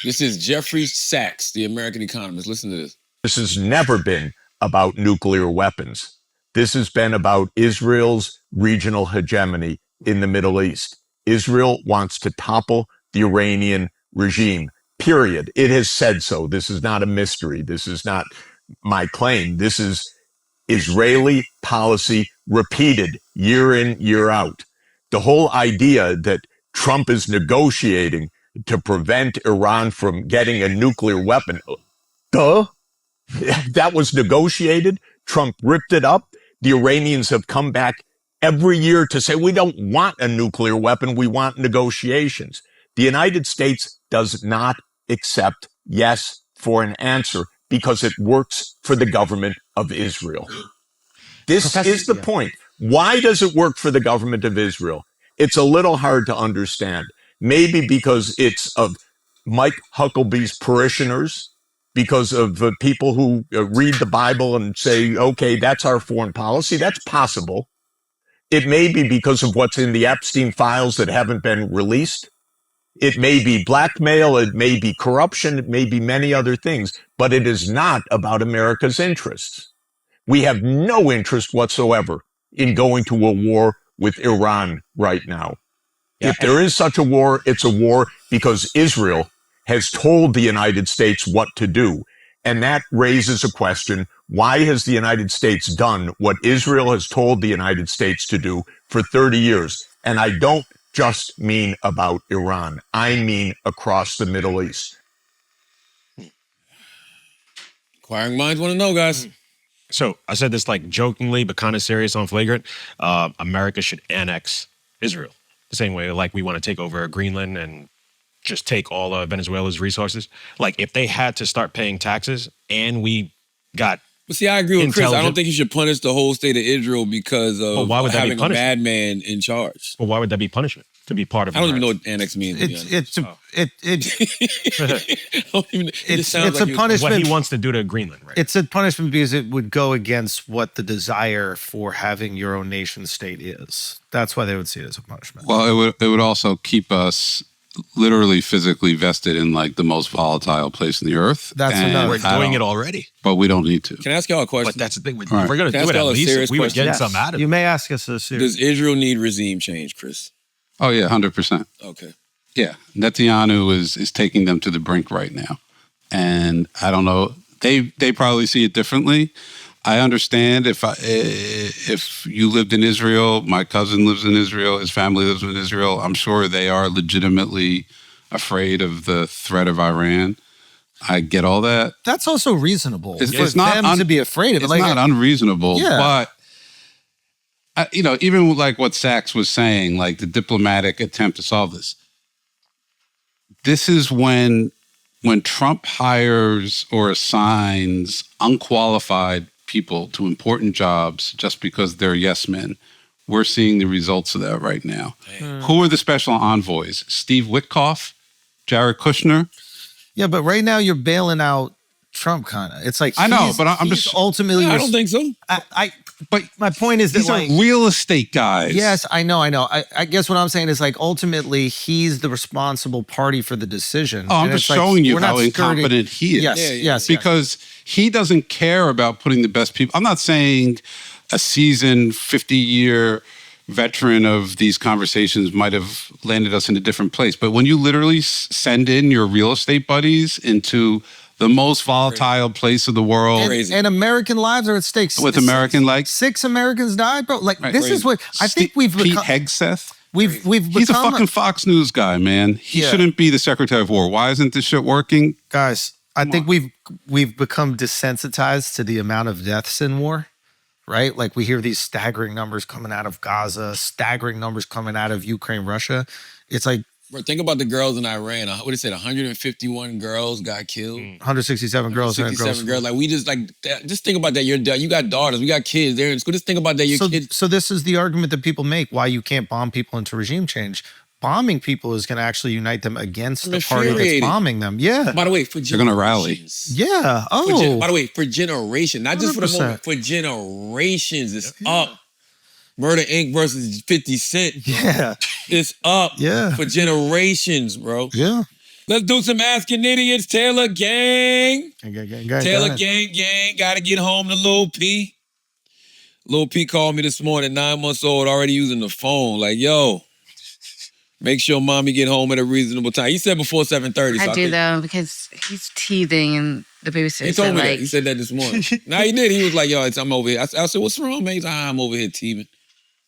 This is Jeffrey Sachs, the American economist. Listen to this. This has never been about nuclear weapons. This has been about Israel's regional hegemony in the Middle East. Israel wants to topple the Iranian regime, period. It has said so. This is not a mystery. This is not my claim. This is Israeli policy repeated year in, year out. The whole idea that Trump is negotiating to prevent Iran from getting a nuclear weapon, that was negotiated. Trump ripped it up. The Iranians have come back every year to say, we don't want a nuclear weapon. We want negotiations. The United States does not accept yes for an answer because it works for the government of Israel. This is the point. Why does it work for the government of Israel? It's a little hard to understand. Maybe because it's of Mike Hucklebee's parishioners, because of people who read the Bible and say, okay, that's our foreign policy. That's possible. It may be because of what's in the Epstein files that haven't been released. It may be blackmail. It may be corruption. It may be many other things, but it is not about America's interests. We have no interest whatsoever in going to a war with Iran right now. If there is such a war, it's a war because Israel has told the United States what to do. And that raises a question. Why has the United States done what Israel has told the United States to do for 30 years? And I don't just mean about Iran. I mean across the Middle East. Inquiring minds want to know, guys. So I said this like jokingly, but kind of serious on Flagrant. America should annex Israel the same way like we want to take over Greenland and just take all of Venezuela's resources. Like if they had to start paying taxes and we got But see, I agree with Chris. I don't think you should punish the whole state of Israel because of why would that be having a punishment? madman in charge. Well, why would that be punishment? To be part of I don't even know what annex means. to be honest. It's sounds a like you- punishment. What he wants to do to Greenland, right? It's a punishment because it would go against what the desire for having your own nation state is. That's why they would see it as a punishment. Well, it would also keep us literally physically vested in like the most volatile place in the earth. That's And another. We're doing it already. But we don't need to. Can I ask y'all a question? But that's the thing. If All right. we're going to Can I do ask it, at y'all a least serious we would question? get Yes. something out of You it. may ask us a serious. Does Israel need regime change, Chris? Oh yeah, 100%. Okay. Yeah, Netanyahu is taking them to the brink right now, and I don't know. They probably see it differently. I understand if you lived in Israel, my cousin lives in Israel, his family lives in Israel. I'm sure they are legitimately afraid of the threat of Iran. I get all that. That's also reasonable. It's for not them to be afraid of it. It's Like, not unreasonable, Yeah. but even with like what Sachs was saying, like the diplomatic attempt to solve this. This is when Trump hires or assigns unqualified people to important jobs just because they're yes men. We're seeing the results of that right now. Who are the special envoys? Steve Witkoff Jared Kushner. Yeah, but right now you're bailing out Trump, kind of. It's like I know, he's- but I'm he's just ultimately. I don't think so. But my point is that these are like real estate guys. yes, I know. I guess what I'm saying is like ultimately he's the responsible party for the decision. Oh, I'm And just it's like, showing you we're not how skirting- incompetent he is. Yes. Because he doesn't care about putting the best people. I'm not saying a seasoned 50-year veteran of these conversations might have landed us in a different place. But when you literally send in your real estate buddies into the most volatile place of the world. And American lives are at stake. With American like 6 Americans died, bro. Like Right. this is what I think we've Pete become. Hegseth. We've He's a become fucking Fox News guy, man. He Yeah. shouldn't be the Secretary of War. Why isn't this shit working? Guys, I think we've become desensitized to the amount of deaths in war, right? Like we hear these staggering numbers coming out of Gaza, staggering numbers coming out of Ukraine, Russia. It's like Bro, think about the girls in Iran. What it said, 151 girls got killed. 167 girls. 167 girls. Like we just just think about that. You got daughters. We got kids. They're in school. Just think about that. Your kids. So this is the argument that people make why you can't bomb people into regime change. Bombing people is going to actually unite them against the party that's infuriated. bombing them. Yeah. By the way, for They're gonna rally. Yeah. Oh. By the way, for generation, not just for the 100%. moment, for generations, it's up. Murder Inc. versus 50 Cent. Yeah. It's up. Yeah. For generations, bro. Yeah. Let's do some Asking Idiots. Taylor Gang. Taylor Gang. Gotta get home to Lil P. Lil P called me this morning, 9 months old, already using the phone. Like, yo, make sure mommy get home at a reasonable time. He said before 7:30. I so do think- though because he's teething and the babysitter He told said me that. like He said that this morning. No, he did. He was like, yo, I'm over here. I said, what's wrong, man? He's like, I'm over here teething.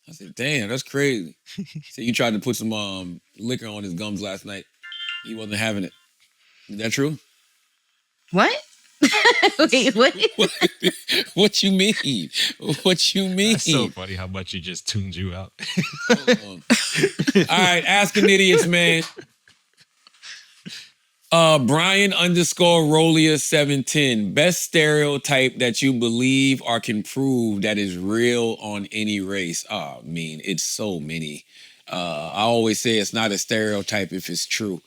I said, damn, that's crazy. He said, you tried to put some liquor on his gums last night. He wasn't having it. Is that true? what? Wait, what? What you mean? What you mean? That's so funny how much he just tunes you out. All right, Asking Idiots, man. Brian _ 710. Best stereotype that you believe or can prove that is real on any race. I mean, it's so many. I always say it's not a stereotype if it's true.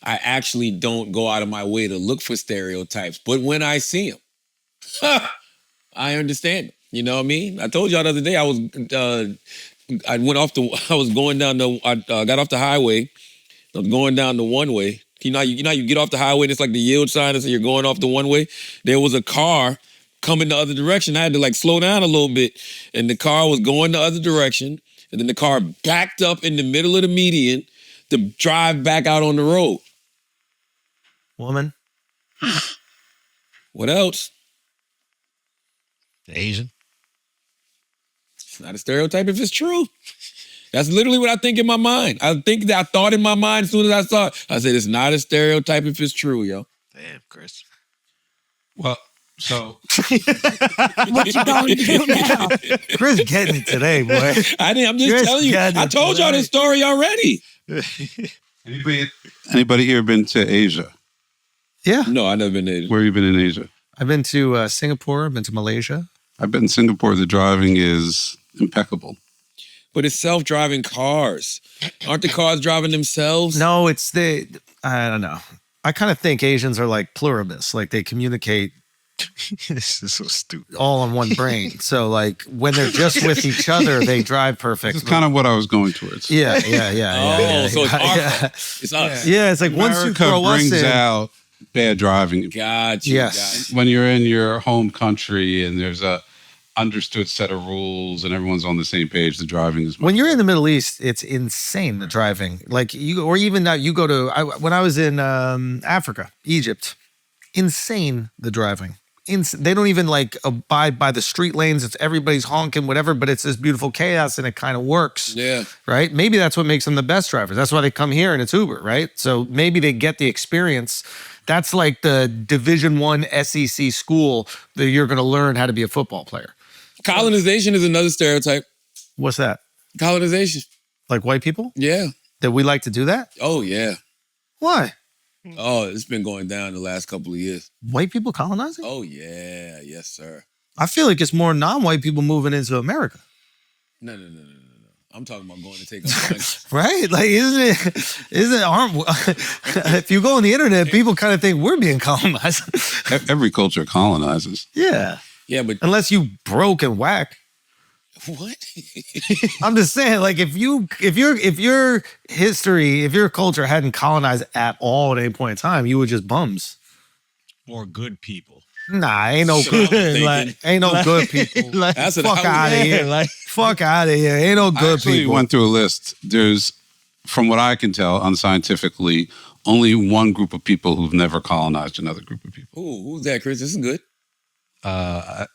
I actually don't go out of my way to look for stereotypes, but when I see them, I understand them. You know what I mean? I told y'all the other day I was going down the got off the highway. I was going down the one way. You know, you get off the highway and it's like the yield sign and so you're going off the one way. There was a car coming the other direction. I had to like slow down a little bit. And the car was going the other direction. And then the car backed up in the middle of the median to drive back out on the road. Woman. What else? Asian. It's not a stereotype if it's true. That's literally what I think in my mind. I thought in my mind as soon as I saw it. I said, it's not a stereotype if it's true, yo. Damn, Chris. Well, so What you gonna do now? Chris getting it today, boy. I'm just Chris telling you. getting I it told y'all today. this story already. Anybody here been to Asia? Yeah. No, I've never been to Asia. Where have you been in Asia? I've been to Singapore. I've been to Malaysia. I've been in Singapore. The driving is impeccable. But it's self-driving cars. Aren't the cars driving themselves? No, I don't know. I kind of think Asians are like pluribus. Like they communicate This is so stupid. all on one brain. So like when they're just with each other, they drive perfect. That's kind of what I was going towards. Yeah. So it's our yeah. fault. It's us. Yeah, it's like once you America throw us brings in, out bad driving. Got you. Yes. When you're in your home country and there's a understood set of rules and everyone's on the same page, the driving is. when you're in the Middle East, it's insane the driving. Like or even now you go to when I was in Africa, Egypt, insane the driving. They don't even like abide by the street lanes. It's everybody's honking, whatever, but it's this beautiful chaos and it kind of works. Yeah. Right? Maybe that's what makes them the best drivers. That's why they come here and it's Uber, right? So maybe they get the experience. That's like the Division I SEC school that you're going to learn how to be a football player. Colonization is another stereotype. What's that? Colonization. Like white people? Yeah. That we like to do that? Oh, yeah. Why? Oh, it's been going down the last couple of years. White people colonizing? Oh, yeah. Yes, sir. I feel like it's more non-white people moving into America. No. I'm talking about going to take a punch. Right? Like, aren't if you go on the internet, people kind of think we're being colonized. Every culture colonizes. Yeah. Yeah, but unless you broke and whack. What? I'm just saying, like, if your history, if your culture hadn't colonized at all at any point in time, you were just bums. Or good people. Nah, ain't no good. Like, ain't no good people. Like, That's fuck what I out of was- here. Like, fuck out of here. Ain't no I good actually people. went through a list. There's, from what I can tell, unscientifically, only one group of people who've never colonized another group of people. Ooh, who's that, Chris? This is good. I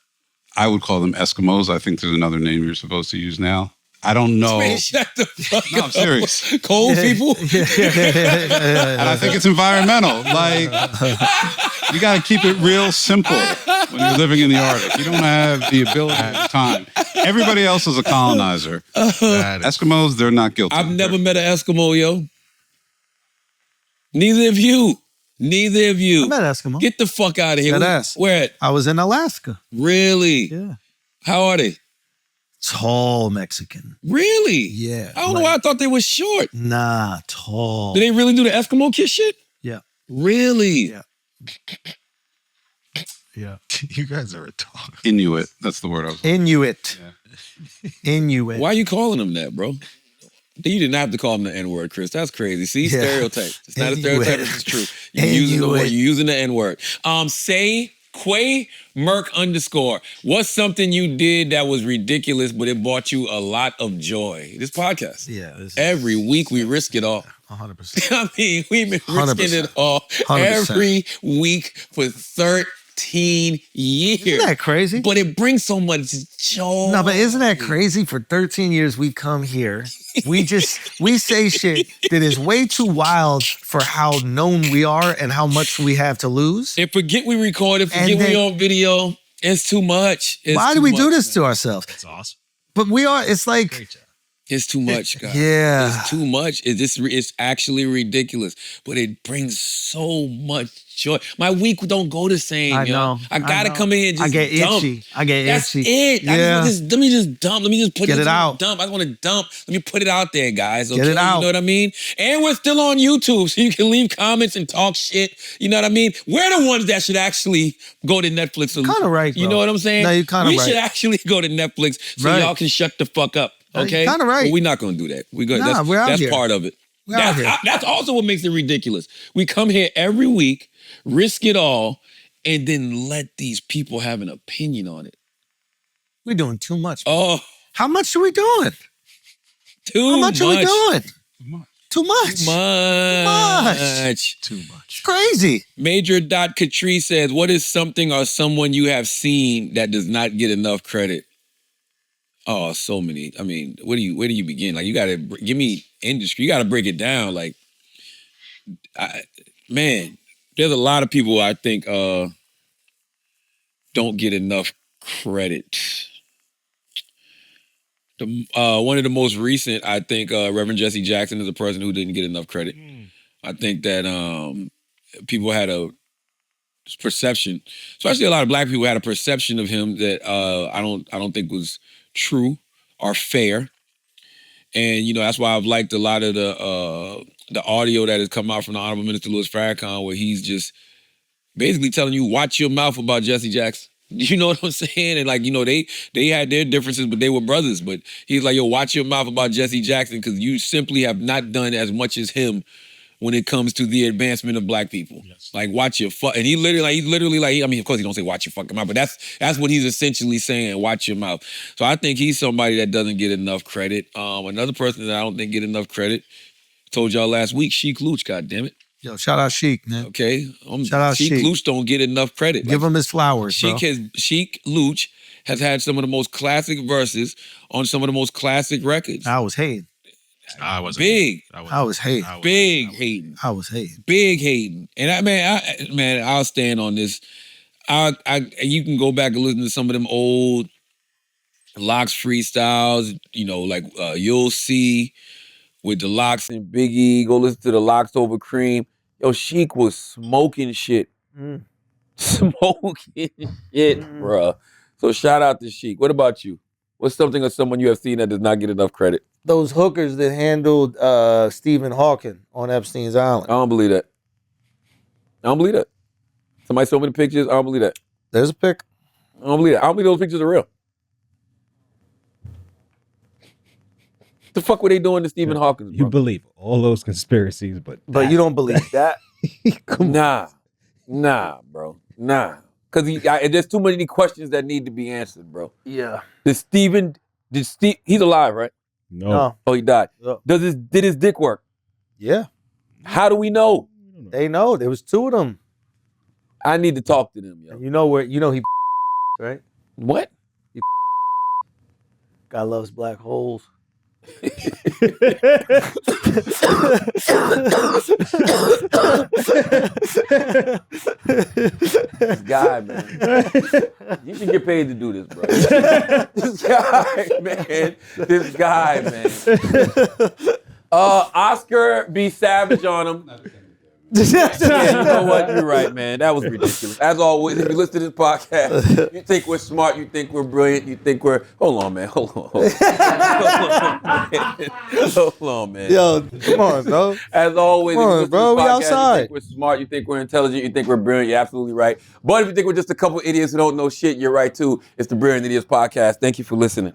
would call them Eskimos. I think there's another name you're supposed to use now. I don't know. Man, shut the fuck No, I'm up. serious. Cold people? And I think it's environmental. Like, you got to keep it real simple when you're living in the Arctic. You don't have the ability at the time. Everybody else is a colonizer. Eskimos, they're not guilty. I've never met an Eskimo, yo. Neither of you. Neither of you. I met Eskimo. Get the fuck out of here. Dead ass. Where at? I was in Alaska. Really? Yeah. How are they? Tall Mexican. Really? Yeah. I don't know why I thought they were short. Nah, tall. Do they really do the Eskimo kiss shit? Yeah. Really? Yeah. Yeah. You guys are retarded. Inuit. That's the word I was. Inuit. Inuit. Why are you calling them that, bro? You didn't have to call them the N-word, Chris. That's crazy. See, Yeah. stereotype. It's not a Inuit. stereotype, it's true. You're using the word, Inuit. you're using the N-word. Say Quay Merc _. What's something you did that was ridiculous, but it brought you a lot of joy? This podcast. Yeah. Every week we risk it all. 100%. I mean, we've been risking 100%. it all 100%. every week for 13 years. Isn't that crazy? But it brings so much joy. No, but isn't that crazy? For 13 years, we come here. We say shit that is way too wild for how known we are and how much we have to lose. And forget we recorded, forget And then- we on video. It's too much. It's Why do too we do much, this man. to ourselves? That's awesome. But we are, it's like, It's too much, guys. Yeah. It's too much. It's actually ridiculous. But it brings so much joy. My week don't go the same, I yo. know. I gotta come in here and just I get dump. itchy. I get That's itchy. it. Yeah. Let me just dump. Let me just put Get it out. Dump. I just want to dump. Let me put it out there, guys. Okay? Get it out. You know what I mean? And we're still on YouTube, so you can leave comments and talk shit. You know what I mean? We're the ones that should actually go to Netflix. Kinda right, You bro. know what I'm saying? No, you're kinda We right. should actually go to Netflix so Right. y'all can shut the fuck up. No, you're Okay? kinda right. But we're not gonna do that. Nah, we're out that's here. part of it. We're out here. That's also what makes it ridiculous. We come here every week, risk it all, and then let these people have an opinion on it. we're doing too much. Oh, How much are we doing? too How much are we doing? Too much. Too much. Too much. It's crazy. Major.Catrice says, what is something or someone you have seen that does not get enough credit? Oh, so many. I mean, where do you begin? Like, you gotta give me industry. You gotta break it down. Like, man, there's a lot of people I think don't get enough credit. One of the most recent, I think, Reverend Jesse Jackson is a person who didn't get enough credit. I think that people had a perception, especially a lot of black people had a perception of him that I don't think was true or fair. And you know, that's why I've liked a lot of the audio that has come out from the Honorable Minister Louis Farrakhan, where he's just basically telling you, watch your mouth about Jesse Jackson. You know what I'm saying? And like, you know, they had their differences, but they were brothers. But he's like, yo, watch your mouth about Jesse Jackson, because you simply have not done as much as him when it comes to the advancement of black people. Yes. Like, watch your fuck. And he's literally like, I mean, of course he don't say watch your fucking mouth, but that's what he's essentially saying, watch your mouth. So I think he's somebody that doesn't get enough credit. Another person that I don't think get enough credit, told y'all last week, Sheik Luch, goddammit. Yo, shout out Sheik, man. Okay. Shout out Sheik Sheik. Luch don't get enough credit. Give him his flowers, bro. Sheik Luch has had some of the most classic verses on some of the most classic records. I was hating. I was big. I was hating. Big hating. I was hating. Big hating. And I'll stand on this. You can go back and listen to some of them old Locks freestyles, you know, like You'll See with the Locks and Biggie. Go listen to the Locks Over Cream. Yo, Sheik was smoking shit. Smoking shit, bruh. So shout out to Sheik. What about you? What's something or someone you have seen that does not get enough credit? Those hookers that handled Stephen Hawking on Epstein's Island. I don't believe that. I don't believe that. Somebody showed me the pictures. I don't believe that. There's a pic. I don't believe that. I don't believe those pictures are real. The fuck were they doing to Stephen Hawking? You believe all those conspiracies, but you don't believe that. Nah, bro. Nah. Because there's too many questions that need to be answered, bro. Yeah. Did Steve, he's alive, right? No. Oh, he died. No. Did his dick work? Yeah. How do we know? They know. There was 2 of them. I need to talk to them, yo. You know he right? What? God loves black holes. This guy, man. You should get paid to do this, bro. This guy, man. Oscar B. Savage on him. Yeah, you know what? You're right, man. That was ridiculous. As always, if you listen to this podcast, you think we're smart, you think we're brilliant, you think we're... Hold on, man. Hold on, man. Yo, come on, bro. As always, Come if you on, listen bro. to We this podcast, outside. you think we're smart, you think we're intelligent, you think we're brilliant, you're absolutely right. But if you think we're just a couple idiots who don't know shit, you're right, too. It's the Brilliant Idiots Podcast. Thank you for listening.